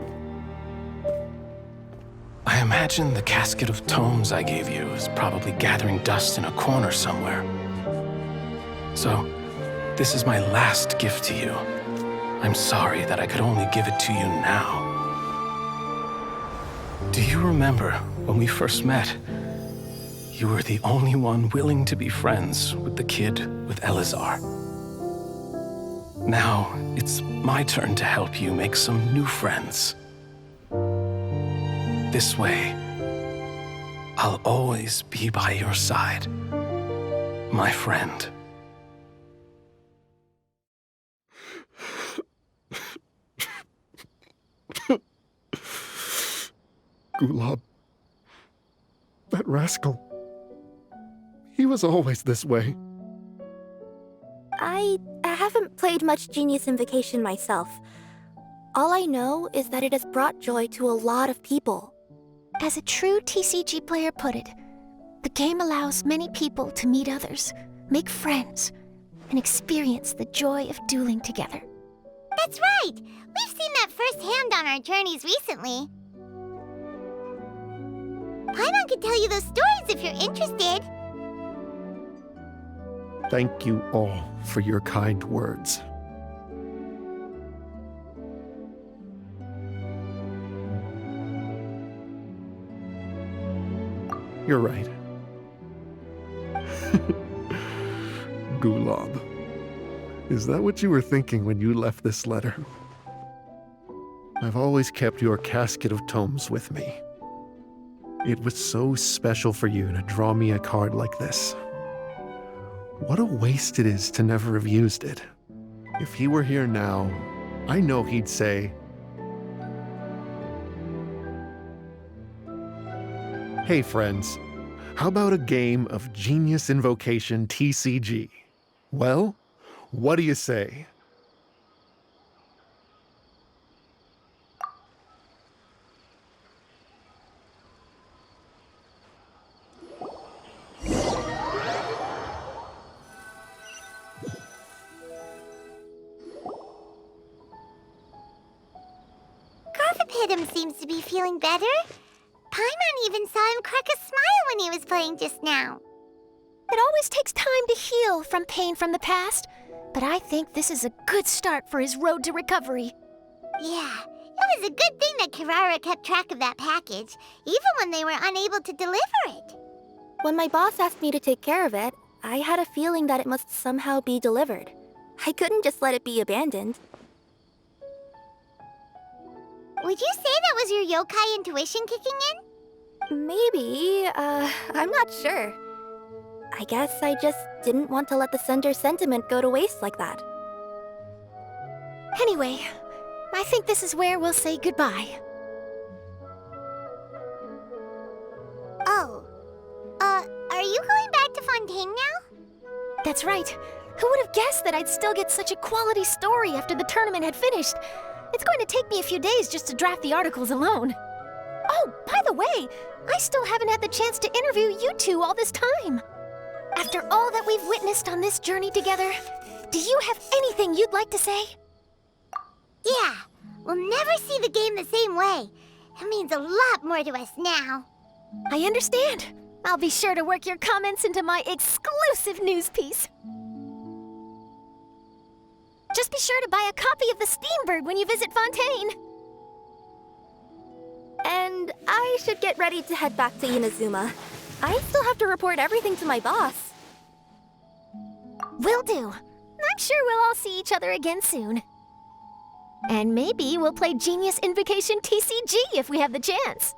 I imagine the casket of tomes I gave you is probably gathering dust in a corner somewhere. So, this is my last gift to you. I'm sorry that I could only give it to you now. Do you remember when we first met? You were the only one willing to be friends with the kid with Elazar. Now, it's my turn to help you make some new friends. This way, I'll always be by your side, my friend. Gulab. That rascal. He was always this way. I haven't played much Genius Invocation myself. All I know is that it has brought joy to a lot of people. As a true TCG player put it, the game allows many people to meet others, make friends, and experience the joy of dueling together. That's right! We've seen that firsthand on our journeys recently. Paimon could tell you those stories if you're interested. Thank you all for your kind words. You're right. Gulab. Is that what you were thinking when you left this letter? I've always kept your casket of tomes with me. It was so special for you to draw me a card like this. What a waste it is to never have used it. If he were here now, I know he'd say, "Hey friends, how about a game of Genius Invocation TCG? Well, what do you say?" Garvapitum seems to be feeling better. Paimon even saw him crack a smile when he was playing just now. It always takes time to heal from pain from the past, but I think this is a good start for his road to recovery. Yeah, it was a good thing that Kirara kept track of that package, even when they were unable to deliver it. When my boss asked me to take care of it, I had a feeling that it must somehow be delivered. I couldn't just let it be abandoned. Would you say that was your yokai intuition kicking in? Maybe, I'm not sure. I guess I just didn't want to let the sender's sentiment go to waste like that. Anyway, I think this is where we'll say goodbye. Oh. Are you going back to Fontaine now? That's right. Who would have guessed that I'd still get such a quality story after the tournament had finished? It's going to take me a few days just to draft the articles alone. Oh, by the way, I still haven't had the chance to interview you two all this time. After all that we've witnessed on this journey together, do you have anything you'd like to say? Yeah, we'll never see the game the same way. It means a lot more to us now. I understand. I'll be sure to work your comments into my exclusive news piece. Just be sure to buy a copy of the Steambird when you visit Fontaine. And I should get ready to head back to Inazuma. I still have to report everything to my boss. Will do. I'm sure we'll all see each other again soon. And maybe we'll play Genius Invocation TCG if we have the chance.